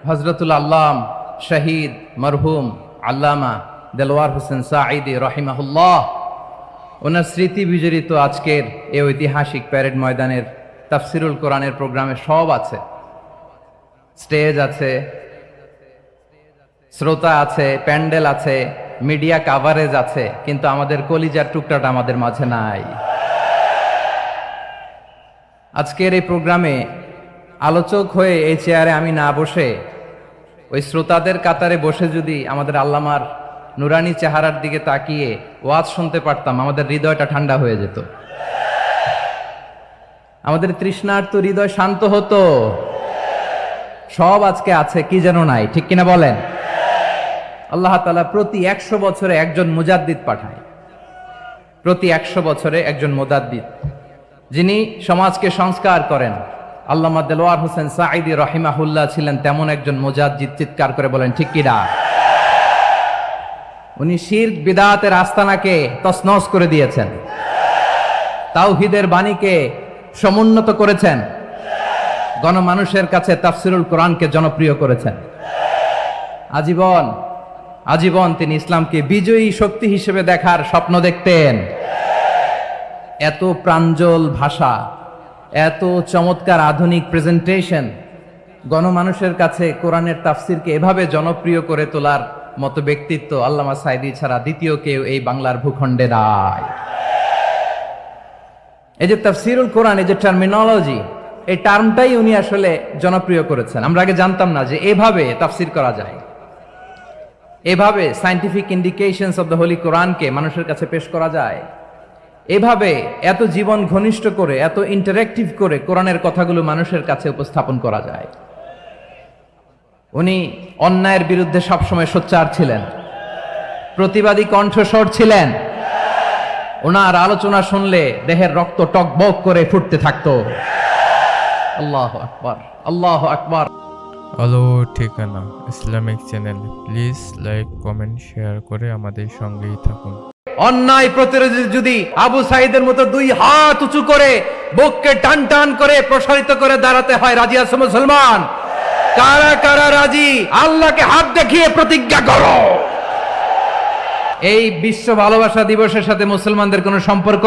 হযরতুল আল্লাম শহীদ মরহুম আল্লামা দেলোয়ার হোসেন সাঈদী রহিমাহুল্লাহ ওনার স্মৃতি বিজড়িত আজকের এই ঐতিহাসিক প্যারেড ময়দানের তাফসিরুল কোরআনের প্রোগ্রামে সব আছে। স্টেজ আছে, শ্রোতা আছে, প্যান্ডেল আছে, মিডিয়া কাভারেজ আছে, কিন্তু আমাদের কলিজার টুকটাটা আমাদের মাঝে নাই। আজকের এই প্রোগ্রামে আলোচক হয়ে এই চেয়ারে আমি না বসে ওই শ্রোতাদের কাতারে বসে যদি আমাদের আল্লামার নুরানি চেহারার দিকে তাকিয়ে ওয়াজ শুনতে পারতাম, আমাদের হৃদয়টা ঠান্ডা হয়ে যেত, আমাদের তৃষ্ণার্ত হৃদয় শান্ত হতো। সব আজকে আছে, কি যেন নাই, ঠিক কিনা বলেন? আল্লাহ তাআলা প্রতি 100 বছরে একজন মুজাদ্দিদ পাঠায়, প্রতি 100 বছরে একজন মুজাদ্দিদ, যিনি সমাজকে সংস্কার করেন। আল্লামা দেলোয়ার হোসেন সাঈদী রহিমাহুল্লাহ ছিলেন তেমন একজন মুজাদ্দিদ। চিৎকার করে বলেন ঠিক কিনা? উনি শিরক বিদআতের আস্তানাকে তছনছ করে দিয়েছেন, তাওহীদের বাণীকে সমুন্নত করেছেন, গণমানুষের কাছে তাফসিরুল কোরআনকে জনপ্রিয় করেছেন। আজীবন তিনি ইসলামকে বিজয়ী শক্তি হিসেবে দেখার স্বপ্ন দেখতেন। এত প্রাঞ্জল ভাষা, এত চমৎকার আধুনিক প্রেজেন্টেশন, গণমানুষের কাছে কোরআনের তাফসিরকে এভাবে জনপ্রিয় করে তোলার মতো ব্যক্তিত্ব আল্লামা সাঈদী ছাড়া দ্বিতীয় কেউ এই বাংলার ভূখণ্ডে নাই। এই যে তাফসিরুল কোরআন, এই যে টার্মিনোলজি, এই টার্মটাই উনি আসলে জনপ্রিয় করেছেন। আমরা আগে জানতাম না যে এভাবে তাফসির করা যায়, এভাবে scientific indications of the Holi কোরআনকে মানুষের কাছে পেশ করা যায়, এভাবে এত জীবন ঘনিষ্ঠ করে, এত ইন্টারেক্টিভ করে কোরআনের কথাগুলো মানুষের কাছে উপস্থাপন করা যায়। উনি অন্যায়ের বিরুদ্ধে সবসময় সোচ্চার ছিলেন, প্রতিবাদী কণ্ঠস্বর ছিলেন। ওনার আলোচনা শুনলে দেহের রক্ত টকবক করে ফুটতে থাকতো। আল্লাহু আকবার, আল্লাহু আকবার। আলো ঠিকানা Islamic channel, please like, comment, share করে আমাদের সঙ্গেই থাকুন। অন্যায় প্রতিরোধে যদি আবু সাঈদের মতো দুই হাত উঁচু করে বুককে টান টান করে প্রসারিত করে দাঁড়াতে হয়, রাজি আছো মুসলমান? কারা কারা রাজি? আল্লাহকে হাত দেখিয়ে প্রতিজ্ঞা করো। এই বিশ্ব ভালোবাসা দিবসের সাথে মুসলমানদের কোনো সম্পর্ক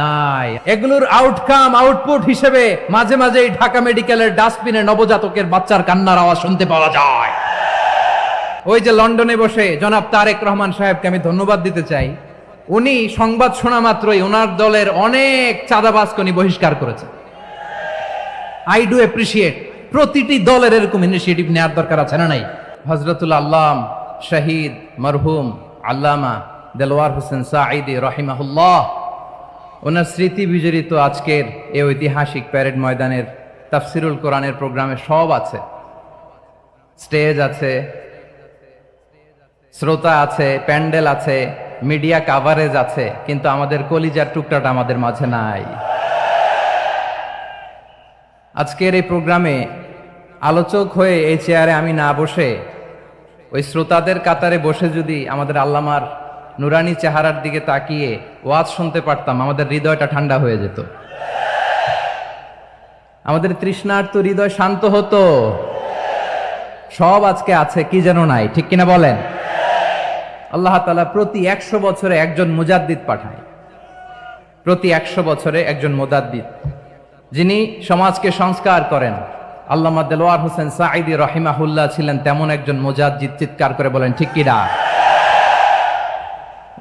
নাই। এগুলোর আউটপুট হিসেবে মাঝে মাঝে ঢাকা মেডিকেলের ডাস্টবিনে নবজাতকের বাচ্চার কান্নার আওয়াজ শুনতে পাওয়া যায়। ওই যে লন্ডনে বসে জনাব তারেক রহমান সাহেবকে আমি ধন্যবাদ দিতে চাই। উনি সংবাদ শোনা মাত্রই ওনার দলের অনেক চাঁদাবাজকে উনি বহিষ্কার করেছেন। I do appreciate. প্রতিটি দলের এরকম ইনিশিয়েটিভ নেওয়ার দরকার আছে না নাই? হযরতুল আল্লাম শহীদ মরহুম আল্লামা দেলোয়ার হোসেন সাঈদী রহিমাহুল্লাহ ওনার স্মৃতি বিজড়িত আজকের এই ঐতিহাসিক প্যারেড ময়দানের তাফসিরুল কোরআনের প্রোগ্রামে সব আছে। স্টেজ আছে, শ্রোতা আছে, প্যান্ডেল আছে, মিডিয়া কাভারেজ আছে, কিন্তু আমাদের কলিজার টুকটাটা আমাদের মাঝে নাই। আজকের এই প্রোগ্রামে আলোচক হয়ে এই চেয়ারে আমি না বসে ওই শ্রোতাদের কাতারে বসে যদি আমাদের আল্লামার নুরানি চেহারার দিকে তাকিয়ে ওয়াজ শুনতে পারতাম, আমাদের হৃদয়টা ঠান্ডা হয়ে যেত, আমাদের তৃষ্ণার্ত হৃদয় শান্ত হতো। সব আজকে আছে, কি যেন নাই, ঠিক কিনা বলেন? আল্লাহ তাআলা প্রতি 100 বছরে একজন মুজাদ্দিদ পাঠায়, প্রতি 100 বছরে একজন মুজাদ্দিদ, যিনি সমাজকে সংস্কার করেন। আল্লামা দেলোয়ার হোসেন সাঈদী রহিমাহুল্লাহ ছিলেন তেমন একজন মুজাদ্দিদ। চিৎকার করে বলেন ঠিক কিনা?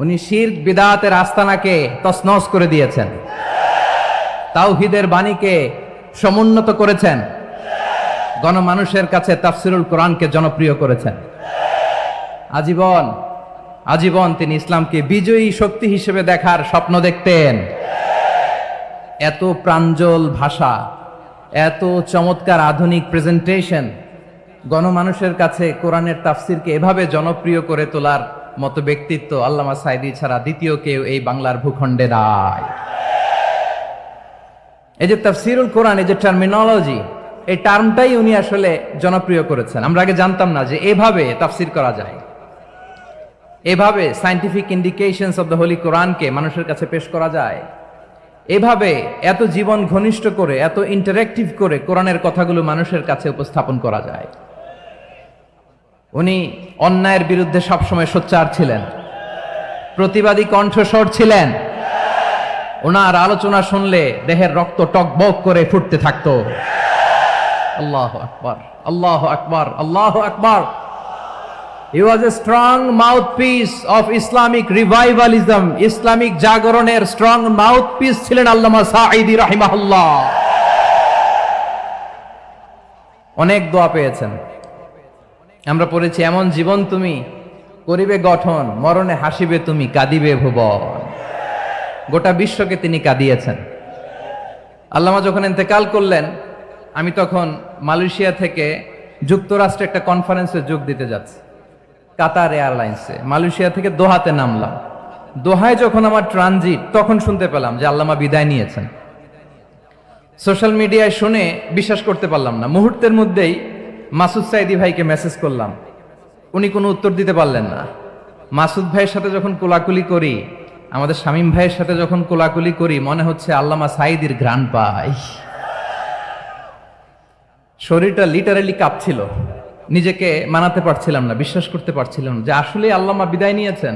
উনি শিরক বিদআতের আস্তানাকে তছনছ করে দিয়েছেন, তাওহীদের বাণীকে সমুন্নত করেছেন, গণমানুষের কাছে তাফসিরুল কোরআনকে জনপ্রিয় করেছেন। আজীবন তিনি ইসলামকে বিজয়ী শক্তি হিসেবে দেখার স্বপ্ন দেখতেন। এত প্রাঞ্জল ভাষা, এত চমৎকার আধুনিক প্রেজেন্টেশন, গণমানুষের কাছে কোরআনের তাফসিরকে এভাবে জনপ্রিয় করে তোলার মতো ব্যক্তিত্ব আল্লামা সাঈদী ছাড়া দ্বিতীয় কেউ এই বাংলার ভূখণ্ডে নাই। এই যে তাফসিরুল কোরআন, এই যে টার্মিনোলজি, এই টার্মটাই উনি আসলে জনপ্রিয় করেছেন। আমরা আগে জানতাম না যে এভাবে তাফসির করা যায়, এভাবে scientific indications of the Holi কোরআনকে মানুষের কাছে পেশ করা যায়, এভাবে এত জীবন ঘনিষ্ঠ করে, এত ইন্টারেক্টিভ করে কোরআনের কথাগুলো মানুষের কাছে উপস্থাপন করা যায়। উনি অন্যায়ের বিরুদ্ধে সবসময় সোচ্চার ছিলেন, প্রতিবাদী কণ্ঠস্বর ছিলেন। ওনার আলোচনা শুনলে দেহের রক্ত টকবক করে ফুটতে থাকতো। আল্লাহু আকবার, আল্লাহু আকবার, আল্লাহু আকবার। He was a strong mouthpiece of Islamic revivalism. Islamic জাগরণের স্ট্রং মাউথপিস ছিলেন আল্লামা সাঈদী রাহিমাহুল্লাহ। অনেক দোয়া পেয়েছেন। আমরা পড়েছি, এমন জীবন তুমি করিবে গঠন, মরণে হাসিবে তুমি, কাঁদিবে ভুবন। গোটা বিশ্বকে তিনি কাঁদিয়েছেন। আল্লামা যখন ইন্তেকাল করলেন, আমি তখন মালয়েশিয়া থেকে যুক্তরাষ্ট্রে একটা কনফারেন্সে যোগ দিতে যাচ্ছি, কাতার এয়ারলাইন্সে। মালয়েশিয়া থেকে দোহাতে নামলাম। দোহায় যখন আমার ট্রানজিট, তখন শুনতে পেলাম যে আল্লামা বিদায় নিয়েছেন। সোশ্যাল মিডিয়ায় শুনে বিশ্বাস করতে পারলাম না। মুহূর্তের মধ্যেই মাসুদ সাইদি ভাইকে মেসেজ করলাম, উনি কোনো উত্তর দিতে পারলেন না। মাসুদ ভাইয়ের সাথে যখন কোলাকুলি করি, আমাদের শামীম ভাইয়ের সাথে যখন কোলাকুলি করি, মনে হচ্ছে আল্লামা সাইদির ঘ্রাণ পাই। শরীরটা লিটারালি কাঁপছিল, নিজেকে মানাতে পারছিলাম না, বিশ্বাস করতে পারছিলাম না যে আসলে আল্লামা বিদায় নিয়েছেন।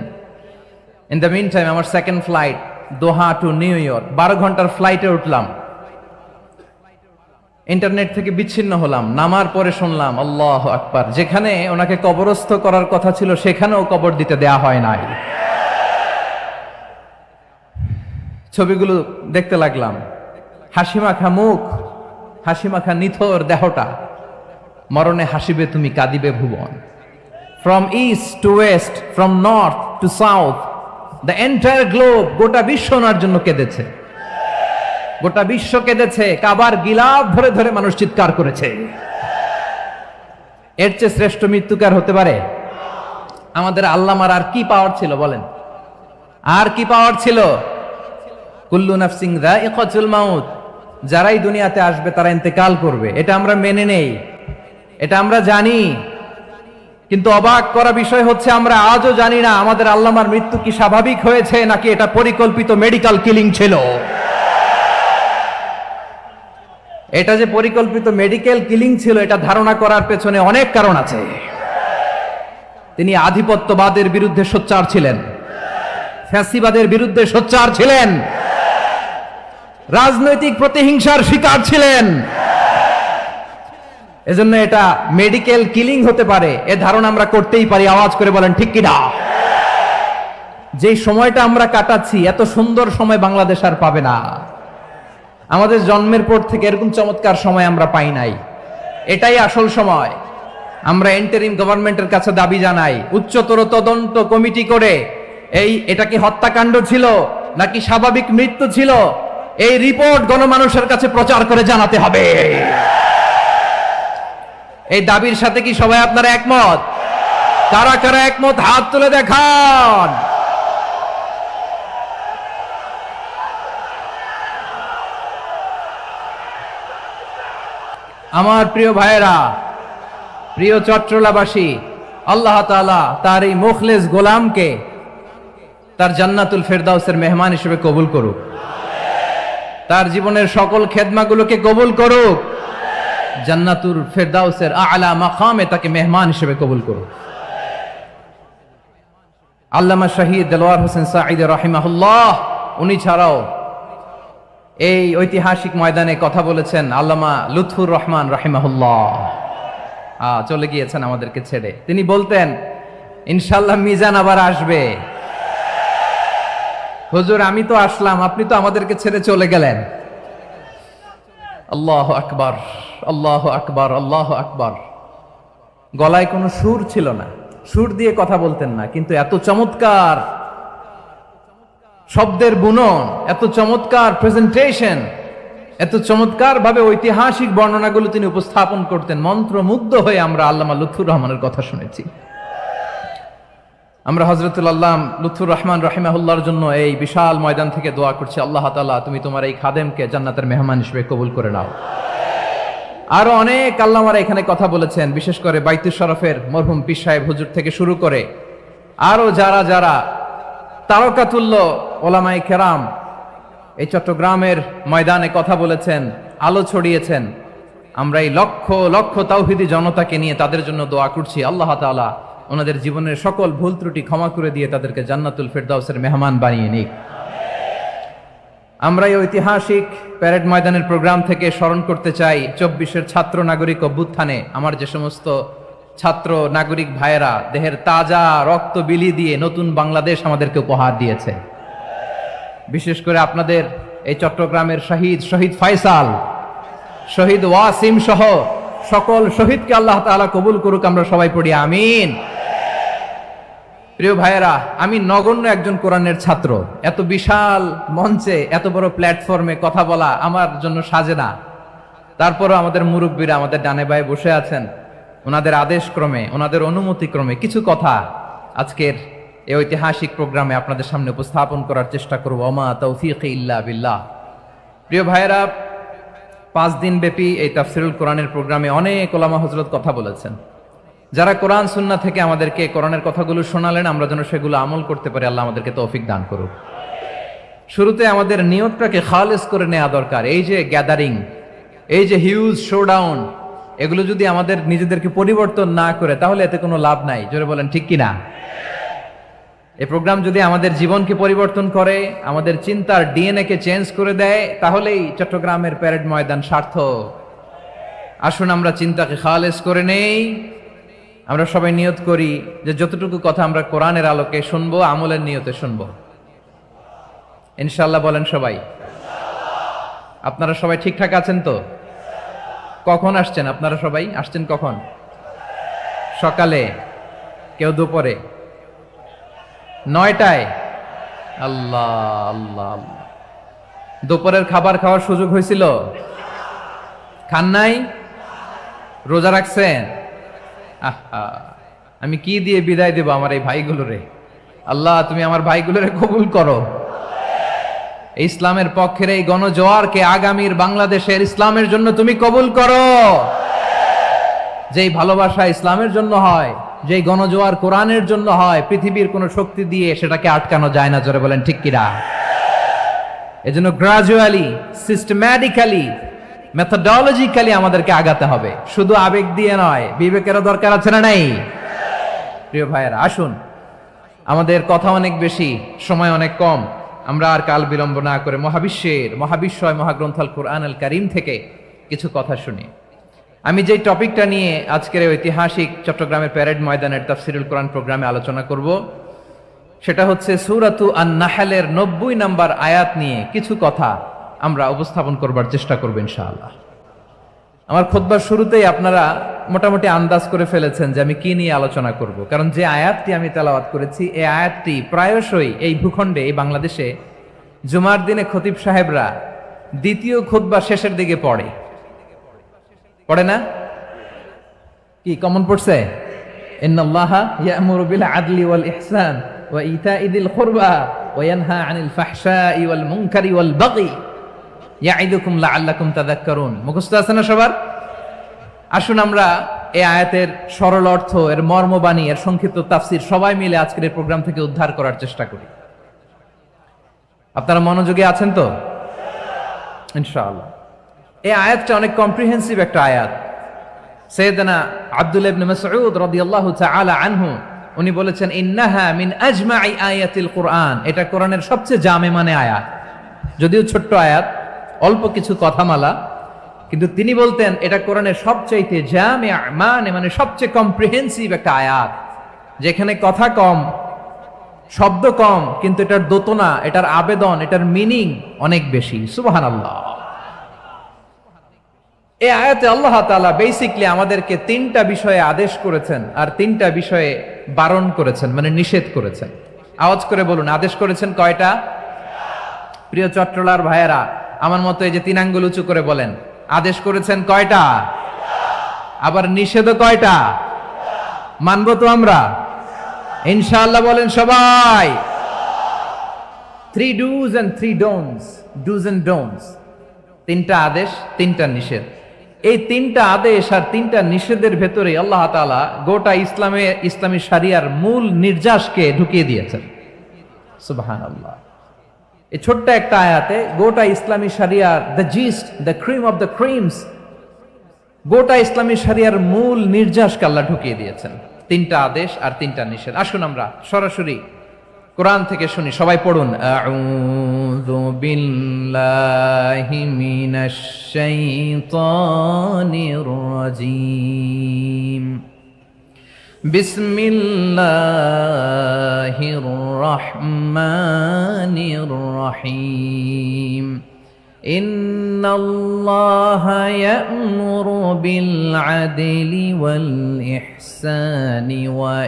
ইন দ্য মিন টাইম আমার সেকেন্ড ফ্লাইট দোহা টু নিউ ইয়র্ক, 12 ঘন্টার ফ্লাইটে উঠলাম। ইন্টারনেট থেকে বিচ্ছিন্ন হলাম। নামার পরে শুনলাম আল্লাহু আকবার, যেখানে ওনাকে কবরস্থ করার কথা ছিল সেখানেও কবর দিতে দেয়া হয় নাই। ছবিগুলো দেখতে লাগলাম, হাসিমাখা মুখ, হাসিমাখা নিথর দেহটা, মরণে হাসিবে তুমি, কাঁদিবে ভুবন। From east to west, from north to south, the entire globe, গোটা বিশ্ব ওনার জন্য কেঁদেছে। গোটা বিশ্ব কেঁদেছে, কাবার গিলাফ ধরে ধরে মানুষ চিৎকার করেছে। এর চেয়ে শ্রেষ্ঠ মৃত্যুকার হতে পারে? আমাদের আল্লামার আর কি পাওয়ার ছিল বলেন? আর কি পাওয়ার ছিল? কুল্লু নাফসিন যায়িকাতুল মাউত, যারাই দুনিয়াতে আসবে তারা ইন্তেকাল করবে, এটা আমরা মেনে নেই, এটা আমরা জানি। কিন্তু অবাক করা বিষয় হচ্ছে, আমরা আজও জানি না আমাদের আল্লামার মৃত্যু কি স্বাভাবিক হয়েছে নাকি এটা পরিকল্পিত মেডিকেল কিলিং ছিল। এটা যে পরিকল্পিত মেডিকেল কিলিং ছিল, এটা ধারণা করার পেছনে অনেক কারণ আছে। তিনি আধিপত্যবাদের বিরুদ্ধে সোচ্চার ছিলেন, ফ্যাসিবাদের বিরুদ্ধে সোচ্চার ছিলেন, রাজনৈতিক প্রতিহিংসার শিকার ছিলেন। এজন্য এটা মেডিকেল কিলিং হতে পারে এ ধারণা আমরা করতেই পারি। আওয়াজ করে বলেন ঠিক কিনা? যেই সময়টা আমরা কাটাচ্ছি, এত সুন্দর সময় বাংলাদেশ আর পাবে না। আমাদের জন্মের পর থেকে এরকম চমৎকার সময় আমরা পাই নাই। এটাই আসল সময়। আমরা ইন্টারিম গভর্নমেন্টের কাছে দাবি জানাই, উচ্চতর তদন্ত কমিটি করে এটা কি হত্যাকাণ্ড ছিল নাকি স্বাভাবিক মৃত্যু ছিল, এই রিপোর্ট গণমানুষের কাছে প্রচার করে জানাতে হবে। এই দাবির সাথে কি সবাই আপনারা একমত? কারা কারা একমত হাত তুলে দেখান। আমার প্রিয় ভাইয়েরা, প্রিয় চট্টলাবাসী, আল্লাহ তাআলা তার এই মুখলেস গোলামকে তার জান্নাতুল ফেরদাউসের মেহমান হিসেবে কবুল করুক, তার জীবনের সকল খেদমাগুলোকে কবুল করুক, জান্নাতুল ফেরদাউসের আলা মাকামে তাকে মেহমান হিসেবে কবুল করুক। আল্লামা শহীদ দেলোয়ার হোসেন সাঈদী রাহিমাহুল্লাহ, উনি ছাড়াও এই ঐতিহাসিক ময়দানে কথা বলেছেন আল্লামা লুৎফুর রহমান রাহিমাহুল্লাহ। চলে গিয়েছেন আমাদেরকে ছেড়ে। তিনি বলতেন, ইনশাআল্লাহ মিজান আবার আসবে। হুজুর, আমি তো আসলাম, আপনি তো আমাদেরকে ছেড়ে চলে গেলেন। আল্লাহু আকবার, আল্লাহু আকবার, আল্লাহু আকবার। গলায় কোনো সুর ছিল না, সুর দিয়ে কথা বলতেন না, কিন্তু এত চমৎকার শব্দের বুনন, এত চমৎকার প্রেজেন্টেশন, এত চমৎকার ভাবে ঐতিহাসিক বর্ণনাগুলো তিনি উপস্থাপন করতেন। মন্ত্রমুগ্ধ হয়ে আমরা আল্লামা লুৎফুর রহমানের কথা শুনেছি। আমরা হযরতুল আল্লাহ লুৎফুর রহমান রাহিমাহুল্লাহর জন্য এই বিশাল ময়দান থেকে দোয়া করছি, আল্লাহ তাআলা তুমি তোমার এই খাদেমকে জান্নাতের মেহমান হিসেবে কবুল করে নাও। আরো অনেক আল্লামারা এখানে কথা বলেছেন, বিশেষ করে বাইতুল শরফের মরহুম পীর সাহেব হুজুর থেকে শুরু করে আরো যারা যারা তারকাতুল্য ওলামায়ে কেরাম এই চট্টগ্রামের ময়দানে কথা বলেছেন, আলো ছড়িয়েছেন। আমরা এই লক্ষ লক্ষ তাওহীদি জনতাকে নিয়ে তাদের জন্য দোয়া করছি, আল্লাহ তাআলা ওনাদের জীবনের সকল ভুল ত্রুটি ক্ষমা করে দিয়ে তাদেরকে জান্নাতুল ফেরদাউসের মেহমান বানিয়ে নিক। আমরা এই ঐতিহাসিক প্যারেড ময়দানের প্রোগ্রাম থেকে স্মরণ করতে চাই 24-এর ছাত্র নাগরিক অভ্যুত্থানে আমার যে সমস্ত ছাত্র নাগরিক ভাইয়েরা দেহের তাজা রক্ত বিলি দিয়ে নতুন বাংলাদেশ আমাদেরকে উপহার দিয়েছে। বিশেষ করে আপনাদের এই চট্টগ্রামের শহীদ ফয়সাল, শহীদ ওয়াসিম সহ সকল শহীদকে আল্লাহ তাআলা কবুল করুক, আমরা সবাই পড়ি আমিন। প্রিয় ভাইয়েরা, আমি নগণ্য একজন কোরআনের ছাত্র, এত বিশাল মঞ্চে এত বড় প্ল্যাটফর্মে কথা বলা আমার জন্য সাজে না। তারপরও আমাদের মুরব্বীরা আমাদের ডানে বায়ে বসে আছেন, ওনাদের আদেশ ক্রমে, ওনাদের অনুমতি ক্রমে কিছু কথা আজকের এই ঐতিহাসিক প্রোগ্রামে আপনাদের সামনে উপস্থাপন করার চেষ্টা করব। ওমা তৌফিক ইল্লা বিল্লাহ। প্রিয় ভাইয়েরা, 5 দিন ব্যাপী এই তাফসিরুল কোরআনের প্রোগ্রামে অনেক ওলামা হযরত কথা বলেছেন। যারা কোরআন সুন্নাহ থেকে আমাদেরকে কোরআনের কথাগুলো শোনালেন, আমরা যেন সেগুলো আমল করতে পারি, আল্লাহ আমাদেরকে তৌফিক দান করুক। শুরুতে আমাদের নিয়তটাকে খালেস করে নেওয়া দরকার। এই যে গ্যাদারিং, এই যে হিউজ শোডাউন, এগুলো যদি আমাদের নিজেদেরকে পরিবর্তন না করে তাহলে এতে কোনো লাভ নাই। জোরে বলেন ঠিক কিনা? এই প্রোগ্রাম যদি আমাদের জীবনকে পরিবর্তন করে, আমাদের চিন্তার ডিএনএ কে চেঞ্জ করে দেয়, তাহলেই চট্টগ্রামের প্যারেড ময়দান সার্থক। আসুন আমরা চিন্তাকে খালেস করে নেই। আমরা সবাই নিয়ত করি যে যতটুকু কথা আমরা কোরআনের আলোকে শুনবো, আমলের নিয়তে শুনবো ইনশাআল্লাহ। বলেন সবাই। আপনারা সবাই ঠিকঠাক আছেন তো? কখন আসছেন আপনারা? সবাই আসছেন কখন? সকালে, কেউ দুপুরে, 9টায়? আল্লাহ আল্লাহ আল্লাহ। দুপুরের খাবার খাওয়ার সুযোগ হয়েছিল? খান নাই? রোজা রাখছেন? আহা, আমি কি দিয়ে বিদায় দেব আমার এই ভাইগুলোরে? আল্লাহ তুমি আমার ভাইগুলোরে কবুল করো। ইসলামের পক্ষের এই গণজোয়ারকে আগামীর বাংলাদেশের ইসলামের জন্য তুমি কবুল করো। যেই ভালোবাসা ইসলামের জন্য হয়, যেই গণজোয়ার কোরআনের জন্য হয়, পৃথিবীর কোন শক্তি দিয়ে সেটাকে আটকানো যায় না। জোরে বলেন ঠিক কিনা? এজন্য গ্রাজুয়ালি, সিস্টেম্যাটিক্যালি, মেথোডোলজিক্যালি আমাদেরকে আগাতে হবে, শুধু আবেগ দিয়ে নয়। বিবেকেরও দরকার আছে না নাই? প্রিয় ভাইয়েরা, আসুন, আমাদের কথা অনেক বেশি, সময় অনেক কম। আমরা আর কাল বিলম্ব না করে মহাবিশ্বয় মহাগ্রন্থ আল কুরআন আল কারীম থেকে কিছু কথা শুনি। আমি যে টপিকটা নিয়ে আজকের ঐতিহাসিক চট্টগ্রামের প্যারেড ময়দানের তাফসিরুল কোরআন প্রোগ্রামে আলোচনা করব, সেটা হচ্ছে সূরাতু আন-নাহলের 90 নম্বর আয়াত নিয়ে কিছু কথা আমরা উপস্থাপন করবার চেষ্টা করব ইনশাআল্লাহ। আমার খুতবার শুরুতেই আপনারা মোটামুটি আন্দাজ করে ফেলেছেন যে আমি কি নিয়ে আলোচনা করব, কারণ যে আয়াতটি আমি তেলাওয়াত করেছি এই আয়াতটি প্রায়শই এই ভূখণ্ডে, এই বাংলাদেশে জুমার দিনে খতিব সাহেবরা দ্বিতীয় খুতবা শেষের দিকে পড়ে না? কি কমন পড়ছে? ইন্নাল্লাহা ইয়া'মুরু বিল আদলি ওয়াল ইহসান ওয়া ইতা'i যিল কুরবা ওয়া ইয়ানহা আনিল ফাহশাই ওয়াল মুনকারি ওয়াল বাগি ইয়া'iদুকুম লাআল্লাকুম তাযাক্কারুন। মুখস্থ আছে না সবার? আসুন আমরা এই আয়াতের সরল অর্থ, এর মর্মবাণী, এর সংক্ষিপ্ত তাফসীর সবাই মিলে আজকের এই প্রোগ্রাম থেকে উদ্ধার করার চেষ্টা করি। আপনারা মনোযোগী আছেন তো? ইনশাআল্লাহ। এই আয়াতটা অনেক কম্প্রিহেন্সিভ একটা আয়াত। সাইয়েদনা আব্দুল্লাহ ইবনে মাসউদ রাদিয়াল্লাহু তাআলা আনহু উনি বলেছেন, ইন্নাহা মিন আজমাই আয়াতিল কুরআন। এটা কোরআনের সবচেয়ে জামে মানে আয়াত। যদিও ছোট্ট আয়াত, অল্প কিছু কথামালা, কিন্তু তিনি বলতেন এটা কোরআনের সবচাইতে জামে মানে সবচেয়ে কম্প্রিহেন্সিভ একটা আয়াত, যেখানে কথা কম, শব্দ কম, কিন্তু এটার দোতনা, এটার আবেদন, এটার মিনিং অনেক বেশি। সুবহানাল্লাহ। এই আয়াতে আল্লাহ তাআলা বেসিক্যালি আমাদেরকে 3টা বিষয়ে আদেশ করেছেন আর 3টা বিষয়ে বারণ করেছেন, মানে নিষেধ করেছেন। আওয়াজ করে বলুন, আদেশ করেছেন কয়টা? প্রিয় চট্টলার ভাইয়েরা, আমার মতো এই যে 3 আঙ্গুল উঁচু করে বলেন, আদেশ করেছেন কয়টা? আবার নিষেধও কয়টা? মানবো তো আমরা ইনশাআল্লাহ? বলেন সবাই। 3 do's and 3 don'ts, do's and don'ts। 3টা আদেশ, 3টা নিষেধ। এই 3টা আদেশ আর 3টা নিষেধের ভেতরে আল্লাহ তাআলা গোটা ইসলামী শরিয়ার মূল নির্যাসকে ঢুকিয়ে দিয়েছেন। সুবহানাল্লাহ। এই ছোট্ট একটা আয়াতে গোটা ইসলামী শরিয়ার the gist, the cream of the creams, গোটা ইসলামী শরিয়ার মূল নির্যাসকে আল্লাহ ঢুকিয়ে দিয়েছেন। 3টা আদেশ আর 3টা নিষেধ। আসুন আমরা সরাসরি কোরআন থেকে শুনি, সবাই পড়ুন। আউযু বিল্লাহি মিনাশ শাইতানির রাজীম। বিসমিল্লাহির রহমানির রহিম। ইন্নাল্লাহা ইয়া'মুরু বিল আদলি ওয়াল ইহসানি ওয়া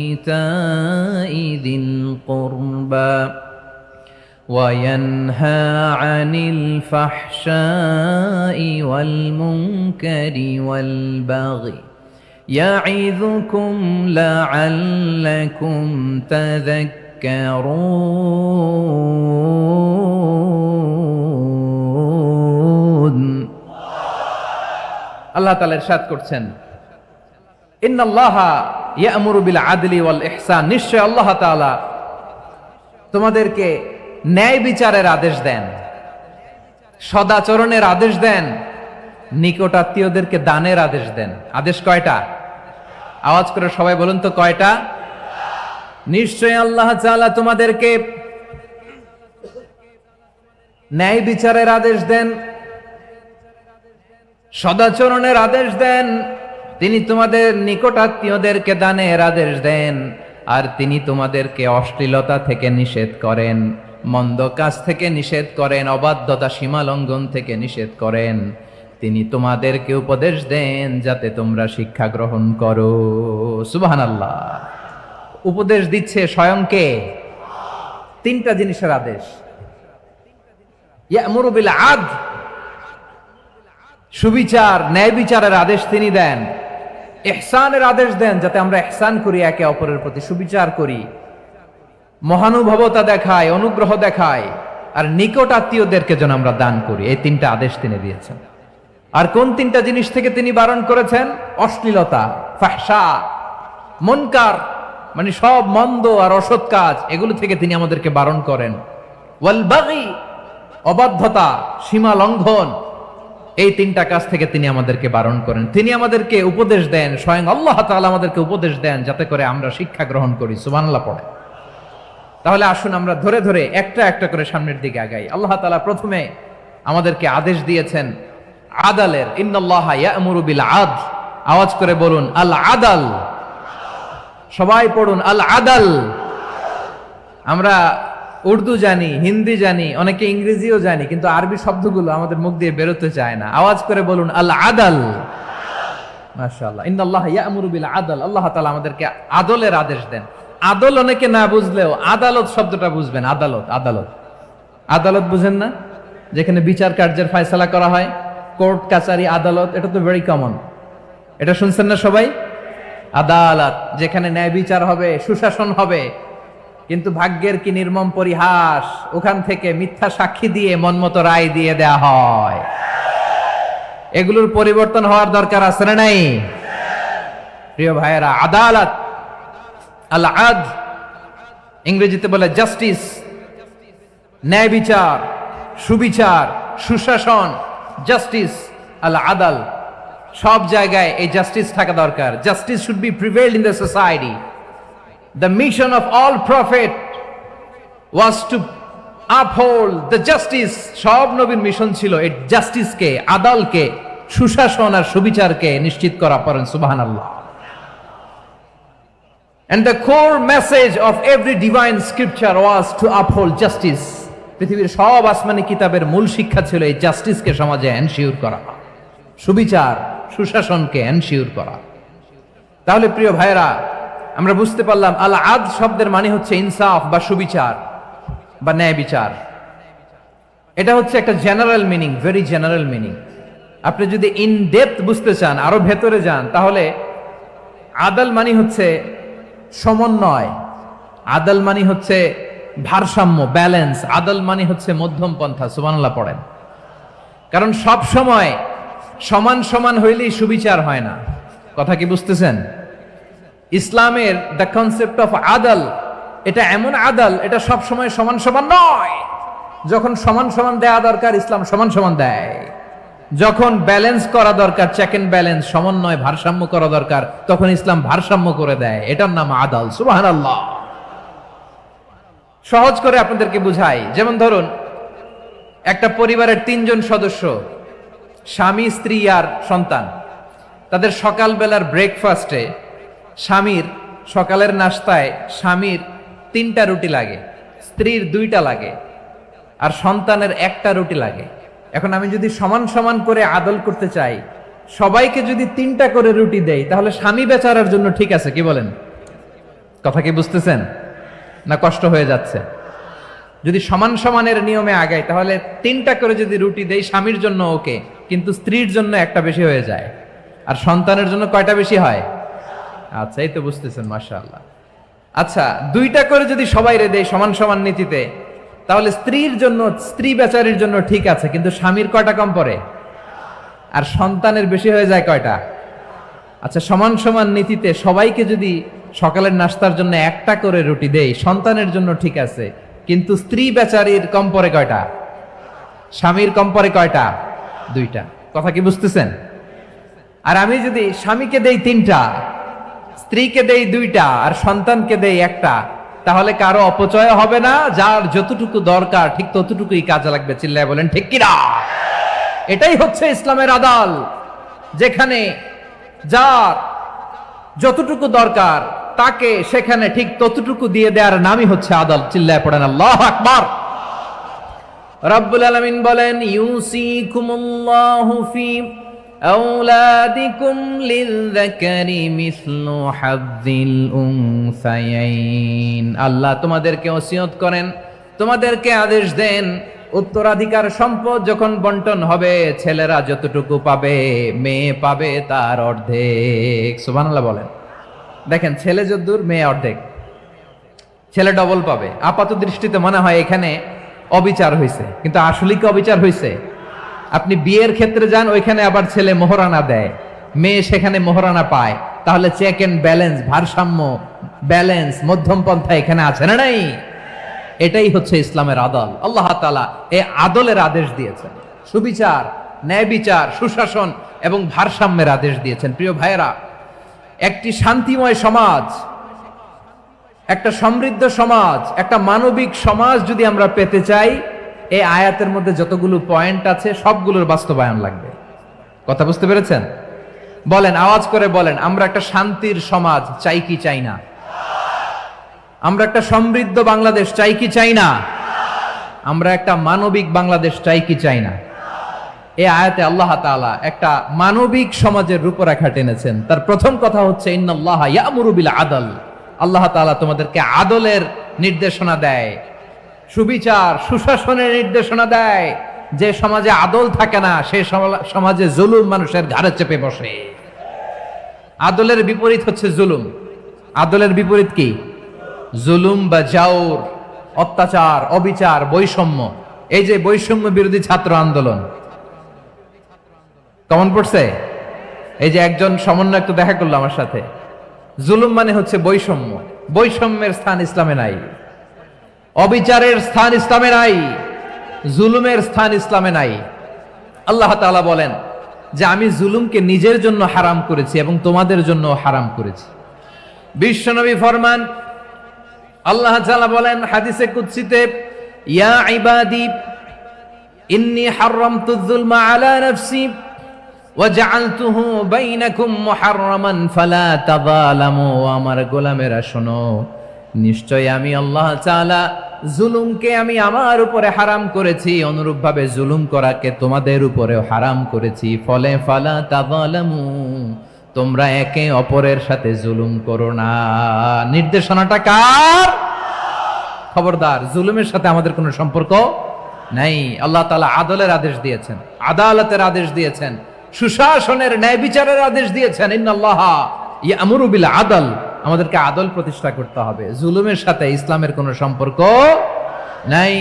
ইতাই যিল কুরবা ওয়া ইয়ানহা আনিল ফাহশাই ওয়াল মুনকারি ওয়াল বাগি يعظكم لعلكم تذكرون। আল্লাহ তাআলা ইরশাদ করছেন, ইন্নাল্লাহা ইয়া'মুরু বিল আদলি ওয়াল ইহসান, নিশ্চয় আল্লাহ তাআলা তোমাদেরকে ন্যায় বিচারের আদেশ দেন, সদাচরণের আদেশ দেন, নিকটাত্মীয়দেরকে দানের আদেশ দেন। আদেশ কয়টা? আওয়াজ করে সবাই বলুন তো কয়টা? নিশ্চয় আল্লাহ তাআলা তোমাদেরকে ন্যায় বিচারের আদেশ দেন, সদাচরণের আদেশ দেন, তিনি তোমাদের নিকটাত্মীয়দেরকে দানের আদেশ দেন, আর তিনি তোমাদেরকে অশ্লীলতা থেকে নিষেধ করেন, মন্দ কাজ থেকে নিষেধ করেন, অবাধ্যতা সীমা লঙ্ঘন থেকে নিষেধ করেন। তিনি তোমাদেরকে উপদেশ দেন যাতে তোমরা শিক্ষা গ্রহণ করো। সুবহানাল্লাহ। উপদেশ দিচ্ছে স্বয়ং কে? 3টা জিনিসের আদেশ। ইয়া'মুরু বিল আদল, সুবিচার ন্যায় বিচারের আদেশ তিনি দেন। ইহসানের আদেশ দেন, যাতে আমরা ইহসান করি, একে অপরের প্রতি সুবিচার করি, মহানুভবতা দেখাই, অনুগ্রহ দেখাই, আর নিকট আত্মীয়দেরকে যেন আমরা দান করি। এই 3টা আদেশ তিনি দিয়েছেন। আর কোন 3টা জিনিস থেকে তিনি বারণ করেছেন? অশ্লীলতা, ফাহশা, মুনকার, মানে সব মন্দ আর অসৎ কাজ, এগুলো থেকে তিনি আমাদেরকে বারণ করেন। ওয়াল বাগি, অবাধ্যতা, সীমা লঙ্ঘন, এই 3টা কাজ থেকে তিনি আমাদেরকে বারণ করেন। তিনি আমাদেরকে উপদেশ দেন, স্বয়ং আল্লাহ তাআলা আমাদেরকে উপদেশ দেন যাতে করে আমরা শিক্ষা গ্রহণ করি। সুবহানাল্লাহ পড়ে। তাহলে আসুন আমরা ধরে ধরে একটা একটা করে সামনের দিকে আগাই। আল্লাহ তাআলা প্রথমে আমাদেরকে আদেশ দিয়েছেন আদালের। ইন্নাল্লাহা ইয়া'মুরু বিল আদল, আওয়াজ করে বলুন আল আদাল। সবাই পড়ুন আল আদাল। আমরা উর্দু জানি, হিন্দি জানি, অনেকে ইংরেজিও জানি, কিন্তু আরবি শব্দগুলো আমাদের মুখ দিয়ে বেরোতে চায় না। আওয়াজ করে বলুন আল আদাল। মাশাআল্লাহ। ইন্নাল্লাহা ইয়া'মুরু বিল আদল, আল্লাহ তাআলা আমাদেরকে আদলের আদেশ দেন। আদল অনেকে না বুঝলেও আদালত শব্দটা বুঝবেন। আদালত, আদালত, আদালত বুঝেন না? যেখানে বিচার কার্যের ফয়সালা করা হয়, কোর্ট কাচারি আদালত, এটা তো ভেরি কমন। এটা শুনছেন না সবাই? আদালত, যেখানে ন্যায় বিচার হবে, সুশাসন হবে। কিন্তু ভাগ্যের কি নির্মম পরিহাস, ওখান থেকে মিথ্যা সাক্ষী দিয়ে মনমতো রায় দিয়ে দেয়া হয়। এগুলোর পরিবর্তন হওয়ার দরকার আছে না নাই? প্রিয় ভাইয়েরা, আদালত, আল আদল, ইংরেজিতে বলে জাস্টিস, ন্যায় বিচার, সুবিচার, সুশাসন, জাস্টিস, আল আদাল, সব জায়গায় এই জাস্টিস থাকা দরকার। Justice should be prevailed in the society. The mission of all prophet was to uphold the justice. সব নবীর মিশন ছিল এই জাস্টিসকে, আদালকে, সুশাসন আর সুবিচারকে নিশ্চিত করা। পড়েন সুবহানাল্লাহ। And the core message of every divine scripture was to uphold justice. পৃথিবীর সব আসমানি কিতাবের মূল শিক্ষা ছিল এই জাস্টিসকে সমাজে এনশিওর করা, সুবিচার, সুশাসনকে এনশিওর করা। তাহলে প্রিয় ভাইরা, আমরা বুঝতে পারলাম আল আদল শব্দের মানে হচ্ছে ইনসাফ বা সুবিচার বা ন্যায় বিচার। এটা হচ্ছে একটা general meaning, very general meaning. আপনি যদি ইন ডেপথ বুঝতে চান, আরো ভেতরে যান, তাহলে আদল মানে হচ্ছে সমন্বয়, আদল মানে হচ্ছে ভারসাম্য, ব্যালেন্স। আদল মানে হচ্ছে মধ্যম পন্থা। সুবহানাল্লাহ পড়েন। কারণ সব সময় সমান সমান হইলেই সুবিচার হয় না। কথা কি বুঝতেছেন? ইসলামের দ্য কনসেপ্ট অফ আদল, এটা এমন আদল, এটা সব সময় সমান সমান নয়। যখন সমান সমান দেয়া দরকার ইসলাম সমান সমান দেয়, যখন ব্যালেন্স করা দরকার চেক এন্ড ব্যালেন্স সমন্বয় ভারসাম্য করা দরকার তখন ইসলাম ভারসাম্য করে দেয়। এটার নাম আদাল। সুবহানাল্লাহ। সহজ করে আপনাদেরকে বুঝাই, যেমন ধরুন একটা পরিবারের 3 জন সদস্য, স্বামী, স্ত্রী আর সন্তান। তাদের সকালবেলার ব্রেকফাস্টে স্বামীর সকালের নাস্তায় স্বামীর 3টা রুটি লাগে, স্ত্রীর 2টা লাগে আর সন্তানের 1টা রুটি লাগে। এখন আমি যদি সমান সমান করে আদল করতে চাই, সবাইকে যদি 3টা করে রুটি দেই তাহলে স্বামী বেচারার জন্য ঠিক আছে, কি বলেন? কথা কি বুঝতেছেন না কষ্ট হয়ে যাচ্ছে? যদি সমান সমানের নিয়মে আগাই তাহলে 3টা করে যদি রুটি দেই স্বামীর জন্য ওকে, কিন্তু স্ত্রীর জন্য 1টা বেশি হয়ে যায়। আর সন্তানের জন্য কয়টা বেশি হয়? আচ্ছা, এই তো বুঝতেছেন, মাশাআল্লাহ। আচ্ছা, 2টা করে যদি সবাই দেই সমান সমান নীতিতে তাহলে স্ত্রীর জন্য, স্ত্রী বেচারির জন্য ঠিক আছে, কিন্তু স্বামীর কয়টা কম পড়ে? আর সন্তানের বেশি হয়ে যায় কয়টা? আচ্ছা, সমান সমান নীতিতে সবাইকে যদি সকালের নাস্তার জন্য 1টা করে রুটি দেই সন্তানের জন্য ঠিক আছে, কিন্তু স্ত্রী বেচারির কম পড়ে কয়টা? স্বামীর কম পড়ে কয়টা? 2টা। কথা কি বুঝতেছেন? আর আমি যদি স্বামীকে দেই 3টা, স্ত্রীকে দেই 2টা আর সন্তানকে দেই 1টা, তাহলে কারো অপচয় হবে না, যার যতটুকু দরকার ঠিক ততটুকুই কাজে লাগবে। চিল্লায় বলেন ঠিক কিনা? এটাই হচ্ছে ইসলামের আদাল, যেখানে যার যতটুকু দরকার তাকে সেখানে ঠিক ততটুকু দিয়ে দেওয়ার নামই হচ্ছে আদাল। চিল্লায় পড়েন আল্লাহু আকবার। রব্বুল আলামিন বলেন, ইউসিকুমুল্লাহু ফি আওলাদিকুম লিযযাকারি মিসলু হাযযিল উনসায়াইন। আল্লাহ তোমাদেরকে ওসিয়ত করেন, তোমাদেরকে আদেশ দেন, উত্তরাধিকার সম্পদ যখন বন্টন হবে ছেলেরা যতটুকু পাবে মেয়ে পাবে তার অর্ধেক। সুবহানাল্লাহ বলেন। দেখেন, ছেলে যদ্দূর মেয়ে অর্ধেক, ছেলে ডবল পাবে। আপাত দৃষ্টিতে মনে হয় এখানে অবিচার হয়েছে, কিন্তু আসলে কি অবিচার হয়েছে? আপনি বিয়ের ক্ষেত্রে যান, ওইখানে আবার ছেলে মোহরানা দেয়, মেয়ে সেখানে মোহরানা পায়। তাহলে চেক এন্ড ব্যালেন্স, ভারসাম্য, ব্যালেন্স, মধ্যম পন্থা এখানে আছে না নাই? এটাই হচ্ছে ইসলামের আদল। আল্লাহ তাআলা এই আদলের আদেশ দিয়েছেন, সুবিচার, ন্যায় বিচার, সুশাসন এবং ভারসাম্যের আদেশ দিয়েছেন। প্রিয় ভাইয়েরা, একটি শান্তিময় সমাজ, একটা সমৃদ্ধ সমাজ, একটা মানবিক সমাজ যদি আমরা পেতে চাই, এই আয়াতের মধ্যে যতগুলো পয়েন্ট আছে সবগুলোর বাস্তবায়ন লাগবে। কথা বুঝতে পেরেছেন? বলেন, আওয়াজ করে বলেন, আমরা একটা শান্তির সমাজ চাই কি চাই না? আমরা একটা সমৃদ্ধ বাংলাদেশ চাই কি চাই না? আমরা একটা মানবিক বাংলাদেশ চাই কি চাই না? এই আয়াতে আল্লাহ তাআলা একটা মানবিক সমাজের রূপরেখা টেনেছেন। তার প্রথম কথা হচ্ছে, ইন্নাল্লাহা ইয়ামুরু বিল আদল। আল্লাহ তাআলা তোমাদেরকে আদলের নির্দেশনা দেয়, সুবিচার, সুশাসনের নির্দেশনা দেয়। যে সমাজে আদল থাকে না সে সমাজে জুলুম মানুষের ঘাড়ে চেপে বসে। আদলের বিপরীত হচ্ছে জুলুম। আদলের বিপরীত কি? জুলুম বা জাওর, অত্যাচার, অবিচার, বৈষম্য। এই যে বৈষম্য বিরোধী ছাত্র আন্দোলন কেমন পড়ছে? এই যে একজন সমন্বয়ক তো দেখা করলো আমার সাথে। জুলুম মানে হচ্ছে বৈষম্য। বৈষম্যের স্থান ইসলামে নাই, অবিচারের স্থান ইসলামে নাই, জুলুমের স্থান ইসলামে নাই। আল্লাহ তাআলা বলেন যে আমি জুলুমকে নিজের জন্য হারাম করেছি এবং তোমাদের জন্য হারাম করেছি। বিশ্বনবী ফরমান, আল্লাহ তাআলা বলেন হাদিসে কুদসিতে, ইয়া ইবাদি ইন্নী হারামতুয যুলমা আলা নাফসি ওয়া জাআলতুহু বাইনাকুম মুহাররামান ফালা তাযালামু। আমার গোলামেরা শোনো, নিশ্চয় আমি আল্লাহ তাআলা জুলুমকে আমি আমার উপরে হারাম করেছি, অনুরূপভাবে জুলুম করাকে তোমাদের উপরেও হারাম করেছি। ফলে ফালা তাযালামু, তোমরা একে অপরের সাথে জুলুম করো না। নির্দেশনাটা কার? খবরদার, জুলুমের সাথে আমাদের কোনো সম্পর্ক নাই। আল্লাহ তাআলা আদলের আদেশ দিয়েছেন, আদালতের আদেশ দিয়েছেন, সুশাসনের, ন্যায় বিচারের আদেশ দিয়েছেন। ইন্নাল্লাহা ইয়ামুরু বিল আদল। আমাদেরকে আদল প্রতিষ্ঠা করতে হবে। জুলুমের সাথে ইসলামের কোনো সম্পর্ক নাই।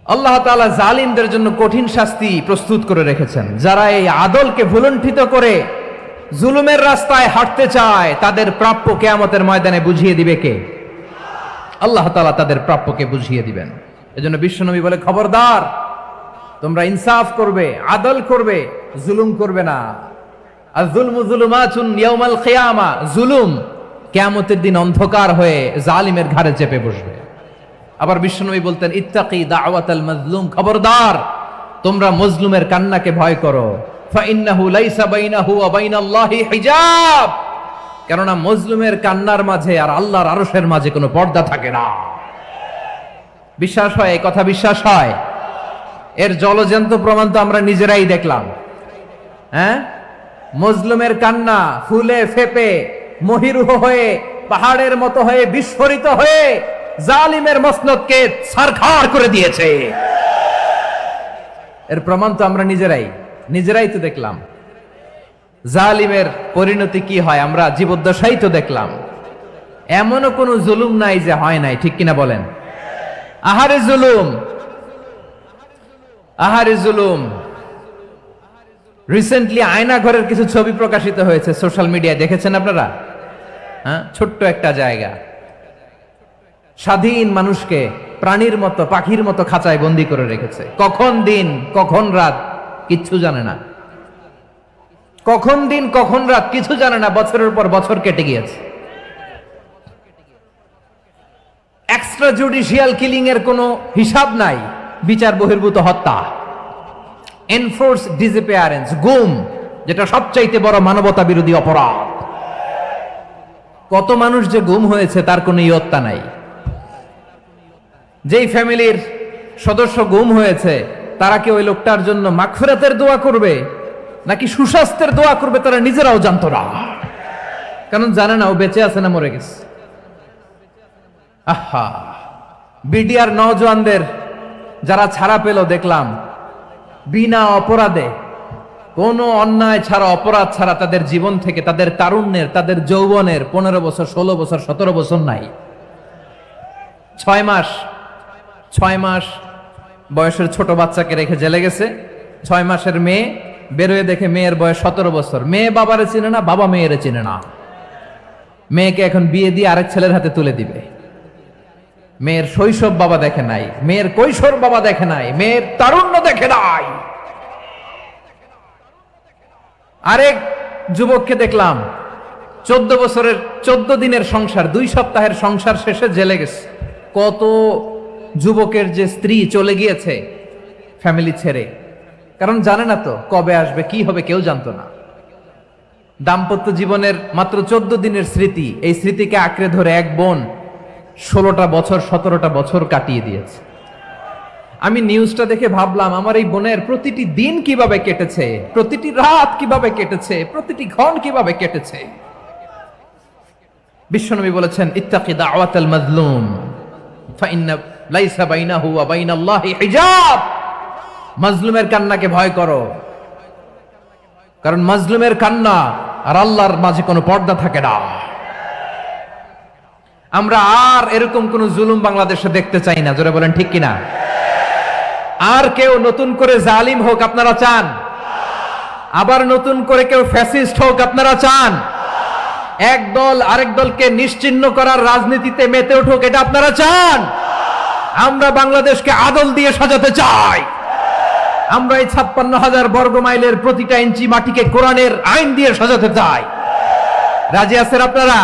আল্লাহ তাআলা জালিমদের জন্য কঠিন শাস্তি প্রস্তুত করে রেখেছেন। যারা এই আদলকে ভুলুণ্ঠিত করে জুলুমের রাস্তায় হাঁটতে চায় তাদের প্রাপ্য কিয়ামতের ময়দানে বুঝিয়ে দিবে কে? আল্লাহ তাআলা তাদের প্রাপ্যকে বুঝিয়ে দিবেন। এজন্য বিশ্বনবী বলে, খবরদার, তোমরা ইনসাফ করবে, আদল করবে, জুলুম করবে না। আর যুলমু যুলুমাতুন ইয়াউমাল কিয়ামা, জুলুম কিয়ামতের দিন অন্ধকার হয়ে জালিমের ঘাড়ে চেপে বসবে। আবার বিশ্বনবী বলতেন, ইত্তাকি দাওয়াতাল মাজলুম, খবরদার, তোমরা মজলুমের কান্নাকে ভয় করো। ফাইন্নাহু লাইসা বাইনাহু ওয়া বাইনাল্লাহি হিজাব, কেননা মজলুমের কান্নার মাঝে আর আল্লাহর আরশের মাঝে কোনো পর্দা থাকে না। বিশ্বাস হয়? এই কথা বিশ্বাস হয়? এর জলজ্যান্ত প্রমাণ তো আমরা নিজেরাই দেখলাম। হ্যাঁ, মজলুমের কান্না ফুলে ফেপে মহিরুহ হয়ে পাহাড়ের মতো হয়ে বিস্ফোরিত হয়ে জালিমের মসনদকে ছারখার করে দিয়েছে। এর প্রমাণ তো আমরা নিজেরাই তো দেখলাম। জালিমের পরিণতি কি হয় আমরা জীবদ্দশাই তো দেখলাম। এমনও কোনো জুলুম নাই যে হয় নাই, ঠিক কিনা বলেন? আহারে জুলুম, আহারে জুলুম। রিসেন্টলি আয়না ঘরের কিছু ছবি প্রকাশিত হয়েছে সোশ্যাল মিডিয়ায়, দেখেছেন আপনারা? হ্যাঁ, ছোট্ট একটা জায়গা, স্বাধীন মানুষকে প্রাণীর মতো পাখির মতো খাঁচায় বন্দি করে রেখেছে। কখন দিন কখন রাত কিচ্ছু জানে না, কখন দিন কখন রাত কিছু জানে না, বছরের পর বছর কেটে গিয়েছে। এক্সট্রা জুডিশিয়াল কিলিং এর কোনো হিসাব নাই, বিচার বহির্ভূত হত্যা, এনফোর্স ডিসঅ্যাপিয়ারেন্স, গুম, যেটা সবচাইতে বড় মানবতা বিরোধী অপরাধ। কত মানুষ যে গুম হয়েছে তার কোনো ইয়ত্তা নাই। যেই ফ্যামিলির সদস্য গুম হয়েছে তারা কি ওই লোকটার জন্য মাগফিরাতের দোয়া করবে নাকি সুস্বাস্থ্যের দোয়া করবে তারা নিজেরাও জানতো না, কারণ জানে না ও বেঁচে আছে না মরে গেছে। আহা, বিডিআর নওজওয়ানদের যারা ছাড়া পেল দেখলাম, বিনা অপরাধে, কোনো অন্যায় ছাড়া, অপরাধ ছাড়া তাদের জীবন থেকে, তাদের তারুণ্যের, তাদের যৌবনের 15 বছর 16 বছর 17 বছর নাই, 6 মাস বয়সের ছোট বাচ্চাকে রেখে জেলে গেছে। 6 মাসের মেয়ে বেরোয় দেখে মেয়ের বয়স 17 বছর। মেয়ে বাবারে চিনে না, বাবা মেয়েরে চিনে না। মেয়েকে এখন বিয়ে দিয়ে আরেক ছেলের হাতে তুলে দিবে। মেয়ের শৈশব বাবা দেখে নাই, মেয়ের কৈশোর বাবা দেখে নাই, মেয়ের তারুণ্য দেখে নাই। আরেক যুবককে দেখলাম 14 বছরের 14 দিনের সংসার, 2 সপ্তাহের সংসার শেষে জেলে গেছে। কত যুবকের যে স্ত্রী চলে গিয়েছে ফ্যামিলি ছেড়ে, কারণ জানে না তো কবে আসবে, কি হবে, কেউ জানতো না। দাম্পত্য জীবনের মাত্র 14 দিনের স্মৃতি, এই স্মৃতিকে আঁকড়ে ধরে এক বোন 16টা বছর 17টা বছর কাটিয়ে দিয়েছে। আমি নিউজটা দেখে ভাবলাম, আমার এই বোনের প্রতিটি দিন কিভাবে কেটেছে, প্রতিটি রাত কিভাবে কেটেছে, প্রতিটি ক্ষণ কিভাবে কেটেছে। বিশ্বনবী বলেছেন, ইত্তাকি দাওয়াতাল মাজলুম ফাইন্না লাইসা বাইনাহু ওয়া বাইনাল্লাহি হিজাব, মাজলুমের কান্নাকে ভয় করো, কারণ মাজলুমের কান্না আর আল্লাহর মাঝে কোনো পর্দা থাকে না। আমরা আর এরকম কোন জুলুম বাংলাদেশে দেখতে চাই না, জোরে বলেন ঠিক কিনা? আর কেউ নতুন করে জালিম হোক আপনারা চান? আবার নতুন করে কেউ ফ্যাসিস্ট হোক আপনারা চান? এক দল আরেক দলকে নিশ্চিহ্ন করার রাজনীতিতে মেতে উঠুক এটা আপনারা চান? আমরা বাংলাদেশকে আদল দিয়ে সাজাতে চাই। আমরা এই 56,000 বর্গ মাইলের প্রতিটা ইঞ্চি মাটিকে কোরআনের আইন দিয়ে সাজাতে চাই। রাজি আছেন আপনারা?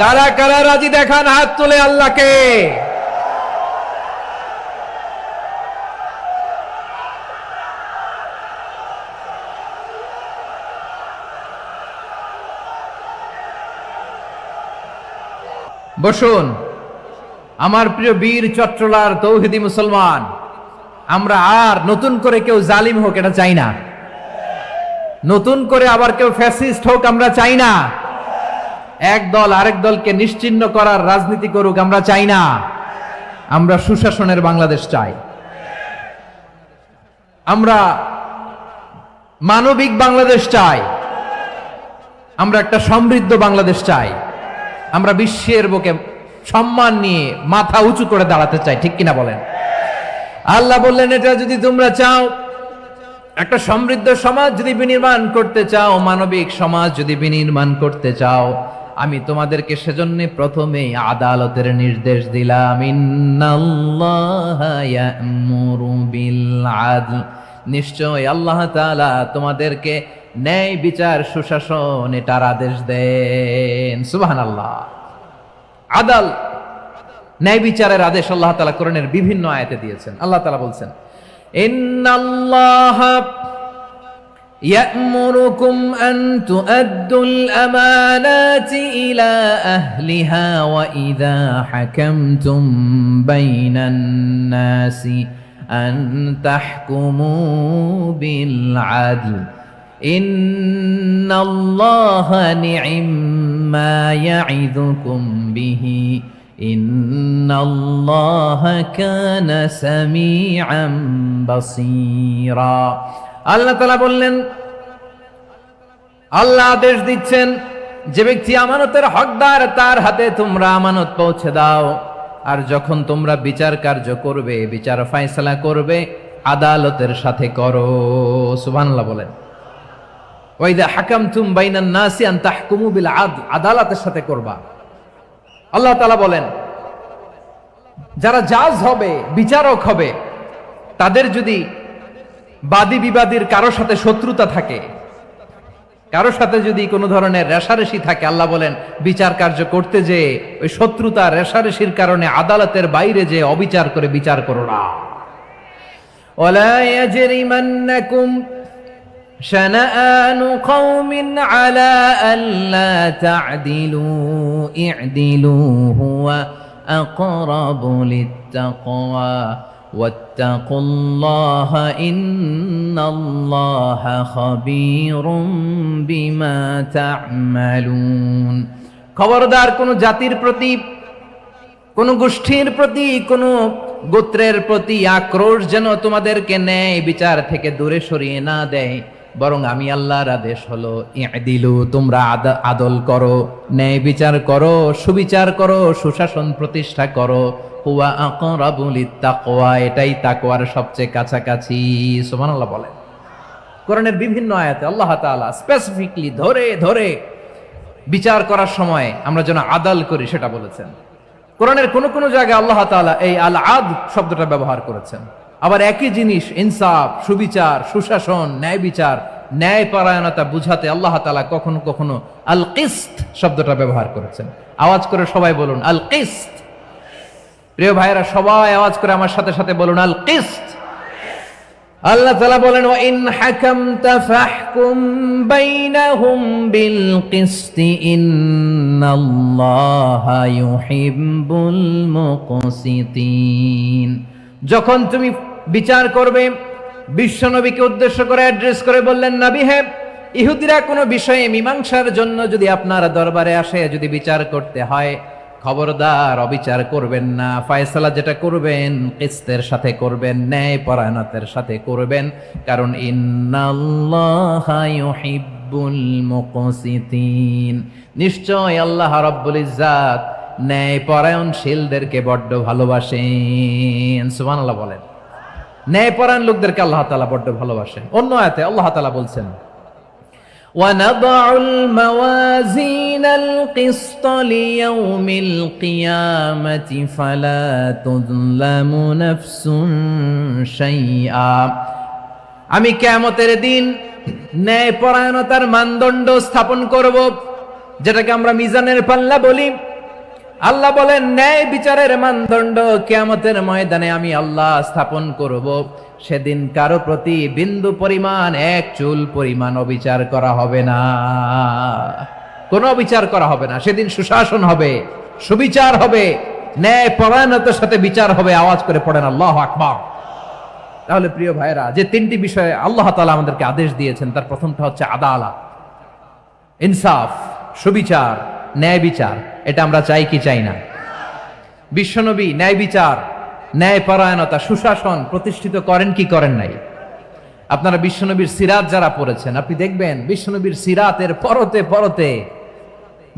কারা কারা রাজি দেখান হাত তুলে আল্লাহকে। বসুন আমার প্রিয় বীর চট্টলার তৌহিদি মুসলমান, আমরা আর নতুন করে কেউ জালিম হোক এটা চাই না, নতুন করে আবার কেউ ফ্যাসিস্ট হোক আমরা চাই না, এক দল আরেক দলকে নিশ্চিহ্ন করার রাজনীতি করুক আমরা চাই না। আমরা সুশাসনের বাংলাদেশ চাই, আমরা মানবিক বাংলাদেশ চাই, আমরা একটা সমৃদ্ধ বাংলাদেশ চাই, আমরা বিশ্বের বুকে সম্মান নিয়ে মাথা উঁচু করে দাঁড়াতে চাই, ঠিক কিনা বলেন? আল্লাহ বললেন, এটা যদি তোমরা চাও, একটা সমৃদ্ধ সমাজ যদি বিনির্মাণ করতে চাও, মানবিক সমাজ যদি বিনির্মাণ করতে চাও, আমি তোমাদেরকে সেজন্য প্রথমেই আদালতের নির্দেশ দিলাম, ইন্নাল্লাহা ইয়া'মুরু বিল আদল, নিশ্চয় আল্লাহ তাআলা তোমাদেরকে ন্যায় বিচার সুশাসন এটার আদেশ দেন। সুবহানাল্লাহ। আদাল, ন্যায় বিচারের আদেশ আল্লাহ তাআলা কোরআনের বিভিন্ন আয়াতে দিয়েছেন। আল্লাহ তাআলা বলছেন, ইন্নাল্লাহা يأمركم أن تؤدوا الأمانات إلى أهلها وإذا حكمتم بين الناس أن تحكموا بالعدل إن الله نعم ما يعظكم به إن الله كان سميعا بصيرا। আল্লাহ তাআলা বললেন, আল্লাহ আদেশ দিচ্ছেন, যে ব্যক্তি আমানতের হকদার তার হাতে তোমরা আমানত পৌঁছে দাও, আর যখন তোমরা বিচার কার্য করবে, বিচার ফয়সালা করবে, আদালতের সাথে করো। সুবহানাল্লাহ বলেন। ওয়া ইযা হাকামতুম বাইনান নাসি আন তাহকুমু বিল আদল, আদালতের সাথে করবা। আল্লাহ তাআলা বলেন, যারা জাজ হবে, বিচারক হবে, তাদের যদি বাদী বিবাদীর কারোর সাথে শত্রুতা থাকে, কারোর সাথে যদি কোনো ধরনের রেষারেষি থাকে, আল্লাহ বলেন বিচার কার্য করতে যে ওই শত্রুতা রেষারেষির কারণে আদালতের বাইরে যে অবিচার করে বিচার করো না। ওয়ালা ইয়াজরিমান্নাকুম শানাআনু কওমিন আলা আল্লা তা'দিলু ই'দিলু হুয়া আকরাবু লিত্তাকওয়া ওয়াত্তাকুল্লাহা ইন্নাল্লাহা খাবীরুম বিমা তা'মালুন। খবরদার কোন জাতির প্রতি, কোন গোষ্ঠীর প্রতি, কোন গোত্রের প্রতি আক্রোশ যেন তোমাদেরকে ন্যায় বিচার থেকে দূরে সরিয়ে না দেয়, বরং আমি আল্লাহর আদেশ হলো ই'দিলু, তোমরা আদল করো, ন্যায় বিচার করো, সুবিচার করো, সুশাসন প্রতিষ্ঠা করো। হুয়া আকরাবু লিত্তাকওয়া, এটাই তাকওয়ার সবচেয়ে কাছাকাছি। সুবহানাল্লাহ বলেন। কোরআনের বিভিন্ন আয়াতে আল্লাহ তাআলা স্পেসিফিকলি ধরে ধরে বিচার করার সময় আমরা যেন আদাল করি সেটা বলেছেন। কোরআনের কোন কোন জায়গায় আল্লাহ তাআলা এই আল আদল শব্দটা ব্যবহার করেছেন। আবার একই জিনিস ইনসাফ, সুবিচার, সুশাসন, ন্যায় বিচার, ন্যায় পরায়ণতা বুঝাতে আল্লাহ তাআলা কখনো কখনো আল কিসত শব্দটা ব্যবহার করেছেন। আওয়াজ করে সবাই বলুন আল কিসত। প্রিয় ভাইরা, সবাই আওয়াজ করে আমার সাথে সাথে বলুন আল কিসত। আল্লাহ তাআলা বলেন, ওয়া ইন হাকামতা ফাহকুম বাইনাহুম বিল কিসতি ইন্নাল্লাহা ইউহিব্বুল মুকসিতিন। যখন তুমি বিচার করবে, বিশ্বনবীকে উদ্দেশ্য করে অ্যাড্রেস করে বললেন, নবী হে, ইহুদিরা কোনো বিষয়ে মীমাংসার জন্য যদি আপনার দরবারে আসে, যদি বিচার করতে হয়, খবরদার অবিচার করবেন না। ফয়সালা যেটা করবেন কিসতের সাথে করবেন, ন্যায় পরায়ণতার সাথে করবেন, কারণ ইন্নাল্লাহা ইউহিব্বুল মুকসিতিন, নিশ্চয় আল্লাহ রাব্বুল ইজ্জাত ন্যায় পরায়ণশীলদেরকে বড্ড ভালোবাসেন। সুবহানাল্লাহ বলেন। ন্যায় পরায়ণ লোকদেরকে আল্লাহ তাআলা বড্ড ভালোবাসেন। অন্য আয়াতে আল্লাহ তাআলা বলছেন, وَنَضَعُ الْمَوَازِينَ الْقِسْطَ لِيَوْمِ الْقِيَامَةِ فَلَا تُظْلَمُ نَفْسٌ شَيْئًا। আমি কিয়ামতের দিন ন্যায় পরায়ণতার মানদণ্ড স্থাপন করব, যেটাকে আমরা মিজানের পাল্লা বলি। আল্লাহ বলেন, ন্যায় বিচারের মানদণ্ড কিয়ামতের ময়দানে আমি আল্লাহ স্থাপন করব। সেদিন কারো প্রতি বিন্দু পরিমাণ, এক চুল পরিমাণ অবিচার করা হবে না, কোনো অবিচার করা হবে না। সেদিন সুশাসন হবে, সুবিচার হবে, ন্যায় পরায়ণতার সাথে বিচার হবে। আওয়াজ করে পড়েন আল্লাহু আকবার। তাহলে প্রিয় ভাইরা, যে তিনটি বিষয়ে আল্লাহ তাআলা আমাদেরকে আদেশ দিয়েছেন, তার প্রথমটা হচ্ছে আদালত, ইনসাফ, সুবিচার, ন্যায় বিচার। এটা আমরা চাই কি চাই না? বিশ্বনবী ন্যায় বিচার, ন্যায় পরায়ণতা, সুশাসন প্রতিষ্ঠিত করেন কি করেন নাই? আপনারা বিশ্বনবীর সিরাত যারা পড়েছেন, আপনি দেখবেন বিশ্বনবীর সিরাতের পরতে পরতে,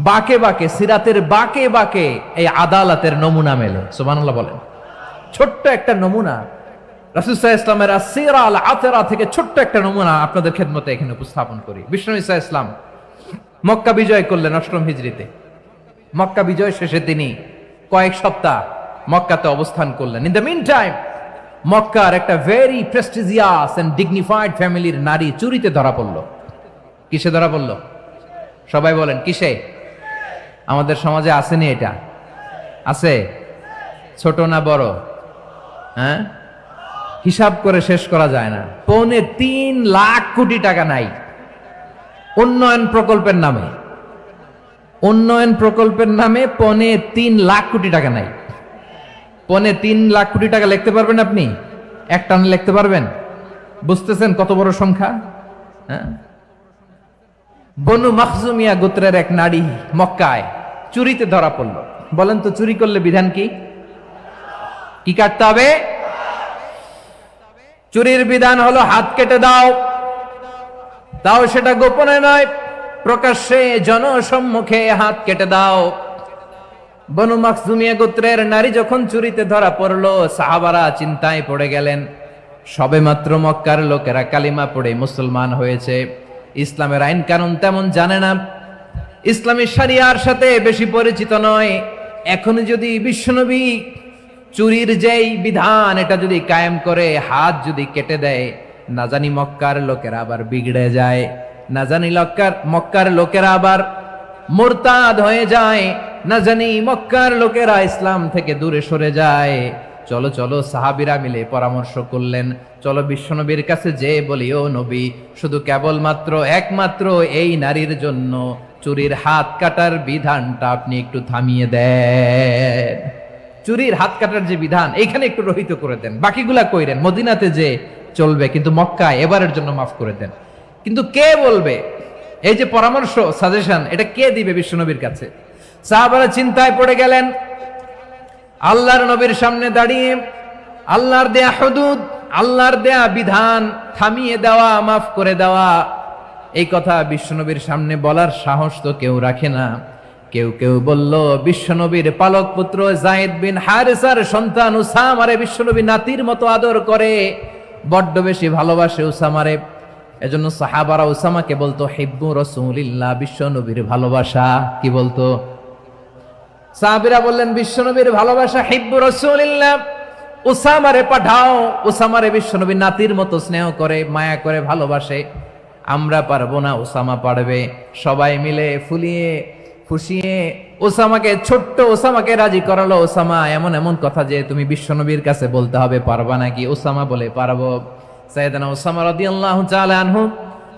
বাঁকে বাঁকে, সিরাতের বাঁকে বাঁকে এই আদালতের নমুনা মেলে। সুবহানাল্লাহ বলেন। ছোট্ট একটা নমুনা রাসূল সাল্লাল্লাহু আলাইহি ওয়াসাল্লামের আসসিরা আল আতরা থেকে ছোট্ট একটা নমুনা আপনাদের খেদমতে এখানে উপস্থাপন করি। বিশ্বনবী সাল্লাল্লাহু আলাইহি ওয়াসাল্লাম মক্কা বিজয় করলেন 8ম হিজরিতে। মক্কা বিজয় শেষে তিনি কয়েক সপ্তাহ মক্কাতে অবস্থান করলেন। ইন দ্য মিন টাইম মক্কার একটা ভেরি প্রেস্টিজিয়াস এন্ড ডিগনিফাইড ফ্যামিলির নারী চুরিতে ধরা পড়ল। কিসে ধরা পড়ল? সবাই বলেন কিসে? আমাদের সমাজে আসেনি এটা? আছে? ছোট না বড়? হ্যাঁ, হিসাব করে শেষ করা যায় না। 3.25 লাখ কোটি টাকা নাই উন্নয়ন প্রকল্পের নামে। উন্নয়ন প্রকল্পের নামে 3.25 লাখ কোটি টাকা নাই। 3.25 লাখ কোটি টাকা লিখতে পারবেন আপনি? এক টানে লিখতে পারবেন? বুঝতেছেন কত বড় সংখ্যা? হ্যাঁ, বনু মাখজুমিয়া গোত্রের এক নারী মক্কায় চুরিতে ধরা পড়ল। বলেন তো চুরি করলে বিধান কি? কি কাটতে হবে? চুরির বিধান হলো হাত কেটে দাও, তাও সেটা গোপনে নয়, প্রকাশ্যে জনসম্মুখে হাত কেটে দাও। বনু মাখজুমিয়া গোত্রের নারী যখন চুরিতে ধরা পড়লো, সাহাবারা চিন্তায় পড়ে গেলেন। সবেমাত্র মক্কার লোকেরা কালিমা পড়ে মুসলমান হয়েছে, ইসলামের আইন কানুন তেমন জানে না, ইসলামী শরিয়ার সাথে বেশি পরিচিত নয়। এখন যদি বিশ্বনবী চুরির যেই বিধান এটা যদি কায়েম করে হাত যদি কেটে দেয়, না জানি মক্কার লোকেরা আবার বিগড়ে যায়, না জানি মক্কার লোকেরা আবার মুরতাদ হয়ে যায়, না জানি মক্কার লোকেরা ইসলাম থেকে দূরে সরে যায়। চলো চলো, সাহাবীরা মিলে পরামর্শ করলেন, চলো বিশ্বনবীর কাছে যে বলি, ও নবী, শুধু কেবলমাত্র একমাত্র এই নারীর জন্য চুরির হাত কাটার বিধানটা আপনি একটু থামিয়ে দেন। চুরির হাত কাটার যে বিধান এখানে একটু রহিত করে দেন, বাকিগুলা কইরেন মদিনাতে যে চলবে, কিন্তু মক্কায় এবারের জন্য মাফ করে দেন। কিন্তু কে বলবে? এই যে পরামর্শ, সাজেশন, এটা কে দিবে বিশ্বনবীর কাছে? সাহাবারা চিন্তায় পড়ে গেলেন। আল্লাহর নবীর সামনে দাঁড়িয়ে আল্লাহর দেয়া হুদুদ, আল্লাহর দেয়া বিধান থামিয়ে দেওয়া, মাফ করে দেওয়া, এই কথা বিশ্বনবীর সামনে বলার সাহস তো কেউ রাখে না। কেউ কেউ বলল, বিশ্বনবীর পালক পুত্র যায়েদ বিন হারেসার সন্তান উসামারে বিশ্বনবী নাতির মতো আদর করে, বড্ড বেশি ভালোবাসে উসামারে। এজন্য সাহাবারা উসামাকে বলতো হিব্বু রাসূলিল্লাহ, বিশ্বনবীর ভালোবাসা। কি বলতো? সাহাবীরা বললেন, বিশ্বনবীর ভালোবাসা হিব্বু রাসূলিল্লাহ, উসামারে পাঠাও। উসামারে বিশ্বনবী নাতির মতো স্নেহ করে, মায়া করে, ভালোবাসে। আমরা পারবো না, উসামা পারবে। সবাই মিলে ফুলিয়ে ফুসিয়ে ওসামাকে, ছোট্ট ওসামাকে রাজি করালো। ওসামা এমন এমন কথা যে তুমি বিশ্বনবীর কাছে বলতে হবে, পারবা নাকি? ওসামা বলে, পারবো। সাইয়েদনা ওসামা রাদিয়াল্লাহু তাআলা আনহু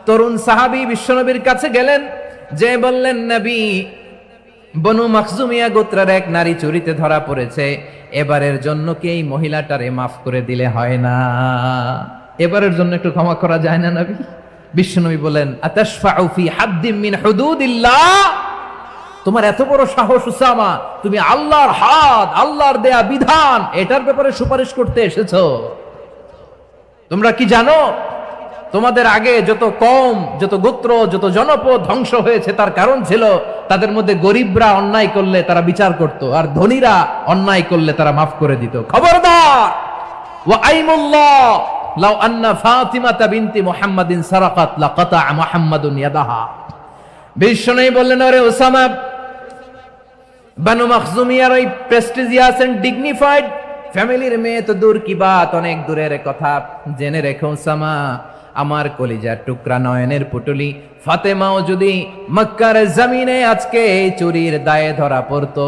তরুণ সাহাবী বিশ্বনবীর কাছে গেলেন, যে বললেন, নবী, বনু মাখজুমিয়া গোত্রের এক নারী চুরিতে ধরা পড়েছে, এবারের জন্য কি এই মহিলাটারে মাফ করে দিলে হয় না? এবারের জন্য একটু ক্ষমা করা যায় না নবী? বিশ্বনবী বলেন, আতাশফাউ ফি হাদ্দিম মিন হুদুদিল্লাহ, তোমার এত বড় সাহস উসামা, তুমি আল্লাহর হাত, আল্লাহর দেয়া বিধান, এটার ব্যাপারে সুপারিশ করতে এসেছো? তোমরা কি জানো তোমাদের আগে যত কওম, যত গোত্র, যত জনপদ ধ্বংস হয়েছে তার কারণ ছিল তাদের মধ্যে গরিবরা অন্যায় করলে তারা বিচার করত, আর ধনীরা অন্যায় করলে তারা মাফ করে দিত। খবরদার! ওয়া আইমুল্লাহ লাউ আন্না ফাতিমাতা বিনতি মুহাম্মাদিন সারাকাত লাকাতা মুহাম্মাদুন ইয়াদাহা। বিশ্বনবী বললেন, আরে ওসামা, বানু মাখজুমিয়ার ওই প্রেস্টিজিয়াস এন্ড ডিগনিফাইড ফ্যামিলির মেয়ে তো দূর কি বাত, অনেক দূরের কথা। জেনে রেখো ওসামা, আমার কলিজার টুকরা নয়নের পুটুলি ফাতেমাও যদি মক্কার জমিনে আজকে এই চুরির দায়ে ধরা পড়তো,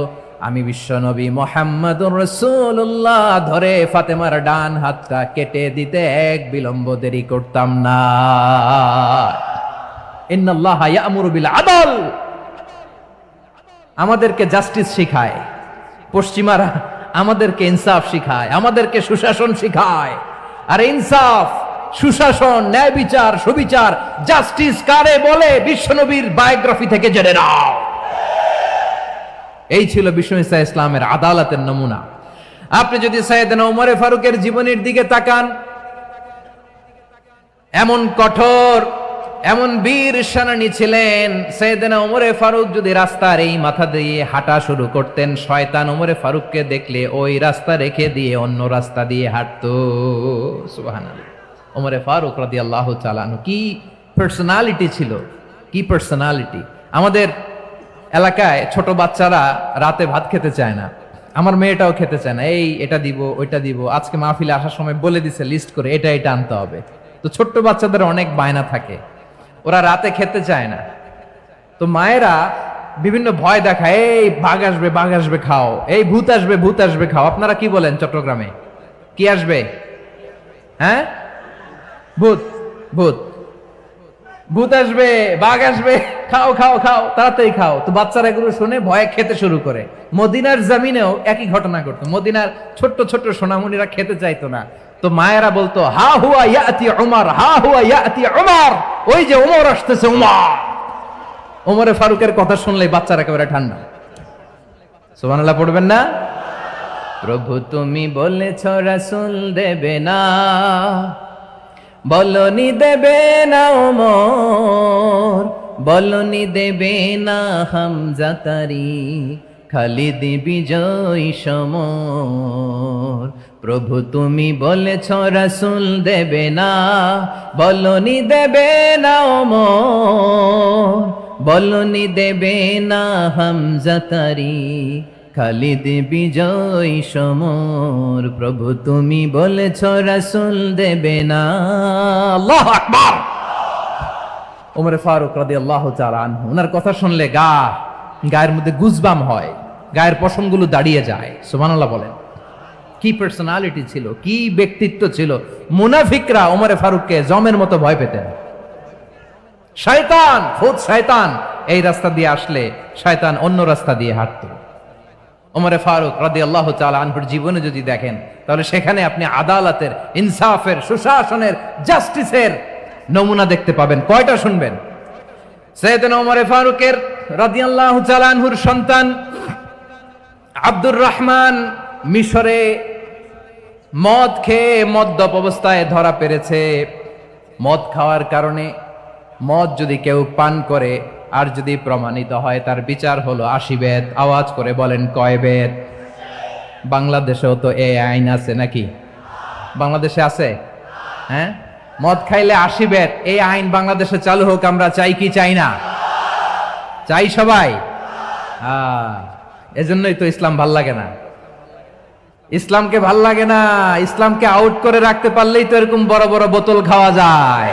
আমি বিশ্বনবী মুহাম্মাদুর রাসূলুল্লাহ ধরে ফাতেমার ডান হাতটা কেটে দিতে এক বিলম্ব দেরি করতাম না। ইন্নাল্লাহা ইয়া'মুরু বিল আদল, আমাদেরকে জাস্টিস শিখায়। পশ্চিমারা আমাদেরকে ইনসাফ শিখায়, আমাদেরকে সুশাসন শিখায়। আর ইনসাফ, সুশাসন, ন্যায় বিচার, সুবিচার, জাস্টিস কারে বলে বিশ্বনবীর বায়োগ্রাফি থেকে জেনে নাও। এই ছিল বিষ্ণু ঈসা ইসলামের আদালতের নমুনা। আপনি যদি সাইয়েদনা ওমর ফারুকের জীবনের দিকে তাকান, এমন কঠোর, এমন বীর সেনানী ছিলেন। সাইয়েদনা ওমর ফারুক যদি রাস্তার এই মাথা দিয়ে হাঁটা শুরু করতেন, শয়তান ওমর ফারুককে দেখলে ওই রাস্তা রেখে দিয়ে অন্য রাস্তা দিয়ে হাঁটতো। সুবহানাল্লাহ। ওমর ফারুক রাদিয়াল্লাহু তাআলা আনহু কি পার্সোনালিটি ছিল, কি পার্সোনালিটি! আমাদের এলাকায় ছোট বাচ্চারা রাতে ভাত খেতে চায় না, আমার মেয়েটাও খেতে চায় না, এই এটা দিব ওইটা দিব, আজকে মাহফিলে আসার সময় বলে দিছে লিস্ট করে এটা এটা আনতে হবে। তো ছোট্ট বাচ্চাদের অনেক বায়না থাকে, ওরা রাতে খেতে চায় না। তো মায়েরা বিভিন্ন ভয় দেখায়, এই বাঘ আসবে খাও, এই ভূত আসবে খাও। আপনারা কি বলেন চট্টগ্রামে? কি আসবে? হ্যাঁ, ভূত ভূত ভূত আসবে, বাঘ আসবে, খাও খাও খাও, তাড়াতাড়ি খাও। তো বাচ্চারা এগুলো শুনে ভয়ে খেতে শুরু করে। মদিনার জমিনেও একই ঘটনা ঘটতো, মদিনার ছোট্ট ছোট্ট সোনামণিরা খেতে চাইতো না। তো মায়েরা বলতো, হা হুয়া ইয়াতি উমর, হা হুয়া ইয়াতি উমর, ওই যে উমর আসতেছে, উমর। ওমরে ফারুকের কথা শুনলে বাচ্চারা একেবারে ঠান্ডা। সুবহানাল্লাহ পড়বেন না? প্রভু তুমি বলেছ রাসূল দেবে না, বলনি দেবে না ওমর, বলনি দেবে না হামজা তারি, খালিদ বিজয় সমর। প্রভু তুমি বলেছ রাসূল দেবে না, বলনি দেবে না ওমর, বলনি দেবে না হামজা তারি, খালিদ বিজয় সমর। প্রভু তুমি বলেছ রাসূল দেবে না। আল্লাহু আকবার। ওমর ফারুক রাদিয়াল্লাহু তাআলা আনহু, ওনার কথা শুনলে গায়ের মধ্যে গুজবাম হয়, গায়ের পশমগুলো দাঁড়িয়ে যায়। সুবহানাল্লাহ বলেন। কি পার্সোনালিটি ছিল, কি ব্যক্তিত্ব ছিল। মুনাফিকরা ওমর ফারুককে জমের মতো ভয় পেতেন। শয়তান, খুদ শয়তান এই রাস্তা দিয়ে আসলে শয়তান অন্য রাস্তা দিয়ে হাঁটতো। ওমর ফারুক রাদিয়াল্লাহু তাআলা আনহুর জীবনে যদি দেখেন, তাহলে সেখানে আপনি আদালতের, ইনসাফের, সুশাসনের, জাস্টিসের নমুনা দেখতে পাবেন। কয়টা শুনবেন? সাইয়েদনা ওমর ফারুকের রাদিয়াল্লাহু তাআলা আনহুর সন্তান আব্দুর রহমান মিশরে মদ খেয়ে মদ্যপ অবস্থায় ধরা পড়েছে। মদ খাওয়ার কারণে, মদ যদি কেউ পান করে আর যদি প্রমাণিত হয়, তার বিচার হলো 80 বেত। আওয়াজ করে বলেন কয় বেত? বাংলাদেশেও তো এই আইন আছে নাকি? বাংলাদেশে আছে? হ্যাঁ, মদ খাইলে 80 বেত, এই আইন বাংলাদেশে চালু হোক। আমরা চাই কি চাই না? চাই সবাই। এজন্যই তো ইসলাম ভাল লাগে না। ইসলামকে ভাল লাগে না। ইসলামকে আউট করে রাখতে পারলেই তো এরকম বড় বড় বোতল খাওয়া যায়।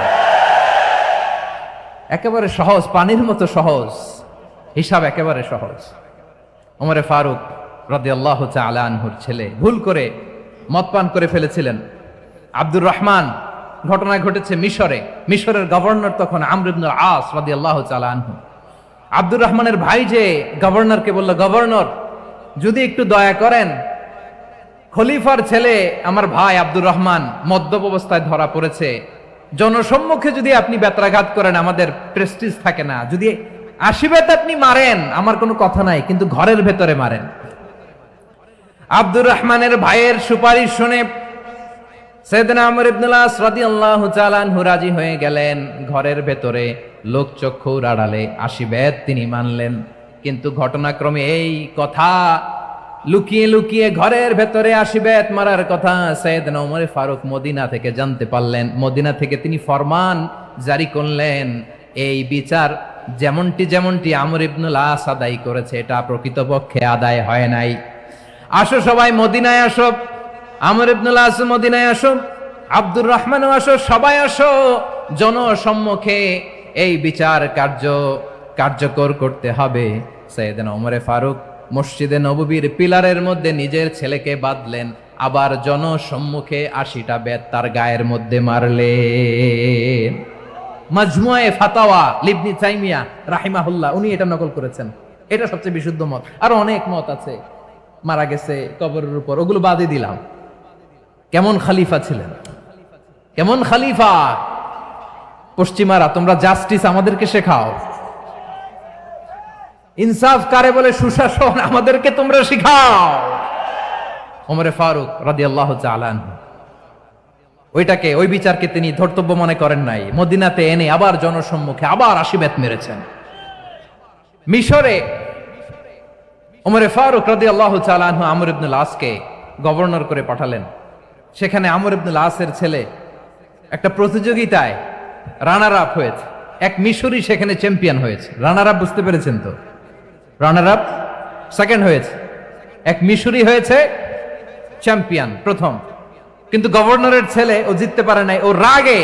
একেবারে সহজ, পানির মতো সহজ, হিসাব একেবারে সহজ। ওমর ফারুক রাদিয়াল্লাহু তাআলা আনহুর ছেলে ভুল করে মদ পান করে ফেলেছিলেন। আব্দুর রহমান, ঘটনা ঘটেছে মিশরে। মিশরের গভর্নর তখন আমর ইবনে আস রাদিয়াল্লাহু তাআলা আনহু। আব্দুর রহমানের ভাই যে গভর্নরকে বলল, গভর্নর যদি একটু দয়া করেন, খলিফার ছেলে আমার ভাই আব্দুর রহমান মদ্যপ অবস্থায় ধরা পড়েছে, জনসম্মুখে যদি আপনি বেত্রাঘাত করেন আমাদের প্রেস্টিজ থাকে না, যদি 80 বেত আপনি মারেন আমার কোনো কথা নাই, কিন্তু ঘরের ভেতরে মারেন। আব্দুর রহমানের ভাইয়ের সুপারিশ শুনে সাইয়েদনা আমর ইবনে আস রাদিয়াল্লাহু তাআলা আনহু রাজি হয়ে গেলেন। ঘরের ভেতরে লোকচক্ষুর আড়ালে 80 বেত তিনি মানলেন। কিন্তু ঘটনাক্রমে এই কথা লুকিয়ে লুকিয়ে ঘরের ভেতরে 80 বেত মারার কথা সাইয়েদনা ওমর ফারুক মদিনা থেকে জানতে পারলেন। মদিনা থেকে তিনি ফরমান জারি করলেন, এই বিচার যেমনটি আমর ইবনে আস আদায় করেছে, এটা প্রকৃতপক্ষে আদায় হয় নাই। আসো সবাই মদিনায় আসো, আমর ইবনে আস মদিনায় আসো, আব্দুর রহমানও আসো, সবাই আসো, জনসম্মুখে এই বিচার কার্যকর করতে হবে। সাইয়েদনা ওমর ফারুক মসজিদে নববীর পিলারের মধ্যে নিজের ছেলেকে বাঁধলেন, আবার জনসম্মুখে 80টা বেত তার গায়ের মধ্যে মারলেন। মাজমুয়ে ফাতাওয়া ইবনে তাইমিয়া রাহিমাহুল্লাহ উনি এটা নকল করেছেন। এটা সবচেয়ে বিশুদ্ধ মত। আর অনেক মত আছে, মারা গেছে কবরের উপর, ওগুলো বাদই দিলাম। কেমন খলিফা ছিলেন, কেমন খলিফা! পশ্চিমারা তোমরা জাস্টিস আমাদেরকে শেখাও, ইনসাফ কারে বলে, সুশাসন আমাদেরকে তোমরা শিখাও। ওমর ফারুক রাদিয়াল্লাহু তাআলা আনহু ওই বিচারকে তিনি ধর্তব্য মনে করেন নাই। মদিনাতে এনে আবার জনসম্মুখে আবার 80 বেত মেরেছেন। মিশরে ওমর ফারুক রাদিয়াল্লাহু তাআলা আনহু আমর ইবনে আসকে গভর্নর করে পাঠালেন। সেখানে আমর ইবনে আসের ছেলে একটা প্রতিযোগিতায় রানার আপ হয়েছে। এক মিশরি সেখানে চ্যাম্পিয়ন হয়েছে। রানার আপ বুঝতে পেরেছেন তো? রানার আপ সেকেন্ড হয়েছে, এক মিশরি হয়েছে চ্যাম্পিয়ন প্রথম। কিন্তু গভর্নরের ছেলে ও জিততে পারে নাই, ও রাগে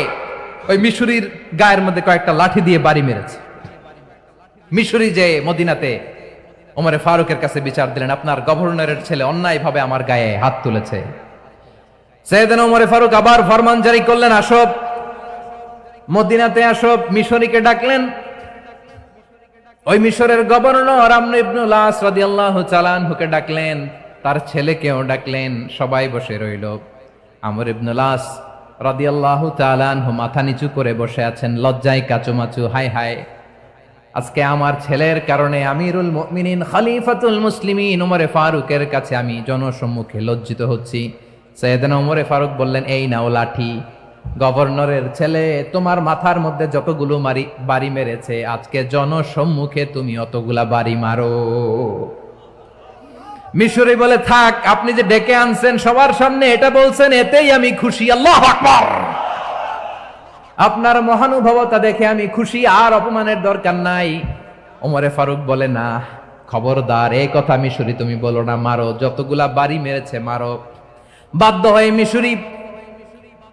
ওই মিশরির গায়ের মধ্যে কয়েকটা লাঠি দিয়ে বাড়ি মেরেছে। মিশরি যে মদিনাতে ওমরে ফারুকের কাছে বিচার দিলেন, আপনার গভর্নরের ছেলে অন্যায়ভাবে আমার গায়ে হাত তুলেছে। সাইয়েদনা ওমরে ফারুক আবার ফরমান জারি করলেন, আসো মদিনাতে আসো। মিশরীকে ডাকলেন। ওই মিশরের গভর্নর আমর ইবনুল আস রাদিয়াল্লাহু তাআলা আনহুকে ডাকলেন, তার ছেলেকেও ডাকলেন। সবাই বসে রইল। আমর ইবনুল আস রাদিয়াল্লাহু তাআলা আনহু মাথা নিচু করে বসে আছেন, লজ্জায় কাচুমাচু। হায় হায়, আজকে আমার ছেলের কারণে আমিরুল মুমিনিন খলিফাতুল মুসলিমিন ওমরে ফারুকের কাছে আমি জনসম্মুখে লজ্জিত হচ্ছি। সাইয়েদনা ওমরে ফারুক বললেন, এই নাও লাঠি, গভর্নরের ছেলে তোমার মাথার মধ্যে যতগুলো বাড়ি মেরেছে, আজকে জনসম্মুখে তুমি অতগুলা বাড়ি মারো। মিশরি বলে, থাক, আপনি যে ডেকে আনছেন সবার সামনে এটা বলছেন, এতেই আমি খুশি। আল্লাহু আকবার। আপনার মহানুভবতা দেখে আমি খুশি, আর অপমানের দরকার নাই। ওমরে ফারুক বলে, না, খবরদার, এই কথা মিশরি তুমি বলো না, মারো, যতগুলা বাড়ি মেরেছে মারো। বাধ্য হয়ে মিশরি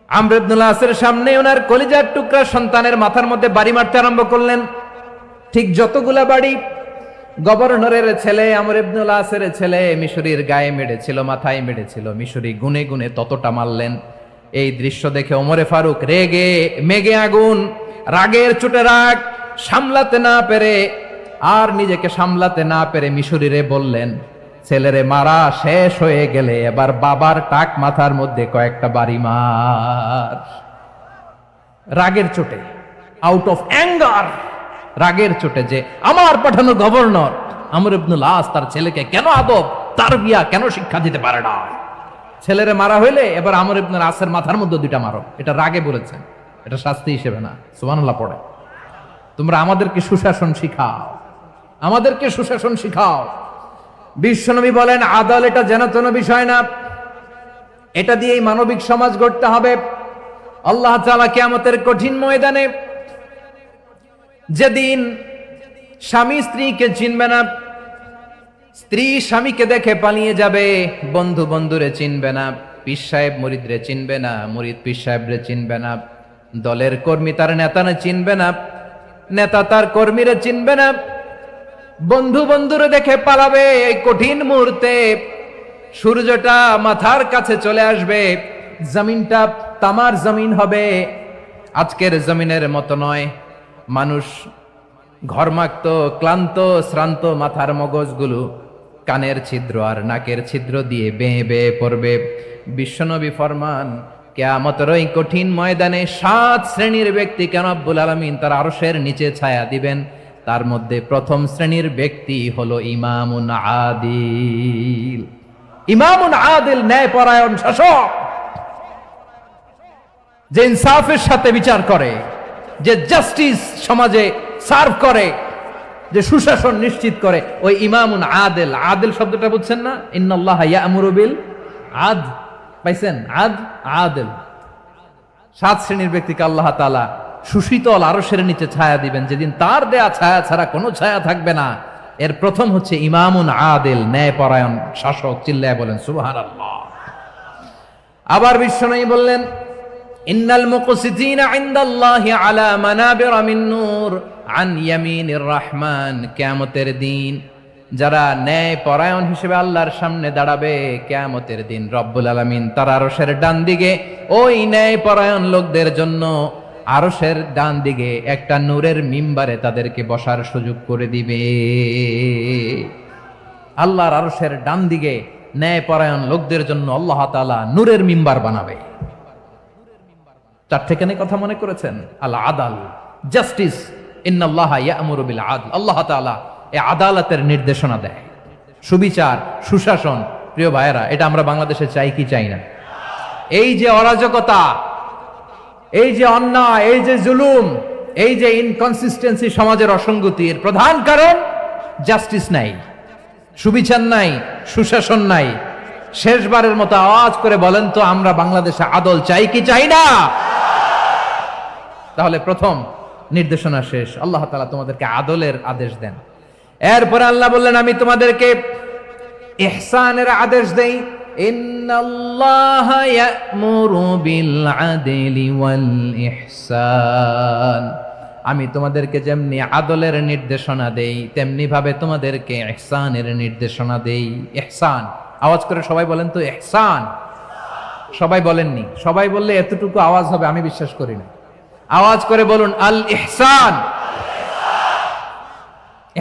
আমর ইবনুল আসের সামনে ওনার কলিজার টুকরা সন্তানের মাথার মধ্যে বাড়ি মারতে আরম্ভ করলেন। ঠিক যতগুলা বাড়ি গভর্নরের ছেলে আমর ইবনুল আসের ছেলে মিশরির গায়ে মেরেছিল, মাথায় মেরেছিল, মিশরি গুনে গুনে ততটা মারলেন। এই দৃশ্য দেখে ওমরে ফারুক রেগে মেগে আগুন, রাগের চোটে রাগ সামলাতে না পেরে, আর নিজেকে সামলাতে না পেরে মিশরিরে বললেন, ছেলেরে মারা শেষ হয়ে গেলে এবার বাবার টাক মাথার মধ্যে কয়েকটা বাড়ি মার। রাগের চোটে, আউট অফ অ্যাঙ্গার, রাগের চোটে, যে আমার পাঠানো গভর্নর আমর ইবনুল আস তার ছেলেকে কেন আদব তারবিয়া কেন শিক্ষা দিতে পারে না। ছেলেরে মারা হইলে এবার আমর ইবনুল আসের মাথার মধ্যে দুইটা মারো। এটা রাগে বলেছেন, এটা শাস্তি হিসেবে না। সুবহানাল্লাহ পড়ে। তোমরা আমাদেরকে সুশাসন শিখাও, আমাদেরকে সুশাসন শিখাও। বিশ্বনবী বলেন, আদাল এটা যেন তেন বিষয় না, এটা দিয়েই মানবিক সমাজ গড়তে হবে। আল্লাহ তাআলা কিয়ামতের কঠিন ময়দানে, যেদিন স্বামী স্ত্রীকে চিনবে না, স্ত্রী স্বামীকে দেখে পালিয়ে যাবে, বন্ধু বন্ধুরে চিনবে না, পীর সাহেব মুরিদরে চিনবে না, মুরিদ পীর সাহেবরে চিনবে না, দলের কর্মী তার নেতারে চিনবে না, নেতা তার কর্মীরে চিনবে না, বন্ধু বন্ধুরে দেখে পালাবে। এই কঠিন মুহূর্তে সূর্যটা মাথার কাছে চলে আসবে, জমিনটা তামার জমিন হবে, আজকের জমিনের মতো নয়। মানুষ ঘর্মাক্ত, ক্লান্ত, শ্রান্ত মাথার মগজগুলো কানের ছিদ্র আর নাকের ছিদ্র দিয়ে বেয়ে বেয়ে পড়বে। বিশ্বনবী ফরমান, কিয়ামতের ওই কঠিন ময়দানে 7 শ্রেণীর ব্যক্তিকে রব্বুল আলামিন তার আরশের নিচে ছায়া দিবেন। তার মধ্যে প্রথম শ্রেণীর ব্যক্তি হলো ইমামুন আদিল। ইমামুন আদিল, ন্যায়পরায়ণ শাসক, যে ইনসাফের সাথে বিচার করে, যে জাস্টিস সমাজে সার্ভ করে, যে সুশাসন নিশ্চিত করে, ওই ইমামুন আদিল। আদিল শব্দটা বুঝছেন না? ইন্নাল্লাহা ইয়া'মুরু বিল আদল, পাইছেন? আদিল। 7 শ্রেণীর ব্যক্তিকে আল্লাহ তাআলা সুশীতল আরশের নিচে ছায়া দিবেন, যেদিন তার দেয়া ছায়া ছাড়া কোনো ছায়া থাকবে না। এর প্রথম হচ্ছে ইমামুন আদিল, ন্যায়পরায়ণ শাসক। চিল্লায় বলেন সুবহানাল্লাহ। আবার বিশ্বনবী বললেন, ইন্নাল মুকসিতিনা ইনদাল্লাহি আলা মানাবিরা মিন নূর আন ইয়ামিনির রহমান। কিয়ামতের দিন যারা ন্যায়পরায়ণ হিসেবে আল্লাহর সামনে দাঁড়াবে, কিয়ামতের দিন রব্বুল আলামিন তার আরশের ডান দিকে ওই ন্যায়পরায়ণ লোকদের জন্য আরশের ডান দিকে একটা নূরের মিম্বারে তাদেরকে বসার সুযোগ করে দিবে। আল্লাহর আরশের ডান দিকে ন্যায়পরায়ণ লোকদের জন্য আল্লাহ তাআলা নূরের মিম্বার বানাবে। 4টেখানে কথা মনে করেছেন? আল আদাল, জাস্টিস। ইন্নাল্লাহা ইয়া'মুরু বিল আদল। আল্লাহ তাআলা এই আদালতের নির্দেশনা দেয়, সুবিচার, সুশাসন। প্রিয় ভাইয়েরা, এটা আমরা বাংলাদেশে চাই কি চাই না? এই যে অরাজকতা, এই যে অন্যায়, এই যে জুলুম, এই যে ইনকনসিস্টেন্সি সমাজের অসঙ্গতির প্রধান কারণ জাস্টিস নাই, সুবিচার নাই, সুশাসন নাই। শেষবারের মতো আওয়াজ করে বলেন তো, আমরা বাংলাদেশে আদল চাই কি চাই না? তাহলে প্রথম নির্দেশনা শেষ। আল্লাহ তাআলা তোমাদেরকে আদলের আদেশ দেন। এরপর আল্লাহ বললেন আমি তোমাদেরকে ইহসানের আদেশ দেই, ইন্নাল্লাহা ইয়া'মুরু বিল আদলি ওয়াল ইহসান। আমি তোমাদেরকে যেমনি আদলের নির্দেশনা দেই তেমনি ভাবে তোমাদেরকে ইহসানের নির্দেশনা দেই। ইহসান, আওয়াজ করে সবাই বলেন তো ইহসান। সবাই বলেননি, সবাই বললে এতটুকু আওয়াজ হবে আমি বিশ্বাস করি না। আওয়াজ করে বলুন আল ইহসান।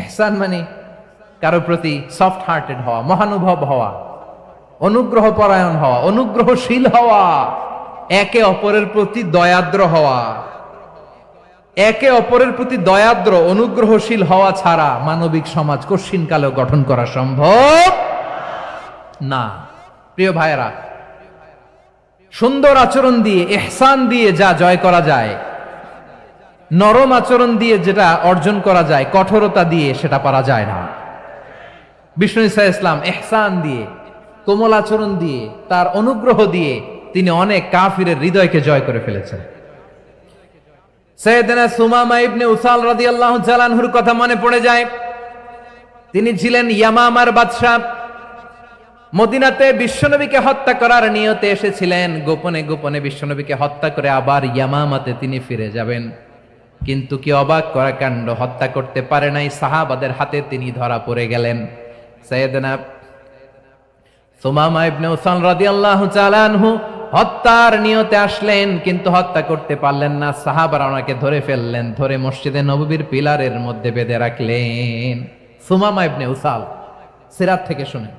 ইহসান মানে কারো প্রতি সফট হার্টেড হওয়া, মহানুভব হওয়া, অনুগ্রহ পরায়ণ হওয়া, অনুগ্রহশীল হওয়া, একে অপরের প্রতি দয়াদ্র হওয়া। একে অপরের প্রতি দয়াদ্র অনুগ্রহশীল হওয়া ছাড়া মানবিক সমাজ কশিনকালেও গঠন করা সম্ভব না। প্রিয় ভাইয়েরা, সুন্দর আচরণ দিয়ে, ইহসান দিয়ে যা জয় করা যায়, নরম আচরণ দিয়ে যেটা অর্জন করা যায়, কঠোরতা দিয়ে সেটা পারা যায় না। বিষ্ণু ঈসা ইসলাম ইহসান দিয়ে, কোমল আচরণ দিয়ে, তার অনুগ্রহ দিয়ে তিনি অনেক কাফিরের হৃদয়কে জয় করে ফেলেছেন। সাইয়েদনা সুমামা ইবনে উসাল রাদিয়াল্লাহু তাআলা আনহুর কথা মনে পড়ে যায়। তিনি ছিলেন ইয়ামামার বাদশা। মদিনাতে বিশ্বনবীকে হত্যা করার নিয়তে এসেছিলেন। গোপনে গোপনে বিশ্বনবীকে হত্যা করে আবার ইয়ামামাতে তিনি ফিরে যাবেন। কিন্তু কি অবাক করা কাণ্ড, হত্যা করতে পারে নাই, সাহাবাদের হাতে তিনি ধরা পড়ে গেলেন। সাইয়েদনা সুমামা ইবনে উসাল রাদিয়াল্লাহু তাআলা আনহু হত্যার নিয়তে আসলেন, কিন্তু হত্যা করতে পারলেন না। সাহাবারা ওনাকে ধরে ফেললেন, ধরে মসজিদে নববীর পিলারের মধ্যে বেঁধে রাখলেন। সুমামা ইবনে উসাল, সিরাত থেকে শুনেন,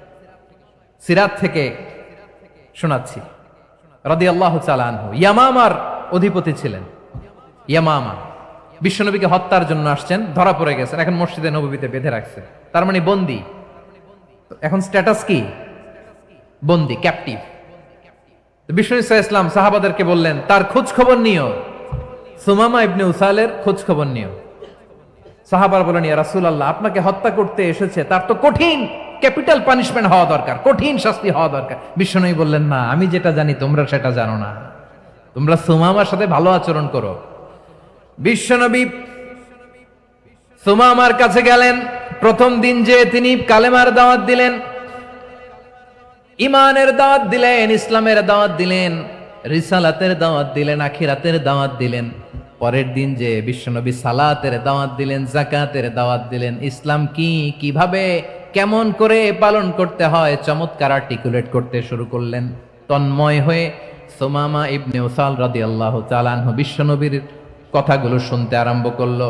সিরাত থেকে শোনাচ্ছি। রাদিয়াল্লাহু তাআলা আনহু ইয়ামামার অধিপতি ছিলেন। ইয়ামামা বিশ্বনবীকে হত্যার জন্য আসছেন, ধরা পড়ে গেছেন, এখন মসজিদে নববীতে বেঁধে রাখছে, তার মানে বন্দী। এখন স্ট্যাটাস কি? বন্দী, ক্যাপটিভ। বিষ্ণু ঈসা ইসলাম সাহাবাদেরকে বললেন তার খোঁজ খবর নিও, সুমামা ইবনে উসালের খোঁজ খবর নিও। সাহাবারা বলেন ইয়া রাসূলুল্লাহ, আপনাকে হত্যা করতে এসেছে, তার তো কঠিন ক্যাপিটাল পানিশমেন্ট হওয়া দরকার, কঠিন শাস্তি হওয়া দরকার। বিশ্বনবী বললেন না, আমি যেটা জানি তোমরা সেটা জানো না, তোমরা সুমামার সাথে ভালো আচরণ করো। বিশ্বনবী সুমামার কাছে গেলেন। প্রথম দিন যে তিনি কালেমার দাওয়াত দিলেন, ইমানের দাওয়াত দিলেন, ইসলামের দাওয়াত দিলেন, রিসালাতের দাওয়াত দিলেন, আখিরাতের দাওয়াত দিলেন। পরের দিন যে বিশ্বনবী সালাতের দাওয়াত দিলেন, যাকাতের দাওয়াত দিলেন, ইসলাম কি, কিভাবে, কেমন করে পালন করতে হয় চমৎকার আর্টিকুলেট করতে শুরু করলেন। তন্ময় হয়ে সুমামা ইবনে উসাল রাদিয়াল্লাহু তাআলা আনহু বিশ্বনবীর কথাগুলো শুনতে আরম্ভ করলো।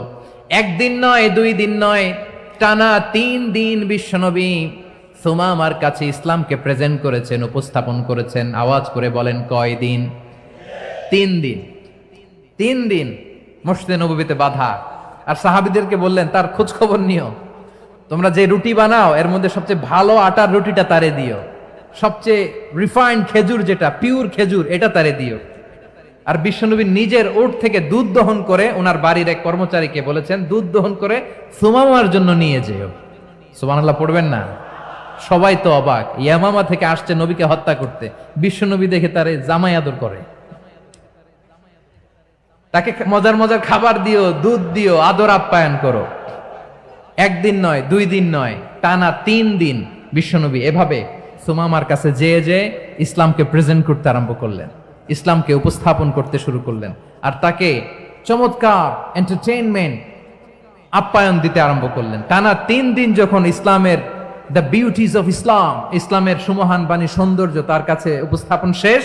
একদিন নয়, দুই দিন নয়, টানা 3 দিন বিশ্বনবী সুমামার কাছে ইসলামকে প্রেজেন্ট করেছেন, উপস্থাপন করেছেন। আওয়াজ করে বলেন কয় দিন? 3 দিন। 3 দিন মসজিদে নববীতে বাধা। আর সাহাবীদেরকে বললেন তার খোঁজ খবর নিও, তোমরা যে রুটি বানাও এর মধ্যে সবচেয়ে ভালো আটার রুটিটা তারে দিও, সবচেয়ে রিফাইন্ড খেজুর, যেটা পিওর খেজুর, এটা তারে দিও। আর বিশ্বনবী নিজের উট থেকে দুধ দহন করে ওনার বাড়ির এক কর্মচারীকে বলেছেন দুধ দহন করে সুমামার জন্য নিয়ে যেও। সুবহানাল্লাহ পড়বেন না? সবাই তো অবাক, ইয়ামামা থেকে আসছে নবীকে হত্যা করতে, বিশ্বনবী দেখে তারে জামাই আদর করে, তাকে মজার মজার খাবার দিও, দুধ দিও, আদর আপ্যায়ন করো। একদিন নয়, 2 দিন নয়, টানা 3 দিন বিশ্বনবী এভাবে সুমামার কাছে যেয়ে যে ইসলামকে প্রেজেন্ট করতে আরম্ভ করলেন, ইসলামকে উপস্থাপন করতে শুরু করলেন। আর তাকে চমৎকার এন্টারটেইনমেন্ট, আপ্যায়ন দিতে আরম্ভ করলেন। টানা 3 দিন যখন ইসলামের দ্য বিউটিজ অফ ইসলাম, ইসলামের সুমহান বাণী, সৌন্দর্য তার কাছে উপস্থাপন শেষ,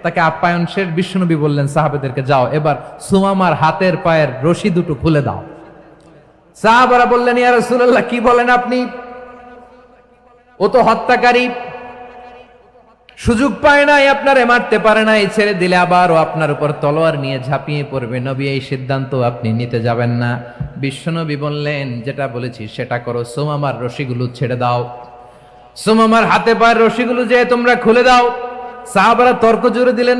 তাকে আপ্যায়ন শেষ, বিশ্বনবী বললেন সাহাবাদেরকে যাও এবার সুমামার হাতের পায়ের রশি দুটো খুলে দাও। সাহাবারা বললেন ইয়া রাসূলুল্লাহ, কি বলেন আপনি? ও তো হত্যাকারী, সুযোগ পায় নাই, আপনারে মারতে পারে নাই, ছেড়ে দিলে আবার ও আপনার উপর তলোয়ার নিয়ে ঝাঁপিয়ে পড়বে। নবী এই সিদ্ধান্ত আপনি নিতে যাবেন না। বিশ্বনবী বললেন যেটা বলেছি সেটা করো, সুমামার রশিগুলো ছেড়ে দাও, সুমামার হাতে পায়ের রশিগুলো যে তোমরা খুলে দাও। সাহাবারা তর্ক জুড়ে দিলেন,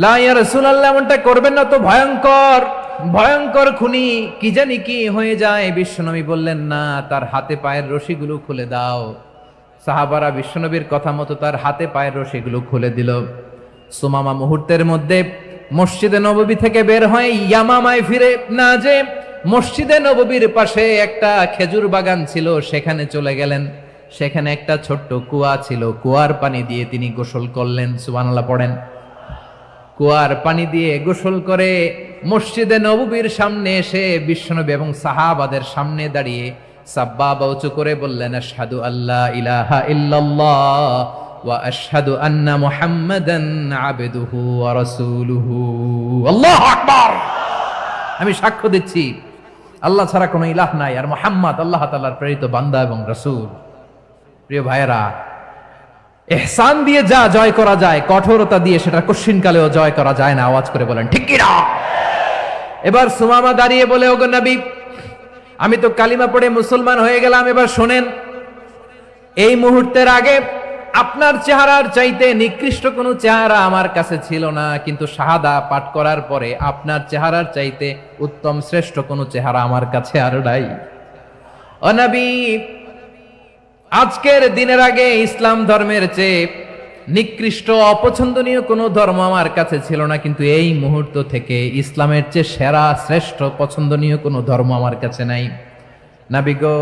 লা ইয়া রাসূলুল্লাহ, এমনটা করবেন না, তো ভয়ঙ্কর ভয়ঙ্কর খুনি, কি জানি কি হয়ে যায়। বিশ্বনবী বললেন না, তার হাতে পায়ের রশিগুলো খুলে দাও। সাহাবারা বিশ্বনবীর কথা মতো তার হাতে পায়ের রশিগুলো খুলে দিল। সুমামা মুহূর্তের মধ্যে মসজিদে নববী থেকে বের হয়ে ইয়ামামায় ফিরে না যে মসজিদে নববীর পাশে একটা খেজুর বাগান ছিল, সেখানে চলে গেলেন। সেখানে একটা ছোট্ট কুয়া ছিল, কুয়ার পানি দিয়ে তিনি গোসল করলেন। সুবহানাল্লাহ পড়েন। কুয়ার পানি দিয়ে গোসল করে মসজিদে নববীর সামনে এসে বিশ্বনবী এবং সাহাবাদের সামনে দাঁড়িয়ে সাব্বাবা উঁচু করে বললেন, আশহাদু আল্লা ইলাহা ইল্লাল্লাহ ওয়া আশহাদু আন্না মুহাম্মাদান আবদুহু ওয়া রাসূলুহু। আল্লাহু আকবার। আমি সাক্ষ্য দিচ্ছি আল্লাহ ছাড়া কোনো ইলাহ নাই, আর মুহাম্মদ আল্লাহ তাআলার প্রেরিত বান্দা এবং রাসূল। প্রিয় ভাইয়েরা, ইহসান দিয়ে যা জয় করা যায়, কঠোরতা দিয়ে সেটা কঠিনকালেও জয় করা যায় না। আওয়াজ করে বলেন ঠিক কি না? এবার সুমামা দাঁড়িয়ে বলে, ওগো নবী, আমি তো কালিমা পড়ে মুসলমান হয়ে গেলাম, এবার শোনেন, এই মুহূর্তের আগে আপনার চেহারার চাইতে নিকৃষ্ট কোনো চেহারা আমার কাছে ছিল না, কিন্তু শাহাদা পাঠ করার পরে আপনার চেহারার চাইতে উত্তম শ্রেষ্ঠ কোনো চেহারা আমার কাছে আর নাই। ও নবী, আজকের দিনের আগে ইসলাম ধর্মের চেয়ে নিকৃষ্ট অপছন্দনীয় কোনো ধর্ম আমার কাছে ছিল না, কিন্তু এই মুহূর্ত থেকে ইসলামের চেয়ে সেরা শ্রেষ্ঠ পছন্দনীয় কোনো ধর্ম আমার কাছে নাই। নবী গো,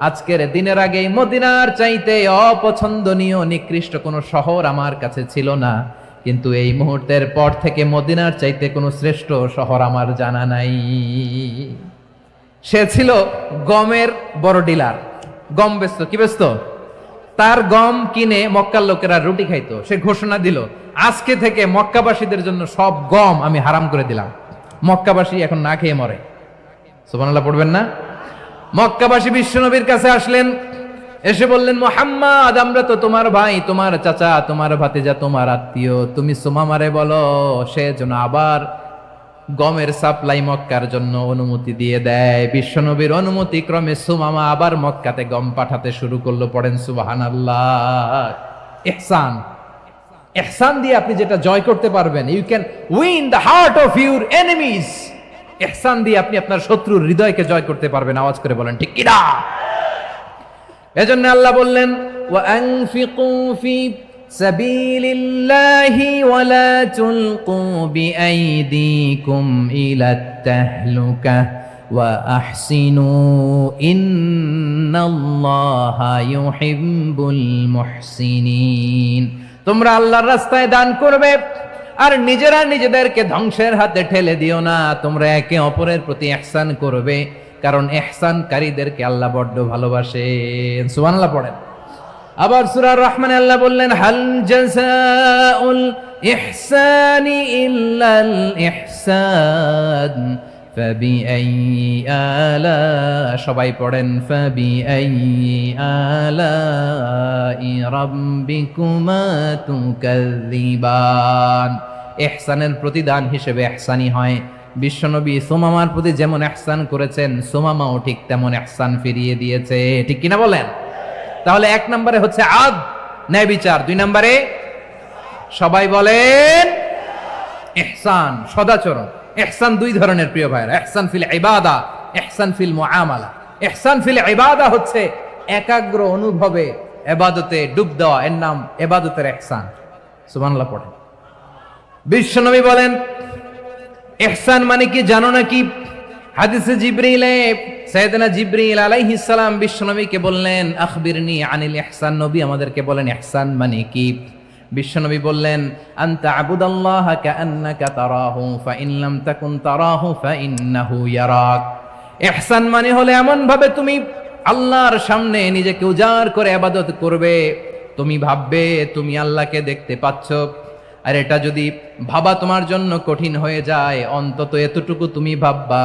আজকের দিনের আগে মদিনার চাইতে অপছন্দনীয় নিকৃষ্ট কোনো শহর আমার কাছে ছিল না, কিন্তু এই মুহূর্তের পর থেকে মদিনার চাইতে কোনো শ্রেষ্ঠ শহর আমার জানা নাই। সে ছিল গমের বড় ডিলার, গম বেচত। কি বেচত? তার গম কিনে মক্কার লোকেরা রুটি খাইতো। সে ঘোষণা দিল, আজকে থেকে মক্কাবাসীদের জন্য সব গম আমি হারাম করে দিলাম, মক্কাবাসী এখন না খেয়ে মরে। সুবহানাল্লাহ পড়বেন না? মক্কাবাসী বিশ্বনবীর কাছে আসলেন, এসে বললেন, মুহাম্মদ, আমরা তো তোমার ভাই, তোমার চাচা, তোমার ভাতিজা, তোমার আত্মীয়, তুমি সুমামারে বলো সে যেন আবার গমের সাপ্লাই মক্কার জন্য অনুমতি দিয়ে দেয়। বিশ্বনবীর অনুমতি ক্রমে সুমামা আবার মক্কাতে গম পাঠাতে শুরু করলো। পড়েন সুবহানাল্লাহ। ইহসান, ইহসান দিয়ে আপনি যেটা জয় করতে পারবেন, you can win the heart of your enemies. ইহসান দিয়ে আপনি আপনার শত্রুর হৃদয়কে জয় করতে পারবেন। আওয়াজ করে বলেন ঠিক কি না? এজন্য আল্লাহ বললেন, ওয়া আনফিকু ফি সাবিলিল্লাহি ওয়া লা তুলকু বিআইদিকুম ইলাত তাহলুকা ওয়া আহসিনু ইন্নাল্লাহা ইউহিব্বুল মুহসিনিন। তোমরা আল্লাহর রাস্তায় দান করবে আর নিজেরা নিজেদেরকে ধ্বংসের হাতে ঠেলে দিও না। তোমরা একে অপরের প্রতি ইহসান করবে, কারণ ইহসানকারীদেরকে আল্লাহ বড্ড ভালোবাসেন। সুবহানাল্লাহ পড়েন। আবার সূরা রহমানে আল্লাহ বললেন, হাল জাযাউল ইহসানি ইল্লাল ইহসান ফাবিআইয়ি আলা, সবাই পড়েন, ফাবিআইয়ি আলাই রাব্বিকুমা তুকাযযিবান। ইহসানের প্রতিদান হিসেবে ইহসানি হয়। বিশ্বনবী সুমামার প্রতি যেমন ইহসান করেছেন, সুমামাও ঠিক তেমন ইহসান ফিরিয়ে দিয়েছে। ঠিক কিনা বলেন? তাহলে এক নম্বরে হচ্ছে আদ, ন্যায় বিচার। দুই নম্বরে সবাই বলেন ইহসান, সদাচরণ। ইহসান দুই ধরনের প্রিয় ভাইরা, ইহসান ফিল ইবাদা, ইহসান ফিল মুআমালা। ইহসান ফিল ইবাদা হচ্ছে একাগ্র অনুভবে ইবাদতে ডুব দেওয়া, এর নাম ইবাদতের ইহসান। সুবহানাল্লাহ পড়েন। বিশ্বনবী বলেন, ইহসান মানে কি জানো নাকি? হাদিসে জিবরিলে সাইয়েদনা জিবরিল আলাইহিস সালাম বিশ্বনবীকে বললেন, আখবিরনি আনিল ইহসান। নবী আমাদেরকে বলেন ইহসান মানে কি? বিশ্বনবী বললেন, আনতা আবুদাল্লাহা কাআন্নাকা তারাহু ফাইন লাম তাকুন তারাহু ফাইন্নাহু ইয়ারাক। ইহসান মানে হলো এমন ভাবে তুমি আল্লাহর সামনে নিজেকে উজাড় করে ইবাদত করবে, তুমি ভাববে তুমি আল্লাহকে দেখতে পাচ্ছ। আর এটা যদি ভাবা তোমার জন্য কঠিন হয়ে যায়, অন্তত এতটুকু তুমি ভাববা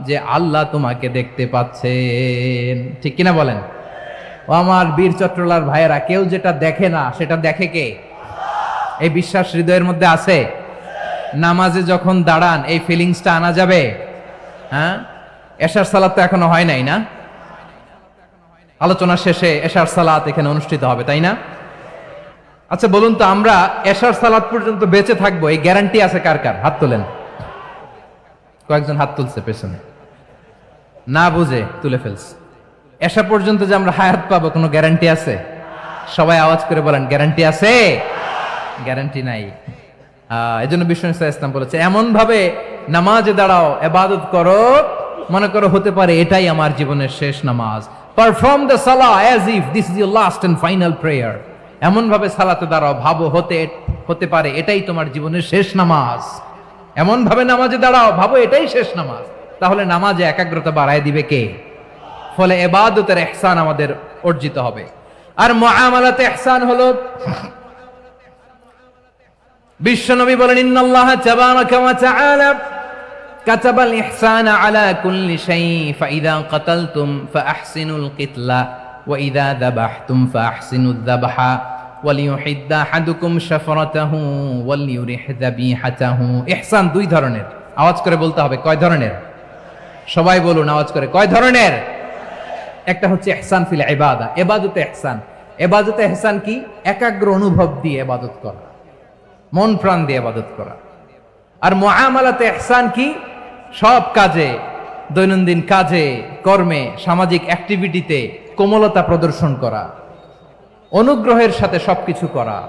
যে আল্লাহ তোমাকে দেখতে পাচ্ছেন। ঠিক কিনা বলেন? ও আমার বীর চট্টলার ভাইয়েরা, কেউ যেটা দেখে না সেটা দেখে কে? এই বিশ্বাস হৃদয়ের মধ্যে আছে? নামাজে যখন দাঁড়ান এই ফিলিংসটা আনা যাবে? হ্যাঁ, এশার সালাত তো এখনো হয় নাই না? আলোচনা শেষে এশার সালাত এখানে অনুষ্ঠিত হবে, তাই না? আচ্ছা বলুন তো, আমরা এশার সালাত পর্যন্ত বেঁচে থাকবো এই গ্যারান্টি আছে কার কার? হাত তোলেন। কয়েকজন হাত তুলছে পেছনে, না বুঝে তুলে ফেলছে। এশা পর্যন্ত যে আমরা হায়াত পাবো কোনো গ্যারান্টি আছে? সবাই আওয়াজ করে বলেন, গ্যারান্টি আছে? গ্যারান্টি নাই। এজন্য বিষ্ণু ইসলাম বলেছে, এমন ভাবে নামাজে দাঁড়াও, ইবাদত করো মনে করো হতে পারে এটাই আমার জীবনের শেষ নামাজ। পারফর্ম দ্য সালাহ as if this is your last and final prayer. এমন ভাবে সালাতে দাঁড়াও, ভাবো হতে পারে এটাই তোমার জীবনের শেষ নামাজ। এমন ভাবে নামাজে দাঁড়াও, ভাবো এটাই শেষ নামাজ। তাহলে নামাজে একাগ্রতা বাড়ায় দিবে কে? ফলে ইবাদতের ইহসান আমাদের অর্জিত হবে। আর মুআমালাতে ইহসান হলো, বিশ্বনবী বলেন ইন্নাল্লাহা তাবারাকা ওয়া তাআলা কাতাবাল ইহসানা আলা কুল্লি শাই ফাইদা কাতালতুম ফাআহসিনুল কিতলা ওয়া ইযা যাবাহতুম ফাআহসিনুয যাবহা ওয়ালিয়ুহিদ্দা আহাদুকুম শাফরাতাহু ওয়ালিয়ুরিহ যাবিহাতাহু। ইহসান দুই ধরনের, আওয়াজ করে বলতে হবে। কয় ধরনের? সবাই বলুন আওয়াজ করে, কয় ধরনের? একটা হচ্ছে ইহসান ফিল ইবাদা, ইবাদতে ইহসান। ইবাদতে ইহসান কি? একাগ্র অনুভব দিয়ে ইবাদত করা, মন প্রাণ দিয়ে ইবাদত করা। আর মুআমালাতে ইহসান কি? সব কাজে, দৈনন্দিন কাজে, কর্মে, সামাজিক অ্যাক্টিভিটিতে কোমলতা প্রদর্শন করা, অনুগ্রহের সাথে সবকিছু করা।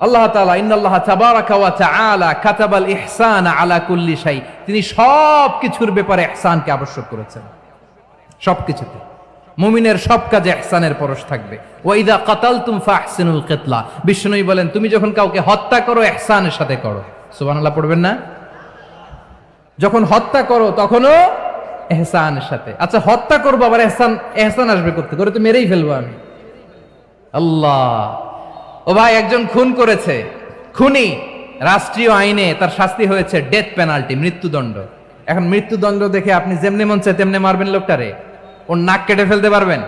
আল্লাহ তাআলা ইন্নাল্লাহা তাবারাকা ওয়া তাআলা কাতাবাল ইহসানা আলা কুল্লি শাই, তিনি সব কিছুর ব্যাপারে ইহসানকে আবশ্যক করেছেন। সবকিছুতে মুমিনের সব কাজে ইহসানের পরশ থাকবে। ওয়া ইযা কাতালতুম ফাহসিনুল কিতলা, বিষ্ণুই বলেন তুমি যখন কাউকে হত্যা করো ইহসানের সাথে করো। সুবহানাল্লাহ পড়বেন না? যখন হত্যা করো তখনও ইহসানের সাথে। আচ্ছা হত্যা করবো আবার ইহসান আসবে করতে করে, তো মেরেই ফেলবো আমি। আল্লাহ, ও ভাই একজন খুন করেছে, খুনি, রাষ্ট্রীয় আইনে তার শাস্তি হয়েছে ডেথ পেনাল্টি, মৃত্যুদণ্ড। এখন মৃত্যুদণ্ড দেখে আপনি যেমনি মন চায় তেমনি মারবেন লোকটারে? ওর নাক কেটে ফেলতে পারবেন?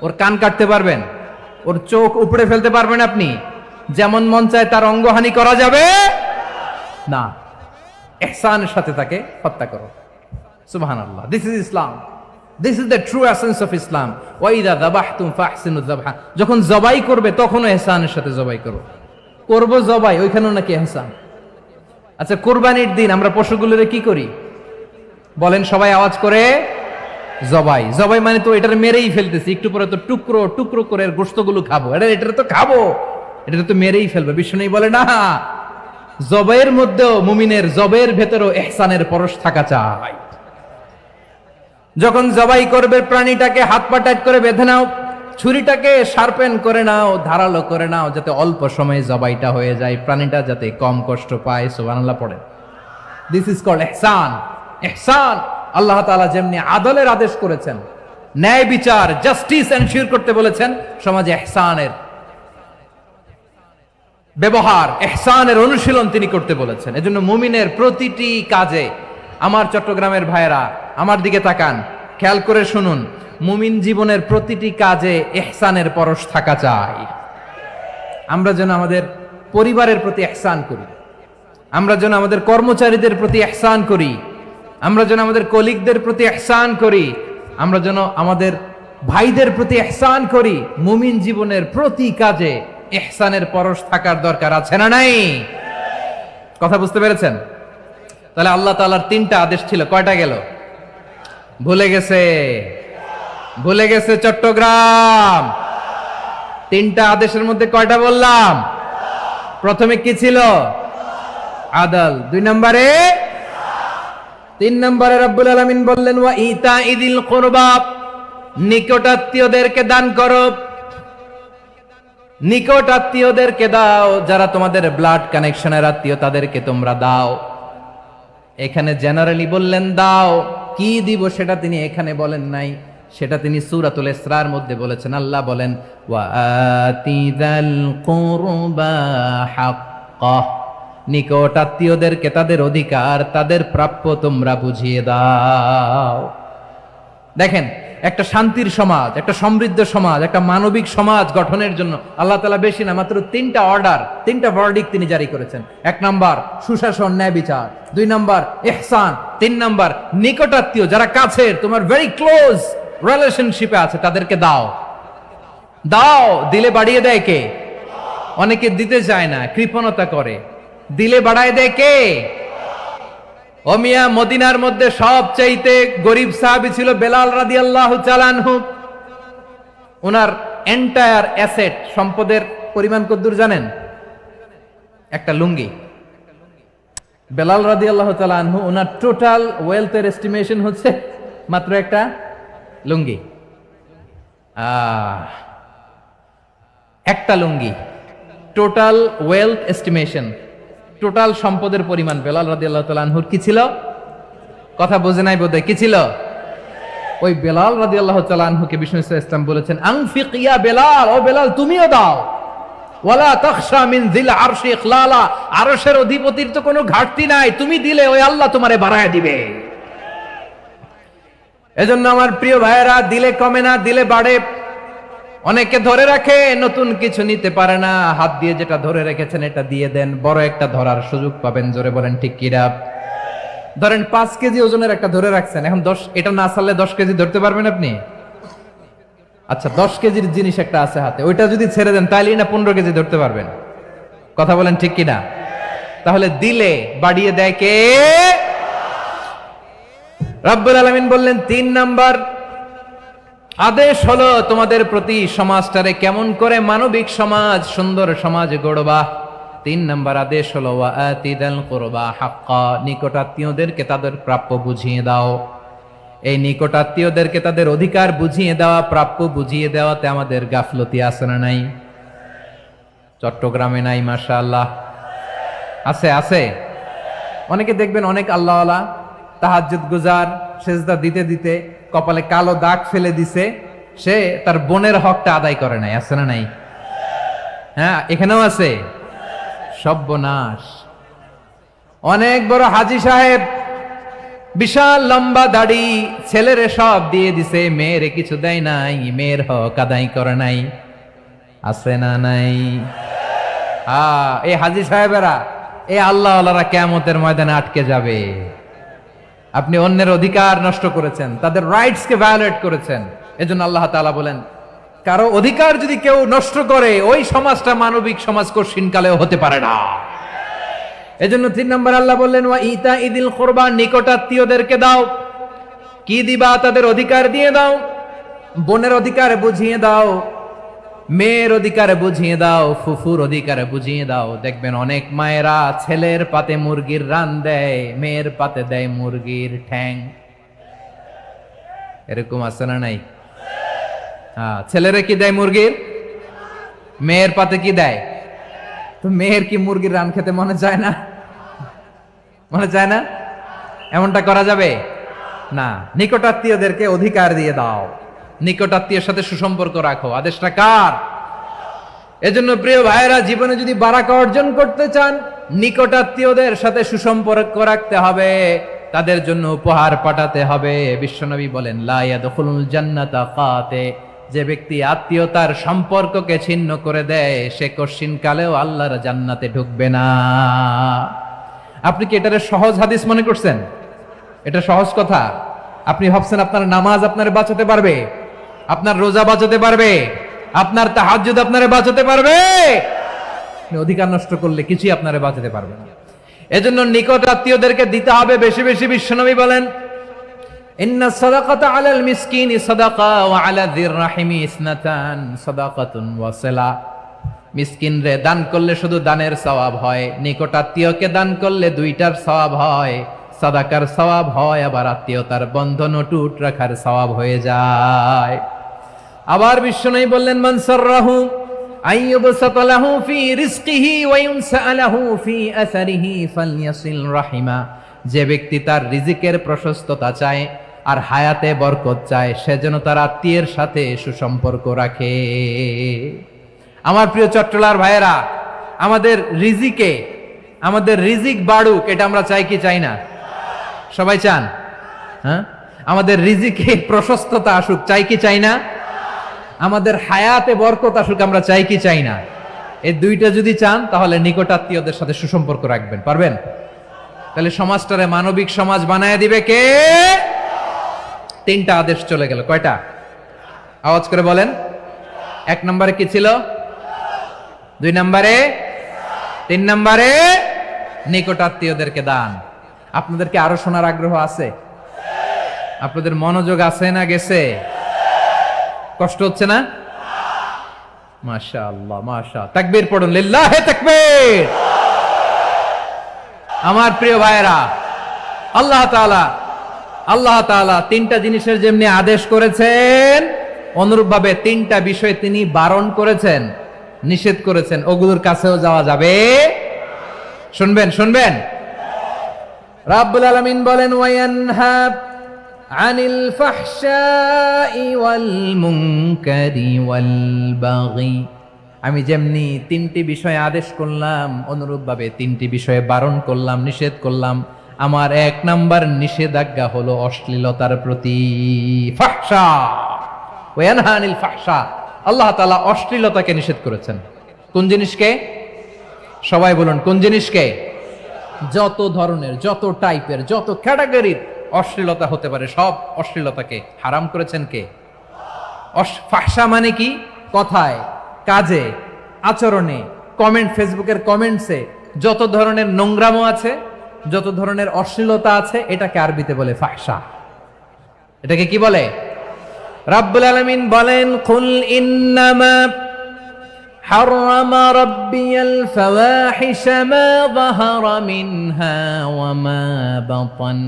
ওর কান কাটতে পারবেন? ওর চোখ উপড়ে ফেলতে পারবেন আপনি? যেমন মন চায় তার অঙ্গহানি করা যাবে না। ইহসানের সাথে তাকে হত্যা করো। সুবহানাল্লাহ, this is Islam, this is the true essence of Islam. ওয়া ইযা যাবাহতুম ফাহসিনুয যাবহা, যখন জবাই করবে তখনও ইহসানের সাথে জবাই করো। করব জবাই, ওইখানেও নাকি ইহসান। আচ্ছা কুরবানির দিন আমরা পশুগুলোরে কি করি বলেন সবাই আওয়াজ করে? জবাই। জবাই মানে তো এটার মেরেই ফেলতেছি, একটু পরে তো টুকরো টুকরো করে গোশতগুলো খাবো, এটা তো খাবো, এটা তো মেরেই ফেলবে। বিষ্ণু বলে না, জবাইয়ের মধ্যেও মুমিনের জবাইয়ের ভেতরেও ইহসানের পরশ থাকা চাই। যখন জবাই করবে প্রাণীটাকে হাত পা টাইট করে বেঁধে নাও, ছুরিটাকে শার্পেন করে নাও, ধারালো করে নাও, যাতে অল্প সময়ে জবাইটা হয়ে যায়, প্রাণীটা যাতে কম কষ্ট পায়। সুবহানাল্লাহ পড়েন। দিস ইজ কল্ড ইহসান। ইহসান আল্লাহ তাআলা যেমনি আদলের আদেশ করেছেন, ন্যায় বিচার, জাস্টিস এনশিওর করতে বলেছেন, সমাজে ইহসানের ব্যবহার, ইহসানের অনুশীলন তিনি করতে বলেছেন। এজন্য মুমিনের প্রতিটি কাজে, আমার চট্টগ্রামের ভাইয়েরা আমার দিকে তাকান, খেয়াল করে শুনুন, মুমিন জীবনের প্রতিটি কাজে ইহসানের পরশ থাকা চাই। আমরা যেন আমাদের পরিবারের প্রতি ইহসান করি, আমরা যেন আমাদের কর্মচারীদের প্রতি ইহসান করি, আমরা যেন আমাদের কলিগদের প্রতি ইহসান করি, আমরা যেন আমাদের ভাইদের প্রতি ইহসান করি। মুমিন জীবনের প্রতি কাজে ইহসানের পরশ থাকার দরকার আছে না নাই? কথা বুঝতে পেরেছেন? তাহলে আল্লাহ তাআলার তিনটা আদেশ ছিল, কয়টা গেল? ভুলে গেছে, ভুলে গেছে চট্টগ্রাম। তিনটা আদেশের মধ্যে কয়টা বললাম? প্রথমে কি ছিল? আদল। 2 নম্বরে, 3 নম্বরে রব্বুল আলামিন বললেন ওয়া ইতাইদিল কুরবা, নিকটাত্মীয়দেরকে দান করো। নিকট আত্মীয়দেরকে দাও, যারা তোমাদের ব্লাড কানেকশনের আত্মীয় তাদেরকে তোমরা দাও। এখানে জেনারেলি বললেন দাও, কি দিব সেটা তিনি এখানে বলেন নাই, সেটা তিনি সূরাতুল ইসরার মধ্যে বলেছেন। আল্লাহ বলেন ওয়া আতিযাল কুরবা হাক্কাহ, নিকট আত্মীয়দেরকে তাদের অধিকার, তাদের প্রাপ্য তোমরা বুঝিয়ে দাও। দেখেন, একটা শান্তির সমাজ, একটা সমৃদ্ধ সমাজ, একটা মানবিক সমাজ গঠনের জন্য আল্লাহ তাআলা বেশি না, মাত্র 3টা অর্ডার, 3টা ভার্ডিক্ট তিনি জারি করেছেন। 1 নাম্বার সুশাসন, ন্যায় বিচার। 2 নাম্বার ইহসান। 3 নাম্বার নিকটাত্মীয়, যারা কাছের, তোমার ভেরি ক্লোজ রিলেশনশিপে আছে, তাদেরকে দাও। দাও, দিলে বাড়িয়ে দেয় কে? অনেকে দিতে চায় না, কৃপণতা করে। দিলে বাড়ায় দেয় কে? ও মিয়া, মদিনার মধ্যে সবচাইতে গরিব সাহাবী ছিল বেলাল রাদিয়াল্লাহু তাআলা আনহু। ওনার এন্টায়ার অ্যাসেট, সম্পদের পরিমাণ কতদূর জানেন? একটা লুঙ্গি। বেলাল রাদিয়াল্লাহু তাআলা আনহু, ওনার টোটাল ওয়েলথের এস্টিমেশন হচ্ছে মাত্র একটা লুঙ্গি, একটা লুঙ্গি। টোটাল ওয়েলথ এস্টিমেশন, টোটাল সম্পদের পরিমাণ বেলাল রাদিয়াল্লাহু তাআলা আনহুর কি ছিল? কথা বোঝে নাই বোধহয়, কি ছিল? ওই বেলাল রাদিয়াল্লাহু তাআলা আনহুকে বিষ্ণু ইসলাম বলেছেন, আনফিক ইয়া বেলাল, ও বেলাল তুমিও দাও। ওয়ালা তাখশা মিন যিল আরশি ইখলালা, আরশের অধিপতির তো কোনো ঘাটতি নাই, তুমি দিলে ওই আল্লাহ তোমারে বাড়ায় দিবে। এজন্য আমার প্রিয় ভাইয়েরা, দিলে কমে না, দিলে বাড়ে। অনেকে ধরে রাখে, নতুন কিছু নিতে পারে না, হাত দিয়ে যেটা ধরে রেখেছেন এটা দিয়ে দেন, বড় একটা ধরার সুযোগ পাবেন। জোরে বলেন ঠিক কিনা? ধরেন 5 কেজি ওজনের একটা ধরে রাখছেন, এখন 10, এটা না ছাড়লে 10 কেজি ধরতে পারবেন আপনি? আচ্ছা, 10 কেজির জিনিস একটা আছে হাতে, ওইটা যদি ছেড়ে দেন তাহলেই না 15 কেজি ধরতে পারবেন। কথা বলেন ঠিক কিনা? তাহলে দিলে বাড়িয়ে দেয় কে? রব্বুল আলামিন বললেন 3 নাম্বার আদেশ হলো তোমাদের প্রতি সমাজটারে কেমন করে মানবিক সমাজ, সুন্দর সমাজ গড়বা। 3 নাম্বার আদেশ হলো ওয়া আতিদাল কুরবা হাক্কা, নিকটাত্মীয়দেরকে তাদের প্রাপ্য বুঝিয়ে দাও। এই নিকটাত্মীয়দেরকে তাদের অধিকার বুঝিয়ে দেওয়া, প্রাপ্য বুঝিয়ে দেওয়াতে আমাদের গাফলতি আছে না নাই? চট্টগ্রামে নাই? মাশাআল্লাহ আছে, আছে। অনেকে দেখবেন অনেক আল্লাহওয়ালা তাহাজ্জুদ গুজার, সেজদা দিতে দিতে কপালে কালো দাগ ফেলে দিছে, সে তার বোনের হকটা আদায় করে নাই। আছে না নাই? হ্যাঁ, এখানেও আছে। সর্বনাশ। অনেক বড় হাজী সাহেব, বিশাল লম্বা দাড়ি, ছেলেরে সব দিয়ে দিছে, মেয়েরে কিছু দেয় নাই, মেয়ের হক আদায় করে নাই। আছে না নাই? এই হাজী সাহেবেরা, এই আল্লাহওয়ালারা কিয়ামতের ময়দানে আটকে যাবে। আপনি অন্যের অধিকার নষ্ট করেছেন, তাদের রাইটস কে ভায়োলেট করেছেন। এজন্য আল্লাহ তাআলা বলেন, কারো অধিকার যদি কেউ নষ্ট করে, ওই সমাজটা মানবিক সমাজ কঠিনকালেও হতে পারে না। এজন্য 3 নম্বর আল্লাহ বললেন ওয়া ইতা ইদিল কুরবা, নিকটাত্মীয়দেরকে দাও। কি দিবা? তাদের অধিকার দিয়ে দাও। বোনের অধিকার বুঝিয়ে দাও, মেয়ের অধিকার বুঝিয়ে দাও, ফুফুর অধিকার বুঝিয়ে দাও। দেখবেন অনেক মায়েরা ছেলের পাতে মুরগির রান দেয়, মেয়ের পাতে দেয় মুরগির ঠ্যাং। এরকম আছে না নাই? ছেলেরা কি দেয়? মুরগির। মেয়ের পাতে কি দেয়? তো মেয়ের কি মুরগির রান খেতে মনে চায় না? মনে চায় না? এমনটা করা যাবে না। নিকটাত্মীয়দেরকে অধিকার দিয়ে দাও, নিকটাত্মীয়ের সাথে সুসম্পর্ক রাখো। আদেশটা কার? এজন্য প্রিয় ভাইয়েরা, জীবনে যদি বারাকা অর্জন করতে চান, নিকটাত্মীয়দের সাথে সুসম্পর্ক রাখতে হবে, তাদের জন্য উপহার পাঠাতে হবে। বিশ্বনবী বলেন লা ইয়াদখুলুল জান্নাতা কাতে, যে ব্যক্তি আত্মীয়তার সম্পর্ককে ছিন্ন করে দেয়, সে কশিনকালেও আল্লাহর জান্নাতে ঢুকবে না। আপনি কি এটারে সহজ হাদিস মনে করছেন? এটা সহজ কথা? আপনি ভাবছেন আপনার নামাজ আপনারে বাঁচাতে পারবে, আপনার রোজা বাঁচাতে পারবে, আপনার তাহাজ্জুদ আপনারে বাঁচাতে পারবে? আপনি অধিকার নষ্ট করলে কিছুই আপনারে বাঁচাতে পারবে না। এজন্য নিকট আত্মীয়দেরকে দিতে হবে বেশি বেশি। বিশ্বনবী বলেন ইন্না সাদাকাতা আলাল মিসকিনি সাদাকা ওয়া আলা যির রাহিমি ইসনাতান সাদাকাতুন ওয়া সিলা। মিসকিন রে দান করলে শুধু দানের সওয়াব হয়, নিকট আত্মীয়কে দান করলে 2টার সওয়াব হয়। সাদাকার সওয়াব হয়, আবার আত্মীয়তার বন্ধন অটুট রাখার সওয়াব হয়ে যায়। আবার বিশ্বনবী বললেন মান সাররাহু আইয়ুবসাতা লাহু ফি রিজকিহি ওয়া ইউনসা লাহু ফি আসারিহি ফালইয়াসিল রাহিমা। যে ব্যক্তি তার রিজিকের প্রশস্ততা চায় আর হায়াতে বরকত চায়, সে যেন তার আত্মীয়ের সাথে সুসম্পর্ক রাখে। আমার প্রিয় চট্টলার ভাইয়েরা, আমাদের রিজিক বাড়ুক, এটা আমরা চাই কি চাই না? সবাই চান? হ্যাঁ, আমাদের রিজিকে প্রশস্ততা আসুক, চাই কি চাই না? আমাদের হায়াতে বরকত আসুক, আমরা চাই কি চাই না? এই 2টা যদি চান, তাহলে নিকটাত্মীয়দের সাথে সুসম্পর্ক রাখবেন। পারবেন? তাহলে সমাজটারে মানবিক সমাজ বানায় দিবে কে? 3টা আদেশ চলে গেল। কয়টা? আওয়াজ করে বলেন। 1 নম্বরে কি ছিল? 2 নম্বরে, 3 নম্বরে নিকটাত্মীয়দেরকে দান। আপনাদেরকে আরো শোনার আগ্রহ আছে? আপনাদের মনোযোগ আছে না গেছে? কষ্ট হচ্ছে না? মাশাআল্লাহ, মাশাআল্লাহ। তাকবীর পড়ুন, লিল্লাহে তাকবীর। আমার প্রিয় ভাইয়েরা, আল্লাহ তাআলা আল্লাহ তাআলা তিনটা জিনিসের যেমনি আদেশ করেছেন, অনুরূপভাবে তিনটা বিষয় তিনি বারণ করেছেন, নিষেধ করেছেন, ওগুলোর কাছেও যাওয়া যাবে। শুনবেন শুনবেন, রাব্বুল আলামিন বলেন ওয়ায়ানহা আনিল ফাহশাই ওয়াল মুনকারি ওয়াল বাগি। আমি যেমনি তিনটি বিষয়ে আদেশ করলাম, অনুরূপভাবে তিনটি বিষয়ে বারণ করলাম, নিষেধ করলাম। আমার এক নাম্বার নিষেধাজ্ঞা হলো অশ্লীলতার প্রতি। ফাহশা ওয়ায়ানহা আনিল ফাহশা, আল্লাহ তাআলা অশ্লীলতাকে নিষেধ করেছেন। কোন জিনিসকে? সবাই বলুন, কোন জিনিসকে? যত ধরনের, যত টাইপের, যত ক্যাটাগরির অশ্লীলতা হতে পারে সব অশ্লীলতাকে হারাম করেছেন কে? ফাহশা মানে কি? কথায়, কাজে, আচরণে, কমেন্ট, ফেসবুকের কমেন্টসে যত ধরনের নোংরামো আছে, যত ধরনের অশ্লীলতা আছে, এটাকে আরবিতে বলে ফাহশা। এটাকে কি বলে? রাব্বুল আলামিন বলেন কুল ইন্নামা حرم ربي الفواحش ما ظهر منها وما بطن।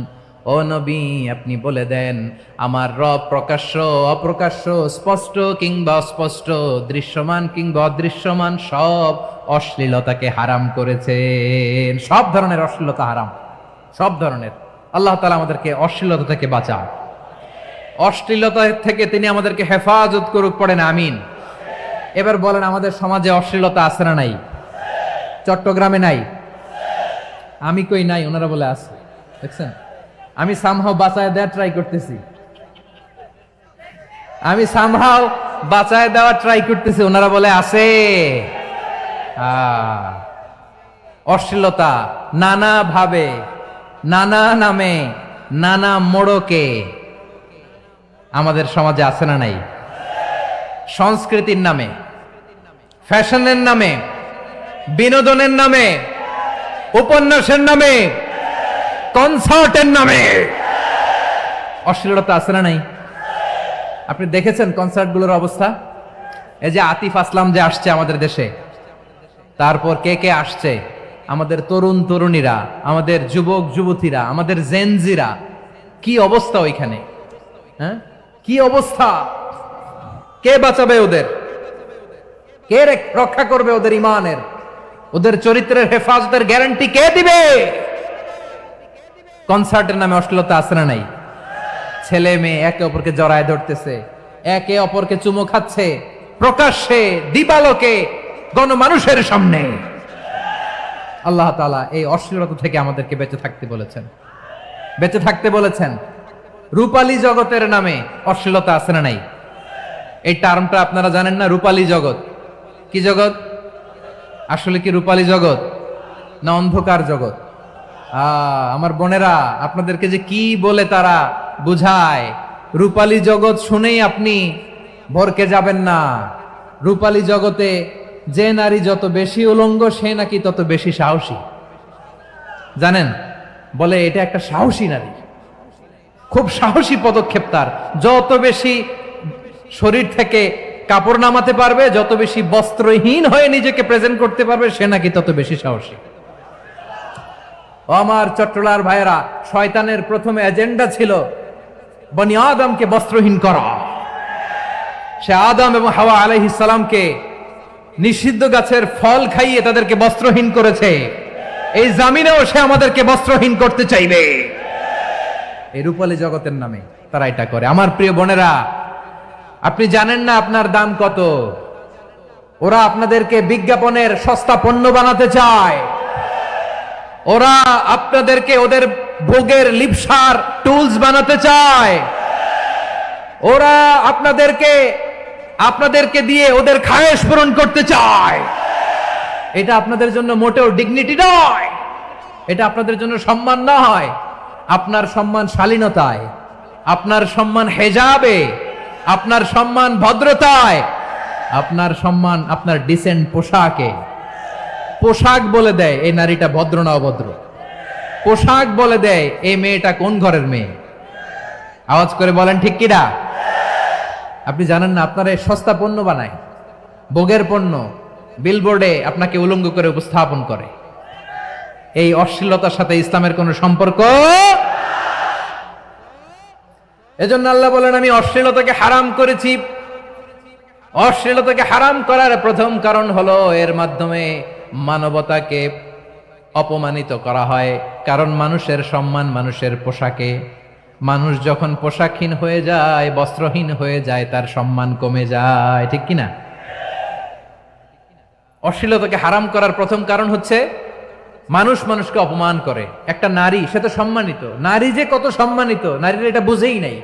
ও নবী, আপনি বলে দেন আমার রব প্রকাশ্য অপ্রকাশ্য, স্পষ্ট কিংবা অস্পষ্ট, দৃশ্যমান কিংবা অদৃশ্যমান সব অশ্লীলতাকে হারাম করেছেন। সব ধরনের অশ্লীলতা হারাম, সব ধরনের। আল্লাহ তাআলা আমাদেরকে অশ্লীলতা থেকে বাঁচান, অশ্লীলতা থেকে তিনি আমাদেরকে হেফাজত করুক। পড়েন আমিন। এবার বলেন, আমাদের সমাজে অশ্লীলতা আছে না নাই? চট্টগ্রামে নাই? আমি কই নাই, ওনারা বলে আছে। দেখছেন, আমি সামহাও বাঁচায় দেওয়ার ট্রাই করতেছি, আমি সামহাও বাঁচায় দেওয়ার ট্রাই করতেছি, ওনারা বলে আছে। অশ্লীলতা নানা ভাবে, নানা নামে, নানা মোড়কে আমাদের সমাজে আছে না নাই? সংস্কৃতির নামে, ফ্যাশনের নামে, বিনোদনের নামে, উপন্যাসের নামে, কনসার্টের নামে অশ্লীলতা আছে না নাই? আপনি দেখেছেন কনসার্টগুলোর অবস্থা? এই যে আতিফ আসলাম যে আসছে আমাদের দেশে, তারপর কে কে আসছে, আমাদের তরুণ তরুণীরা, আমাদের যুবক যুবতীরা, আমাদের জেনজিরা, কি অবস্থা ওইখানে? হ্যাঁ, কি অবস্থা? কে বাঁচাবে ওদের? কে রক্ষা করবে ওদের ইমানের, ওদের চরিত্রের হেফাজতের গ্যারান্টি কে দিবে? কনসার্টের নামে অশ্লীলতা আছে না নাই? ছেলে মেয়ে একে অপরকে জড়ায় ধরতেছে, একে অপরকে চুমো খাচ্ছে, প্রকাশ্যে দিবালোকে গণমানুষের সামনে। আল্লাহ তাআলা এই অশ্লীলতা থেকে আমাদেরকে বেঁচে থাকতে বলেছেন, বেঁচে থাকতে বলেছেন। রূপালী জগতের নামে অশ্লীলতা আছে না নাই? এই টার্মটা আপনারা জানেন না? রূপালী জগৎ কি জগৎ? আসলে কি রূপালী জগৎ না অন্ধকার জগৎ? আমার বোনেরা, আপনাদেরকে যে কি বলে তারা বুঝায়, রূপালী জগৎ শুনেই আপনি ভরকে যাবেন না। রূপালী জগতে যে নারী যত বেশি উলঙ্গ, সে নাকি তত বেশি সাহসী। জানেন, বলে এটা একটা সাহসী নারী, খুব সাহসী পদক্ষেপ তার। যত বেশি শরীর থেকে কাপড় নামাতে পারবে, যত বেশি বস্ত্রহীন হয়ে নিজেকে প্রেজেন্ট করতে পারবে, সে নাকি তত বেশি সাহসী। আমার চট্টলার ভাইয়েরা, শয়তানের প্রথম এজেন্ডা ছিল বনি আদমকে বস্ত্রহীন করা। সে আদম এবং হাওয়া আলাইহিস সালামকে নিষিদ্ধ গাছের ফল খাইয়ে তাদেরকে বস্ত্রহীন করেছে। এই জামিনেও সে আমাদেরকে বস্ত্রহীন করতে চাইবে। এই রূপালী জগতের নামে তারা এটা করে। আমার প্রিয় বোনেরা, আপনি জানেন না আপনার দাম কত। ওরা আপনাদেরকে বিজ্ঞাপনের সস্তা পণ্য বানাতে চায়। ওরা আপনাদেরকে ওদের ভোগের লিপসার টুলস বানাতে চায়। ওরা আপনাদেরকে দিয়ে ওদের খায়েশ পূরণ করতে চায়। এটা আপনাদের জন্য মোটেও ডিগনিটি নয়, এটা আপনাদের জন্য সম্মান নয়। আপনার সম্মান শালীনতায়, আপনার সম্মান হেজাবে, আপনার সম্মান ভদ্রতায়, আপনার সম্মান আপনার ডিসেন্ট পোশাকে। পোশাক বলে দেয় এই নারীটা ভদ্র না অভদ্র। পোশাক বলে দেয় এই মেয়েটা কোন ঘরের মেয়ে। আওয়াজ করে বলেন ঠিক কিনা? আপনি জানেন না, আপনারা এই সস্তা পণ্য বানায়, ভোগের পণ্য, বিলবোর্ডে আপনাকে উলঙ্গ করে উপস্থাপন করে। এই অশ্লীলতার সাথে ইসলামের কোনো সম্পর্ক। এজন্য আল্লাহ বলেন, আমি অশ্লীলতাকে হারাম করেছি। অশ্লীলতাকে হারাম করার প্রথম কারণ হলো এর মাধ্যমে মানবতাকে অপমানিত করা হয়। কারণ মানুষের সম্মান মানুষের পোশাকে। মানুষ যখন পোশাকহীন হয়ে যায়, বস্ত্রহীন হয়ে যায়, তার সম্মান কমে যায়, ঠিক কিনা? অশ্লীলতাকে হারাম করার প্রথম কারণ হচ্ছে মানুষ মানুষকে অপমান করে। একটা নারী, সে তো সম্মানিত, নারী যে কত সম্মানিত নারীরা এটা বুঝেই নাই।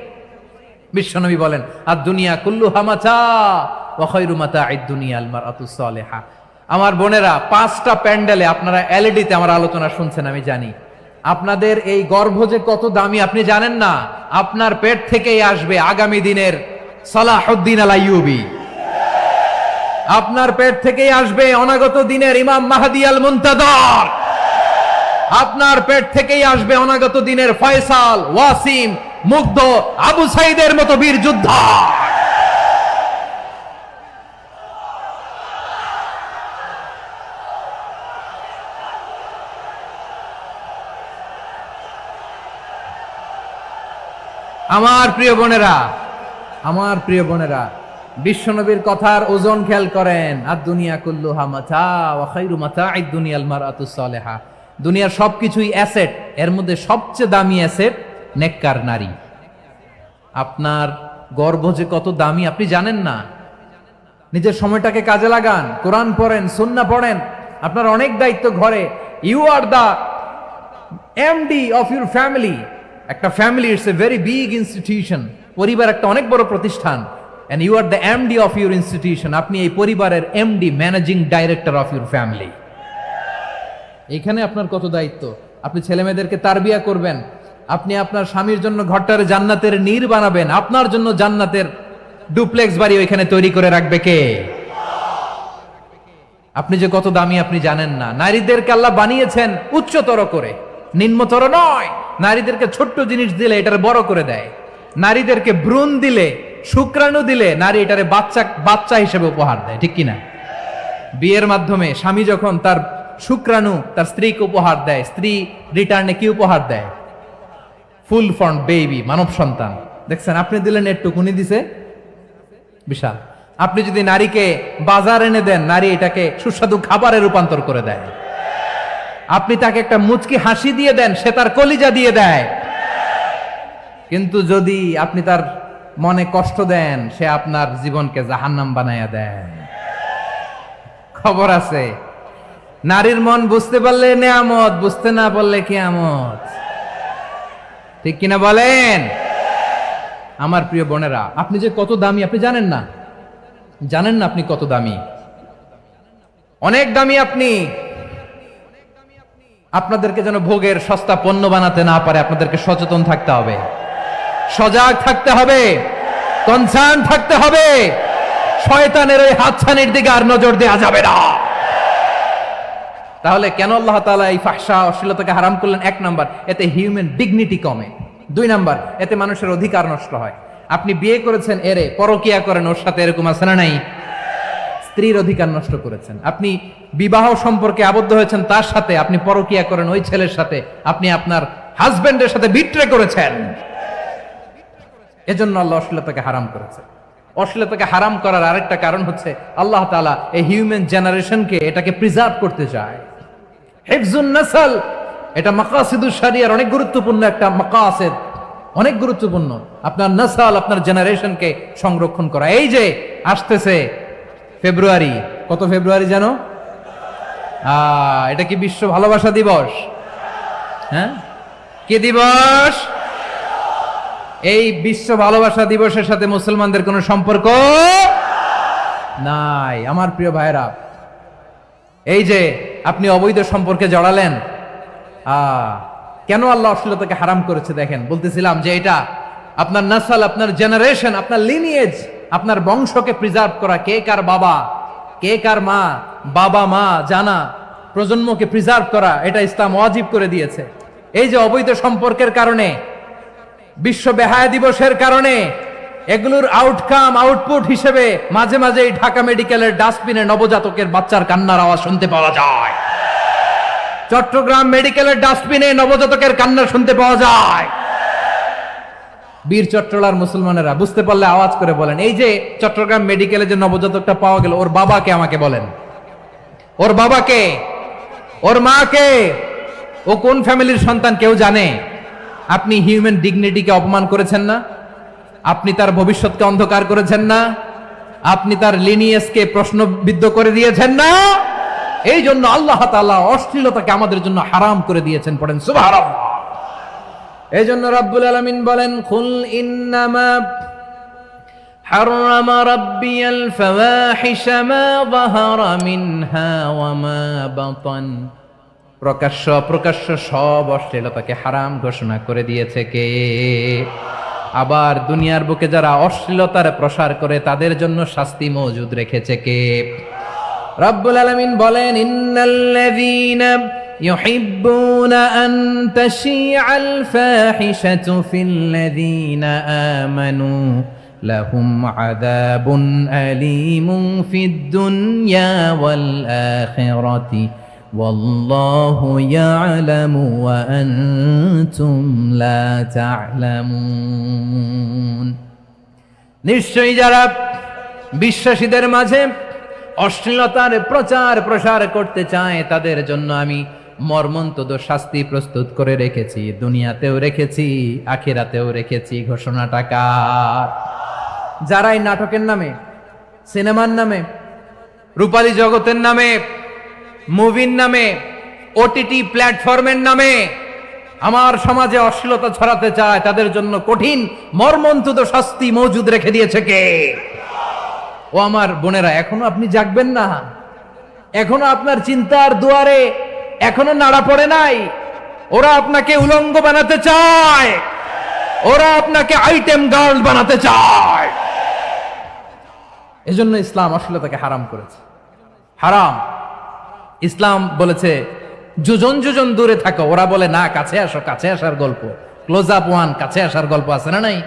বিশ্বনবী বলেন, আর দুনিয়া কুল্লুহা মাতা ওয়া খায়রু মাতা'আদ দুনিয়া আল মারআতুস সালিহা। আমার বোনেরা, 5টা প্যান্ডেলে আপনারা এলইডিতে আমার আলোচনা শুনছেন, আমি জানি। আপনাদের এই গর্ভ যে কত দামি আপনি জানেন না। আপনার পেট থেকেই আসবে আগামী দিনের সালাহুদ্দিন আল আইয়ুবী। আপনার পেট থেকেই আসবে অনাগত দিনের ইমাম মাহদী আল মুনতাযর। আপনার পেট থেকেই আসবে অনাগত দিনের ফয়সাল, ওয়াসিম, মুগ্ধ, আবু সাইদের মতো বীর যোদ্ধা। আমার প্রিয় বোনেরা, আমার প্রিয় বোনেরা, বিশ্বনবীর কথার ওজন খেয়াল করেন। আর দুনিয়া কুল্লুহা মাতা ওয়া খায়রু মাতা'আদ দুনিয়া আল মারআতুস সালিহা। দুনিয়ার সবকিছুই অ্যাসেট, এর মধ্যে সবচেয়ে দামি অ্যাসেট নেককার নারী। আপনার গর্ভ যে কত দামি আপনি জানেন না। নিজের সময়টাকে কাজে লাগান, কোরআন পড়েন, সুন্নাহ পড়েন। আপনার অনেক দায়িত্ব ঘরে। You are the MD of your family. একটা family it's a very big institution. পরিবার একটা অনেক বড় প্রতিষ্ঠান। And you are the MD of your institution. আপনি এই পরিবারের MD, managing director of your family. এখানে আপনার কত দায়িত্ব। আপনি ছেলে মেয়েদেরকে তারবিয়া করবেন। আপনি আপনার স্বামীর জন্য ঘরটারে জান্নাতের নীর বানাবেন। আপনার জন্য জান্নাতের ডুপ্লেক্স বাড়ি ওইখানে তৈরি করে রাখবে কে? আপনি যে কত দামি আপনি জানেন না। নারীদেরকে আল্লাহ বানিয়েছেন উচ্চতর করে, নিম্নতর নয়। নারীদেরকে ছোট্ট জিনিস দিলে এটারে বড় করে দেয়। নারীদেরকে ভ্রূণ দিলে, শুক্রাণু দিলে নারী এটারে বাচ্চা হিসেবে উপহার দেয়, ঠিক কিনা? বিয়ের মাধ্যমে স্বামী যখন তার শুক্রাণু তার স্ত্রীকে উপহার দেয়, স্ত্রী রিটার্নে কি উপহার দেয়? ফুল ফর্ম বেবি, মানব সন্তান। দেখছেন, আপনি দিলেন একটুক, উনি দিছে বিশাল। আপনি যদি নারীকে বাজার এনে দেন, নারী এটাকে সুস্বাদু খাবারে রূপান্তর করে দেয়। আপনি তাকে একটা মুচকি হাসি দিয়ে দেন, সে তার কলিজা দিয়ে দেয়। কিন্তু যদি আপনি তার মনে কষ্ট দেন, সে আপনার জীবনকে জাহান্নাম বানায়া দেয়। খবর আছে, নারীর মন বুঝতে পারলে নেয়ামত, বুঝতে না পারলে কিয়ামত, ঠিক কিনা বলেন? আমার প্রিয় বোনেরা, আপনি যে কত দামি আপনি জানেন না। জানেন না আপনি কত দামি, অনেক দামি আপনি। আপনাদেরকে যেন ভোগের সস্তা পণ্য বানাতে না পারে, আপনাদেরকে সচেতন থাকতে হবে, সজাগ থাকতে হবে, কনসার্ন থাকতে হবে। শয়তানের ওই হাতছানির দিকে আর নজর দেওয়া যাবে না। তাহলে কেন আল্লাহ তাআলা এই ফাহশা, অশ্লীলতাকে হারাম করলেন? 1 নাম্বার, এতে হিউম্যান ডিগনিটি কমে। 2 নাম্বার, এতে মানুষের অধিকার নষ্ট হয়। আপনি বিয়ে করেছেন, এরে পরকিয়া করেন, ওর সাথে এরকম আছে না নাই? স্ত্রীর অধিকার নষ্ট করেছেন। আপনি বিবাহ সম্পর্কে আবদ্ধ হয়েছেন তার সাথে, আপনি পরকিয়া করেন ওই ছেলের সাথে, আপনি আপনার হাজবেন্ডের সাথে বিট্রে করেছেন। এজন্য আল্লাহ অশ্লীলতাকে হারাম করেছে। অশ্লীলতাকে হারাম করার আরেকটা কারণ হচ্ছে আল্লাহ তাআলা এই হিউম্যান জেনারেশনকে, এটাকে প্রিজার্ভ করতে চায়। হিফজুন নাসল, এটা মাকাসিদুশ শরিয়ার অনেক গুরুত্বপূর্ণ একটা মাকাসিদ, অনেক গুরুত্বপূর্ণ। আপনার নাসল, আপনার জেনারেশনকে সংরক্ষণ করা। এই যে আসতেছে ফেব্রুয়ারি, কত ফেব্রুয়ারি জানো? এটা কি বিশ্ব ভালোবাসা দিবস? হ্যাঁ, কি দিবস? এই বিশ্ব ভালোবাসা দিবসের সাথে মুসলমানদের কোনো সম্পর্ক নাই। আমার প্রিয় ভাইরা, এই যে আপনি অবৈধ সম্পর্কে জড়ালেন, কেন আল্লাহ অশ্লীলতাকে হারাম করেছে দেখেন। বলতেছিলাম যে এটা আপনার নাসল, আপনার জেনারেশন, আপনার লিনিয়েজ, আপনার বংশকে প্রিজার্ভ করা। কে কার বাবা, কে কার মা, বাবা মা জানা, প্রজন্মকে প্রিজার্ভ করা, এটা ইসলাম ওয়াজিব করে দিয়েছে। এই যে অবৈধ সম্পর্কের কারণে, বিশ্ব বেহায়া দিবসের কারণে, এগুলোর আউটকাম, আউটপুট হিসেবে মাঝে মাঝে ঢাকা মেডিকেলের ডাস্টবিনে নবজাতকের বাচ্চার কান্নার আওয়াজ শুনতে পাওয়া যায়। চট্টগ্রাম মেডিকেলের ডাস্টবিনে নবজাতকের কান্না শুনতে পাওয়া যায়। বীর চট্টলার মুসলমানেরা বুঝতে পারলে আওয়াজ করে বলেন, এই যে চট্টগ্রাম মেডিকেলে যে নবজাতকটা পাওয়া গেল, ওর বাবাকে আমাকে বলেন। ওর বাবাকে, ওর মাকে, ও কোন ফ্যামিলির সন্তান কেউ জানে? আপনি হিউম্যান ডিগনিটিকে অপমান করেছেন না? আপনি তার ভবিষ্যৎকে অন্ধকার করেছেন না? আপনি তার লিনিয়েজকে প্রশ্নবিদ্ধ করে দিয়েছেন না? এই জন্য আল্লাহ তাআলা অশ্লীলতাকে আমাদের জন্য হারাম করে দিয়েছেন। পড়েন সুবহানাল্লাহ। এই জন্য রাব্বুল আলামিন বলেন, কুল ইন্নামা حرم ربي الفواحش ما ظهر منها وما بطن। প্রকাশ্য অপ্রকাশ্য সব অশ্লীলতাকে হারাম ঘোষণা করে দিয়েছে কে? আবার দুনিয়ার বুকে যারা অশ্লীলতার প্রসার করে তাদের জন্য শাস্তি মজুদ রেখেছে কে? রব্বুল আলামিন বলেন, ইন্নাল্লাযীনা ইউহিব্বুনা আন তাশিআল ফাহিশাতু ফিল্লাযীনা আমানু লাহুম আযাবুন আলীমুন ফিদ দুনিয়া ওয়াল আখিরাতি ওয়াল্লাহু ইয়ালামু ওয়া আনতুম লা তা'লামুন। নিশ্চয়ই যারা বিশ্বাসীদের মাঝে অশ্লীলতার প্রচার প্রসার করতে চায় তাদের জন্য আমি মর্মন্তুদ শাস্তি প্রস্তুত করে রেখেছি, দুনিয়াতেও রেখেছি, আখিরাতেও রেখেছি। ঘোষণাটা কার? যারাই নাটকের নামে, সিনেমার নামে, রূপালী জগতের নামে, মুভির নামে, ওটিটি প্ল্যাটফর্মের নামে আমার সমাজে অশ্লীলতা ছড়াতে চায় তাদের জন্য কঠিন মর্মন্তুদ শাস্তি মজুদ রেখে দিয়েছে কে? ও আমার বোনেরা, এখনো আপনি জাগবেন না? এখনো আপনার চিন্তার দুয়ারে এখনো নাড়া পড়ে নাই? ওরা আপনাকে উলঙ্গ বানাতে চায়, ওরা আপনাকে আইটেম গার্ল বানাতে চায়। এজন্য ইসলাম অশ্লীলতাকে হারাম করেছে। হারাম। ইসলাম বলেছে যোজন যোজন দূরে থাকো, ওরা বলে না কাছে আসো, কাছে আসার গল্প, ক্লোজ আপ ওয়ান, কাছে আসার গল্প আছে না নাই?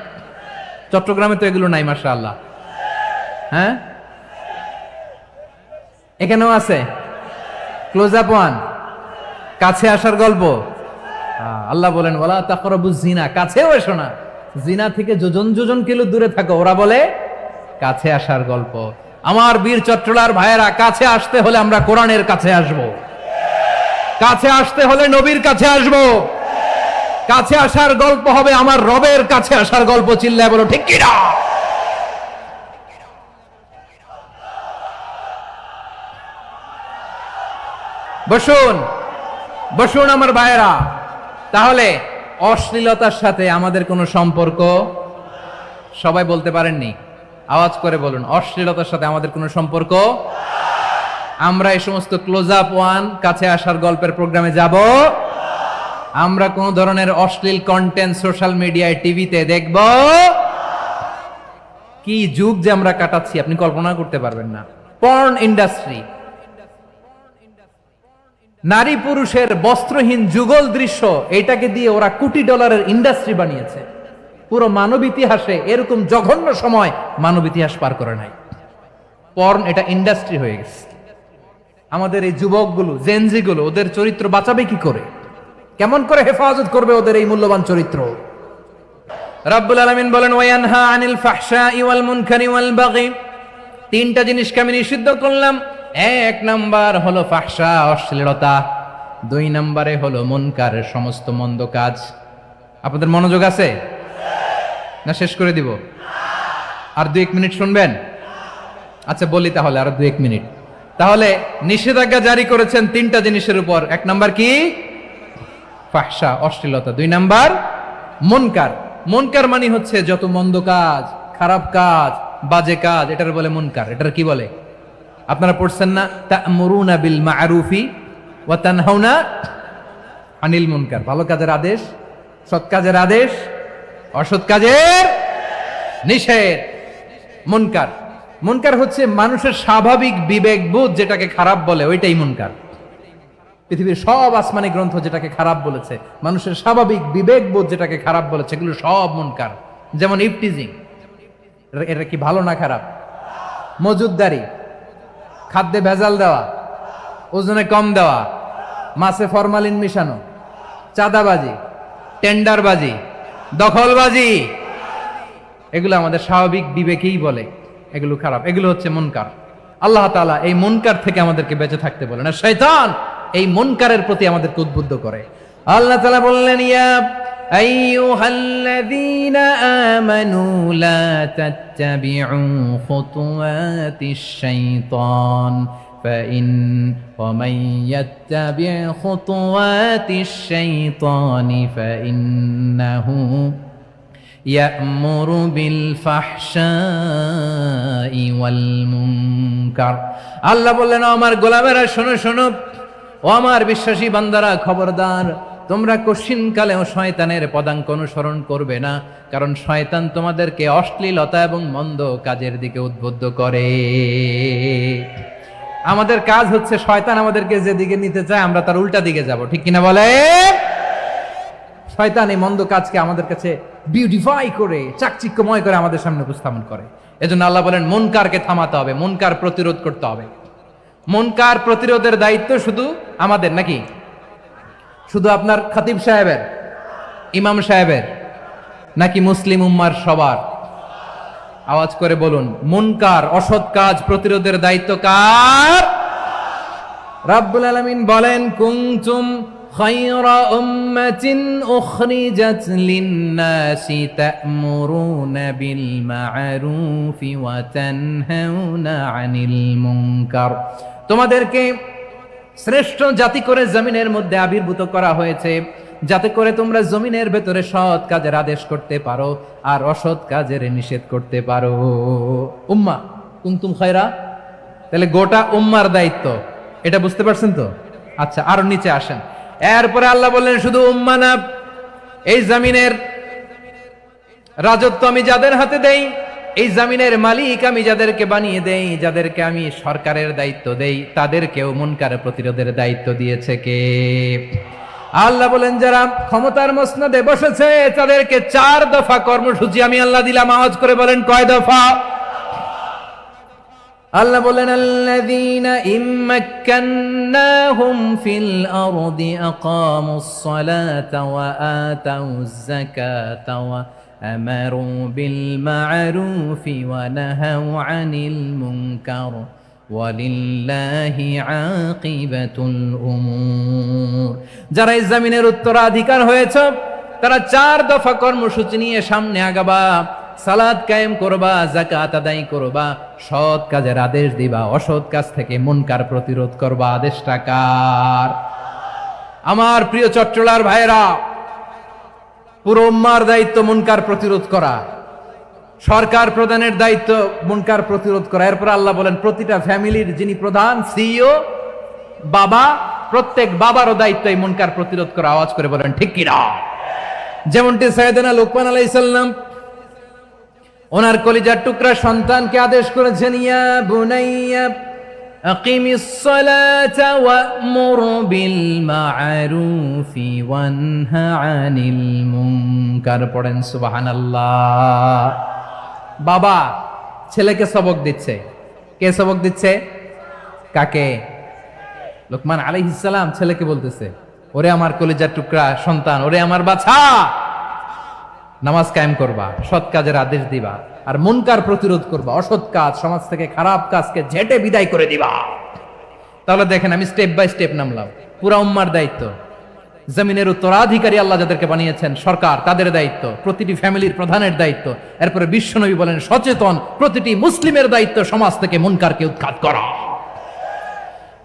চট্টগ্রামে তো এগুলো নাই মাশাআল্লাহ। হ্যাঁ, এখানেও আছে ক্লোজ আপ ওয়ান, কাছে আসার গল্প। আল্লাহ বলেন ওয়ালা তাকরাবুজ জিনা, কাছেও এসো না, জিনা থেকে যোজন যোজন কিলো দূরে থাকো, ওরা বলে কাছে আসার গল্প। আমার বীর চট্টলার ভাইয়েরা, কাছে আসতে হলে আমরা কোরআনের কাছে আসব, কাছে আসতে হলে নবীর কাছে আসব, কাছে আসার গল্প হবে আমার রবের কাছে আসার গল্প। চিল্লায় বলো ঠিক কিনা? বসুন বসুন আমার ভাইয়েরা। তাহলে অশ্লীলতার সাথে আমাদের কোনো সম্পর্ক? সবাই বলতে পারেননি, আওয়াজ করে বলুন, অশ্লীলতার সাথে আমাদের কোনো সম্পর্ক? আমরা এই সমস্ত ক্লোজ আপ ওয়ান, কাছে আসার গল্পের প্রোগ্রামে যাব? আমরা কোন ধরনের অশ্লীল কন্টেন্ট সোশ্যাল মিডিয়ায়, টিভিতে দেখব? কি যুগ যে আমরা কাটাচ্ছি আপনি কল্পনা করতে পারবেন না। পর্ন ইন্ডাস্ট্রি, নারী পুরুষের বস্ত্রহীন যুগল দৃশ্য, এটাকে দিয়ে ওরা কোটি ডলারের ইন্ডাস্ট্রি বানিয়েছে। পুরো মানব ইতিহাসে এরকম জঘন্য সময় মানব ইতিহাস পার করে নাই। পর্ন এটা ইন্ডাস্ট্রি হয়ে গেছে। আমাদের এই যুবকগুলো, জেনজিগুলো, ওদের চরিত্র বাঁচাবে কি করে? কেমন করে হেফাজত করবে ওদের এই মূল্যবান চরিত্র? রাব্বুল আলামিন বলেন ওয়ায়ানহা আনিল ফাহশাই ওয়াল মুনকারি ওয়াল বাগি। তিনটা জিনিসকে আমি নিষিদ্ধ করলাম। এক নাম্বার হলো ফাহশা, অশ্লীলতা। দুই নম্বরে হলো মুনকারের সমস্ত মন্দ কাজ। আপনাদের মনোযোগ আছে না? শেষ করে দিব? আর 2-1 মিনিট শুনবেন? আচ্ছা বলি তাহলে, আর 2-1 মিনিট। তাহলে নিষেধাজ্ঞা জারি করেছেন তিনটা জিনিসের উপর। এক নাম্বার কি? ফাহশা, অশ্লীলতা। দুই নাম্বার মুনকার। মুনকার মানে হচ্ছে যত মন্দ কাজ, খারাপ কাজ, বাজে কাজ, এটার বলে মুনকার। এটার কি বলে? আপনারা পড়ছেন না, তা'মুরুনা বিল মা'রুফি ওয়া তানহাউনা আনিল মুনকার। ভালো কাজের আদেশ, সৎ কাজের আদেশ, অসৎ কাজের নিষেধ। মুনকার, মুনকার হচ্ছে মানুষের স্বাভাবিক বিবেকবোধ যেটাকে খারাপ বলে, ওইটাই মুনকার। পৃথিবীর সব আসমানি গ্রন্থ যেটাকে খারাপ বলেছে, মানুষের স্বাভাবিক বিবেকবোধ যেটাকে খারাপ বলেছে, এগুলো সব মুনকার। যেমন ইফটিজিং, এটা কি ভালো না খারাপ? মজুদদারি, খাদ্যে ভেজাল দেওয়া, ওজনে কম দেওয়া, মাছে ফরমালিন মিশানো, চাঁদাবাজি, টেন্ডারবাজি, দখলবাজি, এগুলো আমাদের স্বাভাবিক বিবেকেই বলে এগুলো খারাপ, এগুলো হচ্ছে মুনকার। আল্লাহ তাআলা এই মুনকার থেকে আমাদেরকে বেঁচে থাকতে বলেন, আর শয়তান এই মুনকারের প্রতি আমাদেরকে উদ্বুদ্ধ করে। আল্লাহ তাআলা বললেন, ইয়া আইয়ুহাল্লাযীনা আমানু লা তাত্তাবিউ খুতুওয়াতিশ শাইতান ফাইন ওয়া মান ইয়াত্তাবি' খুতুওয়াতিশ শাইতানি ফাইন্নাহু ইয়া'মুরু বিল ফাহশাই ওয়াল মুনকার। আল্লাহ বললেন, আমার গোলামেরা শোনো শোনো, ও আমার বিশ্বাসী বান্দারা খবরদার, তোমরা কশিনকালেও শয়তানের পদাঙ্ক অনুসরণ করবে না, কারণ শয়তান তোমাদেরকে অশ্লীলতা এবং মন্দ কাজের দিকে উদ্বুদ্ধ করে। আমাদের কাজ হচ্ছে শয়তান আমাদেরকে যেদিকে নিতে চায় আমরা তার উল্টা দিকে যাব, ঠিক কিনা বলে? শয়তান এই মন্দ কাজকে আমাদের কাছে বিউটিফাই করে চাকচিক্যময় করে আমাদের সামনে উপস্থাপন করে। এজন্য আল্লাহ বলেন মুনকারকে থামাতে হবে, মুনকার প্রতিরোধ করতে হবে। মুনকার প্রতিরোধের দায়িত্ব শুধু আমাদের নাকি? শুধু আপনার খতিব সাহেবের, ইমাম সাহেবের, নাকি মুসলিম উম্মার সবার? আওয়াজ করে বলুন, মুনকার অসৎ কাজ প্রতিরোধের দায়িত্ব কার? রাব্বুল আলামিন বলেন, কুনতুম খায়রা উম্মাতিন উখরিজাত লিন-নাসি তা'মুরুনা বিল মা'রুফি ওয়া তানহাউনা আনিল মুনকার। তোমাদেরকে শ্রেষ্ঠ জাতি করে জমিনের মধ্যে আবির্ভূত করা হয়েছে, যাতে করে তোমরা জমিনের ভেতরে সৎ কাজের আদেশ করতে পারো আর অসৎ কাজের নিষেধ করতে পারো। উম্মাহ কুনতুম খায়রা, তাহলে গোটা উম্মার দায়িত্ব, এটা বুঝতে পারছেন তো? আচ্ছা, আরো নিচে আসেন। এরপরে আল্লাহ বললেন, শুধু উম্মা না, এই জমিনের রাজত্ব আমি যাদের হাতে দেই, এই জমিনের মালিক আমি যাদেরকে বানিয়ে দেই, যাদেরকে আমি সরকারের দায়িত্ব দেই, তাদেরকেও মুনকার প্রতিরোধের দায়িত্ব দিয়েছে কে? আল্লাহ বলেন, যারা ক্ষমতার মসনদে বসেছে তাদেরকে 4 দফা কর্মসূচি আমি আল্লাহ দিলাম। আওয়াজ করে বলেন, কয় দফা? আল্লাহ বলেন, আল্লাযীনা ইম্মাক্কান্নাহুম ফিল আরদি আকামুস সালাতা ওয়া আতাউয যাকাতা ওয়া আমারু বিল মা'রুফি ওয়া নাহাউ আনিল মুনকার ওয়ালিল্লাহি আকিবাতুল উমুর। যারা এই জমিনের উত্তরাধিকার হয়েছে তারা 4 দফা কর্মসূচি নিয়ে সামনে আগাবা। সালাত কায়েম করবা, যাকাত আদায় করবা, সৎ কাজের আদেশ দিবা, অসৎ কাজ থেকে মুনকার প্রতিরোধ করবা। আদেশটা কার? আমার প্রিয় চট্টলার ভাইরা, পুরো উম্মার দায়িত্ব মুনকার প্রতিরোধ করা, সরকার প্রধানের দায়িত্ব মুনকার প্রতিরোধ করা। এরপর আল্লাহ বলেন, প্রতিটা ফ্যামিলির যিনি প্রধান সিইও বাবা, প্রত্যেক বাবারও দায়িত্ব এই মুনকার প্রতিরোধ করা। আওয়াজ করে বলেন ঠিক কিনা? যেমনটি সাইয়েদনা লুকমান আলাইহিস সালাম ওনার কলিজার টুকরা সন্তানকে আদেশ করেছেন, ইয়া বুনাইয়া আকিমিস সালাতা ওয়া'মুর বিল মা'রুফি ওয়ানহা আনিল মুনকার। পড়েন সুবহানাল্লাহ। বাবা ছেলেকে সবক দিচ্ছে। কে সবক দিচ্ছে? কাকে? লুকমান আলাইহিস সালাম ছেলেকে বলতেছে, ওরে আমার কলিজার টুকরা সন্তান, ওরে আমার বাছা, নামাজ কায়েম করবা, সৎ কাজের আদেশ দিবা, আর মুনকার প্রতিরোধ করবা, অসৎ কাজ, সমাজ থেকে খারাপ কাজকে ঝেঁটে বিদায় করে দিবা। তাহলে দেখেন, আমি স্টেপ বাই স্টেপ নামলাম। পুরা উম্মার দায়িত্ব, জমিনের উত্তরাধিকারী আল্লাহ যাদেরকে বানিয়েছেন সরকার, তাদের দায়িত্ব, প্রতিটি ফ্যামিলির প্রধানের দায়িত্ব। এরপরে বিশ্বনবী বলেন, সচেতন প্রতিটি মুসলিমের দায়িত্ব সমাজ থেকে মুনকারকে উৎখাত করা।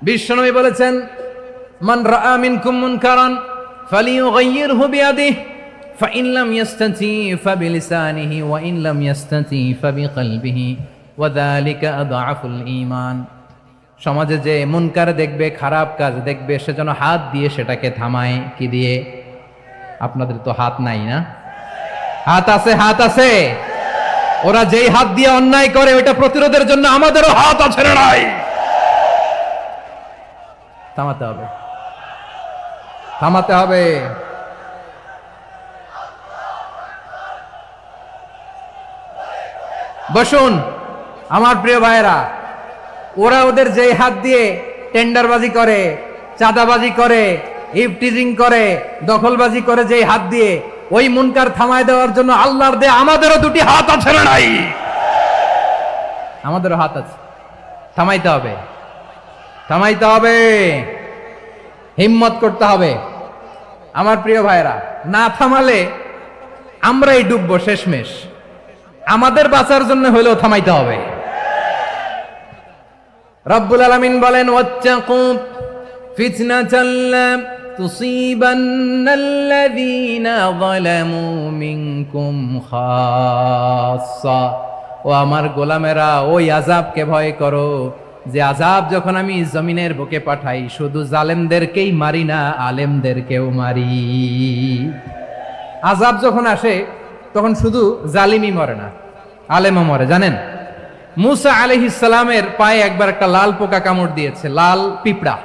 বিশ্বনবী বলেছেন, মান রাআ মিনকুম মুনকারান ফালিয়ুগাইয়িরহু বিয়াদিহি فإن لم يستطع فبلسانه وإن لم يستطع فبقلبه وذلك أضعف الإيمان। সমাজে যে মুনকার দেখবে, খারাপ কাজ দেখবে, সেজন্য হাত দিয়ে সেটাকে থামায়। কি দিয়ে? আপনাদের তো হাত নাই না? হাত আছে, হাত আছে। ওরা যেই হাত দিয়ে অন্যায় করে ওইটা প্রতিরোধের জন্য আমাদেরও হাত আছে না নাই? থামাতে হবে, থামাতে হবে। বসুন আমার প্রিয় ভাইরা, ওরা ওদের যেই হাত দিয়ে টেন্ডারবাজি করে, চাঁদাবাজি করে, ইফটিজিং করে, দখলবাজি করে, যেই হাত দিয়ে ওই মুনকার থামায় দেওয়ার জন্য আল্লাহর দে আমাদেরও দুটি হাত আছে না নাই? আমাদেরও হাত আছে, থামাইতে হবে, থামাইতে হবে, হিম্মত করতে হবে। আমার প্রিয় ভাইরা, না থামালে আমরাই ডুববো শেষমেশ। আমাদের বাঁচার জন্য হলেও থামাইতে হবে। রব্বুল আলামিন বলেন, ওয়াত্তাকু ফিতনাতাল লা তুসিবান্নাল্লাযীনা যালামু মিনকুম খাসসা। ও আমার গোলামেরা, ওই আযাবকে ভয় করো যে আযাব যখন আমি জমিনের বুকে পাঠাই শুধু জালেমদেরকেই মারি না, আলেমদেরকেও মারি। আযাব যখন আসে তখন শুধু জালিমই মরে না, আলেমও মরে। জানেন, মুসা আলাইহিস সালামের পায়ে একবার একটা লাল পোকা কামড় দিয়েছে, লাল পিঁপড়া।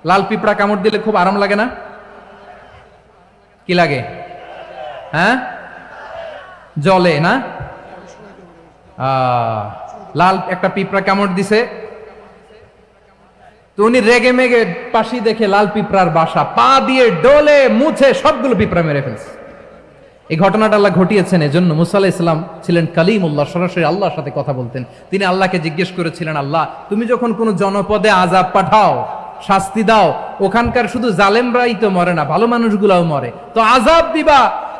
লাল পিঁপড়া কামড় দিলে খুব আরাম লাগে না? কি লাগে? হ্যাঁ, জলে না? লাল একটা পিঁপড়া কামড় দিছে, তো উনি রেগে মেগে পাশি দেখে লাল পিঁপড়ার বাসা, পা দিয়ে ডলে মুছে সবগুলো পিঁপড়া মেরে ফেলছে। এই ঘটনাটা আল্লাহ ঘটিয়েছেন এজন্য মুসা আলাইহিস সালাম ছিলেন কালিমুল্লাহ, সরাসরি আল্লাহর সাথে কথা বলতেন। তিনি আল্লাহকে জিজ্ঞেস করেছিলেন, আল্লাহ তুমি যখন কোনো জনপদে আযাব পাঠাও, শাস্তি দাও, ওখানকার শুধু জালেমরাই তো মরে না, ভালো মানুষগুলাও মরে, তো আযাব দিবা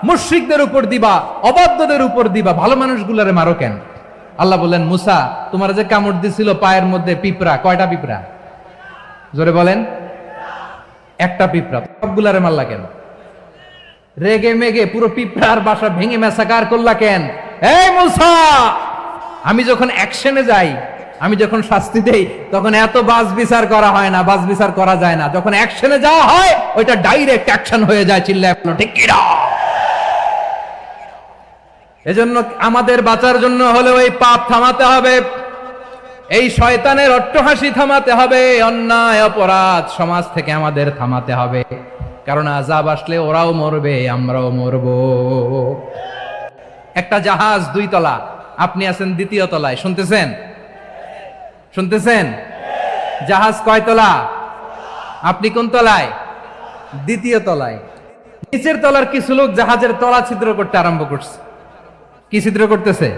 মুশরিকদের উপর দিবা, অবাধ্যদের উপর দিবা, ভালো মানুষগুলারে মারো কেন? আল্লাহ বললেন, মুসা তোমার যে কামড় দিছিল পায়ের মধ্যে পিঁপড়া, কয়টা পিঁপড়া? জোরে বলেন। একটা পিঁপড়া, সবগুলারে মারলা কেন? রেগে মেগে পুরো পিঁপড়ার বাসা ভেঙে মেসাকার করলা কেন? এই মুসা, আমি যখন অ্যাকশনে যাই, আমি যখন শাস্তি দেই, তখন এত বাস বিচার করা হয় না, বাস বিচার করা যায় না। যখন অ্যাকশনে যাওয়া হয় ওইটা ডাইরেক্ট অ্যাকশন হয়ে যায়। চিল্লায় বলো ঠিক কি না? এজন্য আমাদের বাঁচার জন্য হলেও এই পাপ থামাতে হবে, এই শয়তানের অট্টহাসি থামাতে হবে, অন্যায় অপরাধ সমাজ থেকে আমাদের থামাতে হবে। কারণ আযাব আসলে ওরাও মরবে, আমরাও মরব। একটা জাহাজ 2 তলা, আপনি আছেন 2য় তলায়, শুনতেছেন? শুনতেছেন? জাহাজ কয় তলা? আপনি কোন তলায়? 2য় তলায়। নিচের তলার কিছু লোক জাহাজের তলা ছিদ্র করতে আরম্ভ করছে। কি ছিদ্র করতেছে?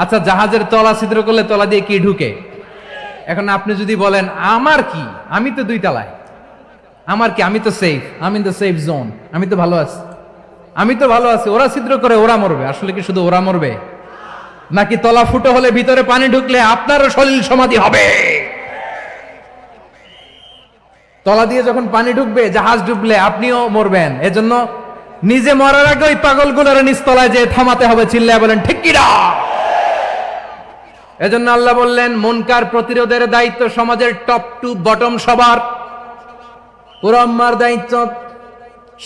আচ্ছা, জাহাজের তলা ছিদ্র করলে তলা দিয়ে কি ঢুকে? এখন আপনি যদি বলেন আমার কি, আমি তো 2 তলায়, আমার কি, আমি তো সেফ, আমি ইন দ্য সেফ জোন, আমি তো ভালো আছি, আমি তো ভালো আছি, ওরা ছিদ্র করে ওরা মরবে। আসলে কি শুধু ওরা মরবে, নাকি তলা ফুটো হলে ভিতরে পানি ঢুকলে আপনারও সলিল সমাধি হবে? তলা দিয়ে যখন পানি ঢুকবে, জাহাজ ডুবলে আপনিও মরবেন। এজন্য নিজে মরার আগে ওই পাগলগুলোর নিচতলায় যে থামাতে হবে। চিল্লায় বলেন ঠিক কি না? এজন্য আল্লাহ বললেন, মুনকার প্রতিরোধের দায়িত্ব সমাজের টপ টু বটম সবার। পুরো আম্মার দায়িত্ব,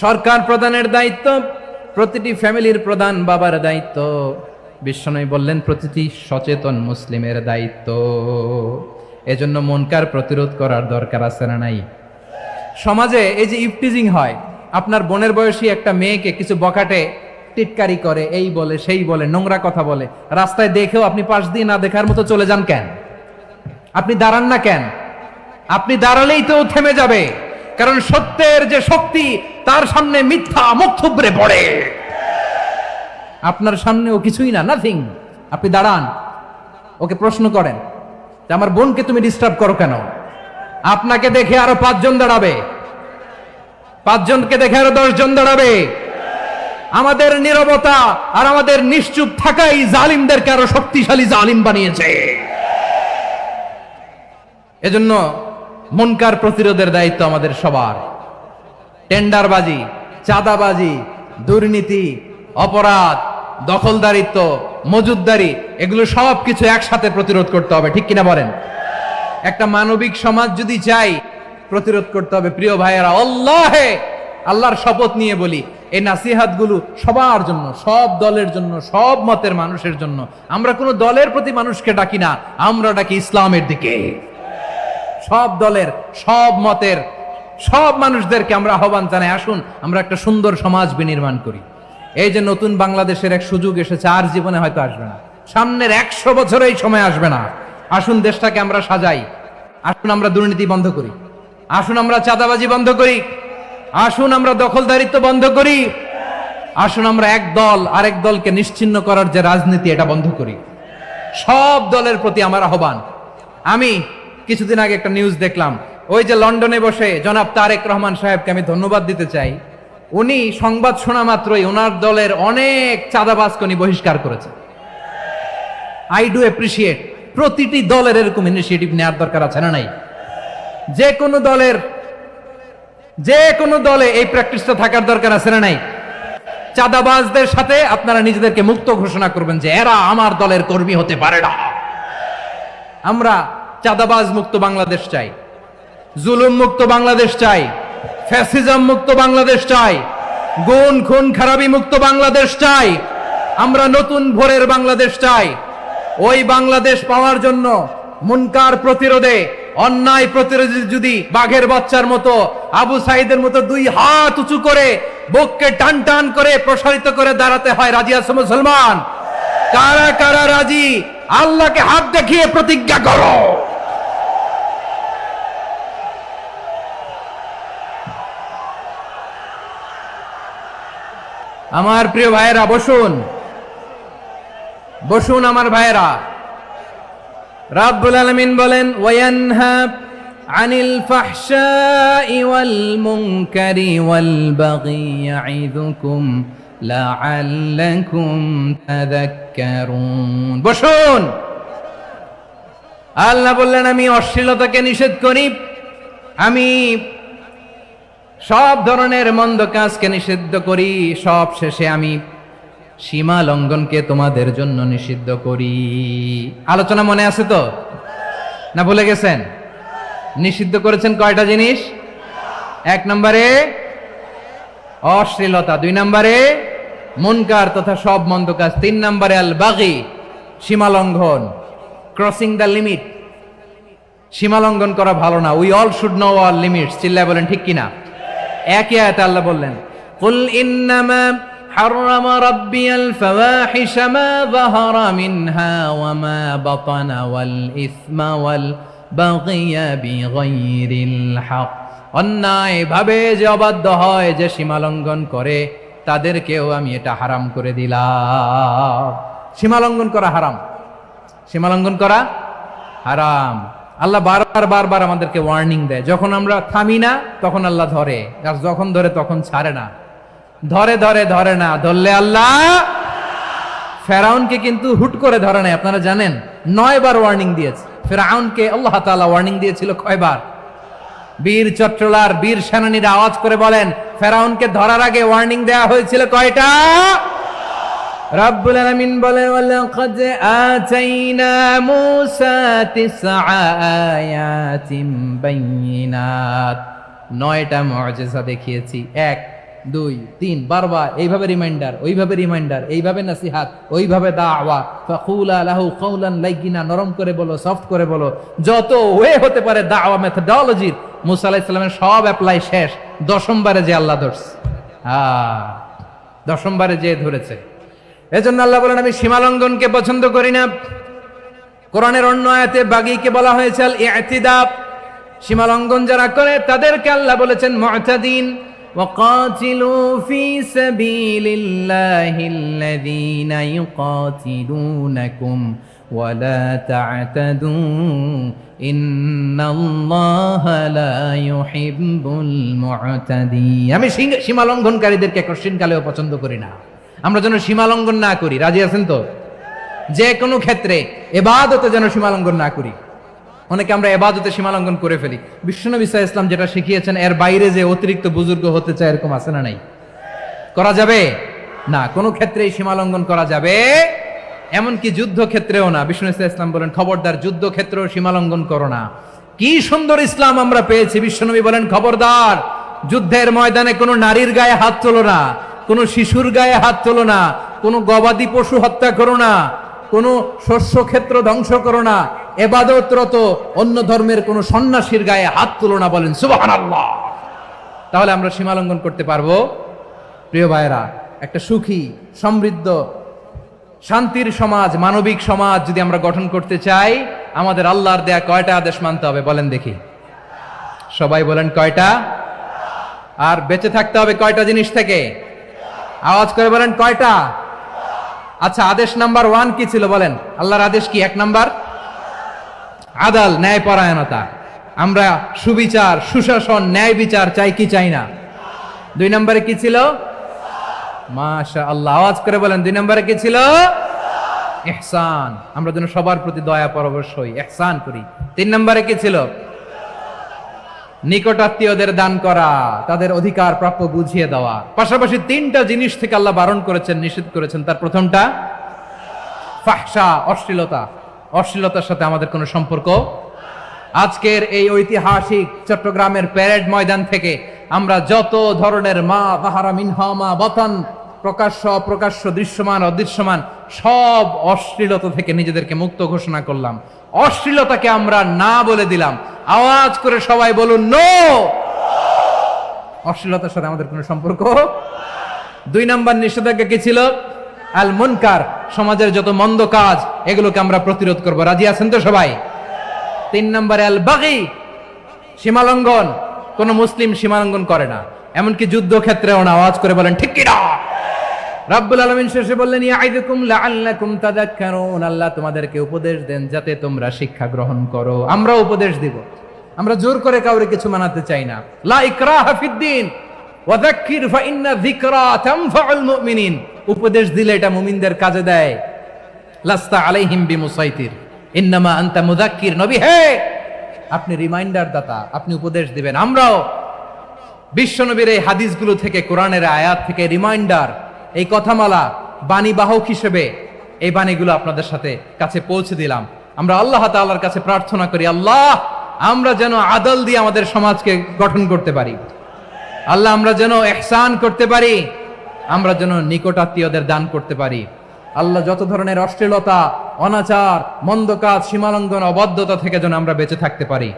সরকার প্রধানের দায়িত্ব, প্রতিটি ফ্যামিলির প্রধান বাবার দায়িত্ব, বিশ্বনবী বললেন প্রতিটি সচেতন মুসলিমের দায়িত্ব। এজন্য মুনকার প্রতিরোধ করার দরকার আছে না নাই? সমাজে এই যে ইফটিজিং হয়, আপনার বোনের বয়সী একটা মেয়েকে কিছু বকাটে টিটকারি করে, এই বলে সেই বলে, নোংরা কথা বলে, রাস্তায় দেখেও আপনি পাশ দিয়ে না দেখার মতো চলে যান কেন? আপনি দাঁড়ান না কেন? আপনি দাঁড়ালেই তো থেমে যাবে, কারণ সত্যের যে শক্তি তার সামনে মিথ্যা মুখ থুবড়ে পড়ে। আপনার সামনে ও কিছুই না, নাথিং। আপনি দাঁড়ান, ওকে প্রশ্ন করেন যে আমার বোনকে তুমি ডিস্টার্ব করো কেন? আপনাকে দেখে আরো 5 জন দাঁড়াবে, 5 জনকে দেখে আরো 10 জন দাঁড়াবে। আমাদের নীরবতা আর আমাদের নিশ্চুপ থাকাই জালিমদেরকে আরো শক্তিশালী জালিম বানিয়েছে। এজন্য মুনকার প্রতিরোধের দায়িত্ব আমাদের সবার। টেন্ডারবাজি, চাঁদাবাজি, দুর্নীতি, অপরাধ, দখলদারিত্ব, মজুদদারি, এগুলো সব কিছু একসাথে প্রতিরোধ করতে হবে। ঠিক কিনা বলেন? একটা মানবিক সমাজ যদি চাই, প্রতিরোধ করতে হবে। প্রিয় ভাইয়েরা, আল্লাহর শপথ নিয়ে বলি, এই নাসিহাতগুলো সবার জন্য, সব দলের জন্য, সব মতের মানুষের জন্য। আমরা কোনো দলের প্রতি মানুষকে ডাকি না, আমরা ডাকি ইসলামের দিকে। সব দলের, সব মতের, সব মানুষদেরকে আমরা আহ্বান জানাই, আসুন আমরা একটা সুন্দর সমাজ বিনির্মাণ করি। এই যে নতুন বাংলাদেশের এক সুযোগ এসেছে, আর জীবনে হয়তো আসবে না, সামনের 100 বছরে এই সময় আসবে না। আসুন দেশটাকে আমরা সাজাই, আসুন আমরা দুর্নীতি বন্ধ করি, আসুন আমরা চাঁদাবাজি বন্ধ করি, আসুন আমরা দখলদারিত্ব বন্ধ করি, আসুন আমরা এক দল আরেক দলকে নিশ্চিহ্ন করার যে রাজনীতি, এটা বন্ধ করি। সব দলের প্রতি আমার আহ্বান। আমি কিছুদিন আগে একটা নিউজ দেখলাম, ওই যে লন্ডনে বসে জনাব তারেক রহমান সাহেবকে আমি ধন্যবাদ দিতে চাই। উনি সংবাদ শোনা মাত্রই ওনার দলের অনেক চাঁদাবাজকে উনি বহিষ্কার করেছে। I do appreciate. প্রতিটি দলের এরকম ইনিশিয়েটিভ নেওয়ার দরকার আছে না নাই? যে কোনো দলে এই প্র্যাকটিসটা থাকার দরকার আছে না নাই? চাঁদাবাজদের সাথে আপনারা নিজেদেরকে মুক্ত ঘোষণা করবেন যে এরা আমার দলের কর্মী হতে পারে না। আমরা চাঁদাবাজ মুক্ত বাংলাদেশ চাই, জুলুম মুক্ত বাংলাদেশ চাই, ফ্যাসিজম মুক্ত বাংলাদেশ চাই, গুণ খুন খারাপি মুক্ত বাংলাদেশ চাই। আমরা নতুন ভোরের বাংলাদেশ চাই। ওই বাংলাদেশ পাওয়ার জন্য মুনকার প্রতিরোধে, অন্যায় প্রতিরোধে যদি বাঘের বাচ্চার মতো, আবু সাইদের মতো দুই হাত উঁচু করে বুককে টান টান করে প্রসারিত করে দাঁড়াতে হয়, রাজি আছে মুসলমান? কারা কারা রাজি? আল্লাহকে হাত দেখিয়ে প্রতিজ্ঞা করো। আমার প্রিয় ভাইয়েরা, বসুন বসুন আমার ভাইয়েরা। রাব্বুল আলামিন বলেন, ওয়ায়ানহা আনিল ফাহশাই ওয়াল মুনকারি ওয়াল বাগি ইয়াইযুকুম লাআল্লাকুম তাযাক্কারুন। বসুন। আল্লাহ বললেন, আমি অশ্লীলতাকে নিষেধ করি, আমি সব ধরনের মন্দ কাজকে নিষিদ্ধ করি, সব শেষে আমি সীমা লঙ্ঘনকে তোমাদের জন্য নিষিদ্ধ করি। আলোচনা মনে আছে তো, না ভুলে গেছেন? নিষিদ্ধ করেছেন কয়টা জিনিস? 1 নম্বরে অশ্লীলতা, 2 নম্বরে মুনকার তথা সব মন্দ কাজ, 3 নম্বরে আল বাগি, সীমা লঙ্ঘন, ক্রসিং দ্য লিমিট। সীমা লঙ্ঘন করা ভালো না। We all should know our limits. চিল্লায় বলেন ঠিক কিনা? একই আয়াতে আল্লাহ বললেন, কুল ইন্নামা حرم ربي الفواحش ما ظهر منها وما بطن والإثم والبغي بغير الحق। অন্যায় ভাবে যে অবাধ্য হয়, যে সীমা লঙ্ঘন করে, তাদেরকেও আমি এটা হারাম করে দিলাম। সীমা লঙ্ঘন করা হারাম, সীমা লঙ্ঘন করা হারাম। আল্লাহ বারবার আমাদেরকে ওয়ার্নিং দেয়। যখন আমরা থামি না তখন আল্লাহ ধরে, আর যখন ধরে তখন ছাড়ে না। ধরে না, ধরলে আল্লাহ। ফেরাউনকে কিন্তু হুট করে ধরে নাই, আপনারা জানেন 9 বার ওয়ার্নিং দিয়েছে। ফেরাউনকে আল্লাহ তাআলা ওয়ার্নিং দিয়েছিল কয়বার? বীর চট্টলার বীর সেনানীরা আওয়াজ করে বলেন, ফেরাউনকে ধরার আগে ওয়ার্নিং দেওয়া হয়েছিল কয়টা? রব্বুল আলামিন বলেন, ওয়ালাকাদ আতাইনা মূসা 9 আয়াতিন বাইয়িনাত। 9টা মুআজিজা দেখিয়েছি। 1 2 3 বারবার এইভাবে রিমাইন্ডার, ওইভাবে রিমাইন্ডার, এইভাবে নসিহাত, ওইভাবে দাওয়া। ফাকুলা লাহু কাওলান লাইয়িনা, নরম করে বলো, সফট করে বলো, যত ওয়ে হতে পারে দাওয়া মেথডোলজির মুসা আলাইহিস সালামের সব অ্যাপ্লাই শেষ। 10ম বারে যে আল্লাহ ধরছে, 10ম বারে যে ধরেছে। এজন্য আল্লাহ বলেন, আমি সীমা লঙ্ঘনকে পছন্দ করি না। কোরআনের অন্য আয়াতে বাগীকে বলা হয়েছে আল ইতিদা। সীমা লঙ্ঘন যারা করে তাদেরকে আল্লাহ বলেছেন মুতাদিন। وقاتلوا في سبيل الله الذين يقاتلونكم ولا تعتدوا إن الله لا يحب المعتدين। আমি সীমা লঙ্ঘনকারীদেরকে কোশ্চিন কালেও পছন্দ করি না। আমরা যেন সীমা লঙ্ঘন না করি, রাজি আছেন তো? যে কোনো ক্ষেত্রে ইবাদতে যেন সীমা লঙ্ঘন না করি। অনেকে আমরা ইবাদতে সীমা লঙ্ঘন করে ফেলি। বিশ্বনবী সাল্লাল্লাহু আলাইহি ওয়াসাল্লাম যেটা শিখিয়েছেন, এর বাইরে যে অতিরিক্ত বুজুর্গ হতে চায়, এরকম আছে না নাই? করা যাবে না, কোনো ক্ষেত্রেই সীমা লঙ্ঘন করা যাবে, এমনকি যুদ্ধ ক্ষেত্রেও না। বিশ্বনবী সাল্লাল্লাহু আলাইহি ওয়াসাল্লাম বলেন, খবরদার যুদ্ধ ক্ষেত্রেও সীমা লঙ্ঘন করো না। কি সুন্দর ইসলাম আমরা পেয়েছি। বিশ্বনবী বলেন, খবরদার যুদ্ধের ময়দানে কোনো নারীর গায়ে হাত তোলো না, কোনো শিশুর গায়ে হাত তোলো না, কোনো গবাদি পশু হত্যা করো না, কোনো শস্য ক্ষেত্র ধ্বংস করো না, ইবাদতরত অন্য ধর্মের কোনো সন্ন্যাসীর গায়ে হাত তুলো না। বলেন সুবহানাল্লাহ। তাহলে আমরা সীমা লঙ্ঘন করতে পারবো? প্রিয় ভাইরা, একটা সুখী, সমৃদ্ধ, শান্তির সমাজ, মানবিক সমাজ যদি আমরা গঠন করতে চাই, আমাদের আল্লাহর দেয়া কয়টা আদেশ মানতে হবে বলেন দেখি? সবাই বলেন কয়টা? আর বেঁচে থাকতে হবে কয়টা জিনিস থেকে? আওয়াজ করে বলেন কয়টা? আচ্ছা, আদেশ নাম্বার 1 কি ছিল বলেন? আল্লাহর আদেশ কি? 1 নাম্বার আদাল, ন্যায় পরায়ণতা। আমরা সুবিচার, সুশাসন, ন্যায় বিচার চাই কি চাই না? 2 নম্বরে কি ছিল? মাশাআল্লাহ, আওয়াজ করে বলেন 2 নম্বরে কি ছিল? ইহসান, আমরা যেন সবার প্রতি দয়া পরবশ হই, ইহসান করি। 3 নম্বরে কি ছিল? নিকটাত্মীয়দের দান করা, তাদের অধিকার প্রাপ্য বুঝিয়ে দেওয়া। পাশাপাশি 3টা জিনিস থেকে আল্লাহ বারণ করেছেন, নিষেধ করেছেন। তার প্রথমটা ফাহশা, অশ্লীলতা। অশ্লীলতার সাথে আমাদের কোনো সম্পর্ক। আজকের এই ঐতিহাসিক চট্টগ্রামের প্যারেড ময়দান থেকে আমরা যত ধরনের মা বাহারা মিনহা মা বাতান, প্রকাশ্য অপ্রকাশ্য, দৃশ্যমান অদৃশ্যমান, সব অশ্লীলতা থেকে নিজেদেরকে মুক্ত ঘোষণা করলাম। অশ্লীলতাকে আমরা না বলে দিলাম। আওয়াজ করে সবাই বলুন নো। অশ্লীলতার সাথে আমাদের কোনো সম্পর্ক। 2 নম্বর নিষেধাজ্ঞা কি ছিল? আল মুনকার, সমাজের যত মন্দ কাজ এগুলোকে আমরা প্রতিরোধ করব। রাজি আছেন তো সবাই? 3 নম্বরে আল বাগি, সীমালঙ্ঘন। কোন মুসলিম সীমালঙ্ঘন করে না, এমনকি যুদ্ধক্ষেত্রেও না। আওয়াজ করে বলেন ঠিক কি না? রাব্বুল আলামিন শেষে বললেন ইয়াইদুকুম লাআল্লাকুম তাযাক্কারুন, আল্লাহ তোমাদেরকে উপদেশ দেন যাতে তোমরা শিক্ষা গ্রহণ করো। আমরা উপদেশ দিব, আমরা জোর করে কাউরে কিছু মানাতে চাই না। লা ইকরাহা ফিদ্দিন ওয়া যাক্কির ফাইন্না যিকরা তানফাউল মুমিনিন। উপদেশ দিলে এটা মুমিনদের কাজে দেয়। লাস্তা আলাইহিম বিমুসাইতির ইন্নামা আনতা মুযাক্কির। নবী হে, আপনি রিমাইন্ডার দাতা, আপনি উপদেশ দিবেন। আমরাও বিশ্বনবীর এই হাদিসগুলো থেকে, কোরআনের আয়াত থেকে রিমাইন্ডার, এই কথামালা, বাণীবাহক হিসেবে এই বাণীগুলো আপনাদের সাথে কাছে পৌঁছে দিলাম। আমরা আল্লাহ তাআলার কাছে প্রার্থনা করি, আল্লাহ আমরা যেন আদল দিয়ে আমাদের সমাজকে গঠন করতে পারি। আল্লাহ আমরা যেন ইহসান করতে পারি, আমরা যেন নিকটাত্মীয়দের দান করতে পারি। আল্লাহ যত ধরনের অশ্লীলতা, অনাচার, মন্দ কাজ, সীমালঙ্ঘন, অবাধ্যতা থেকে যেন আমরা বেঁচে থাকতে পারি।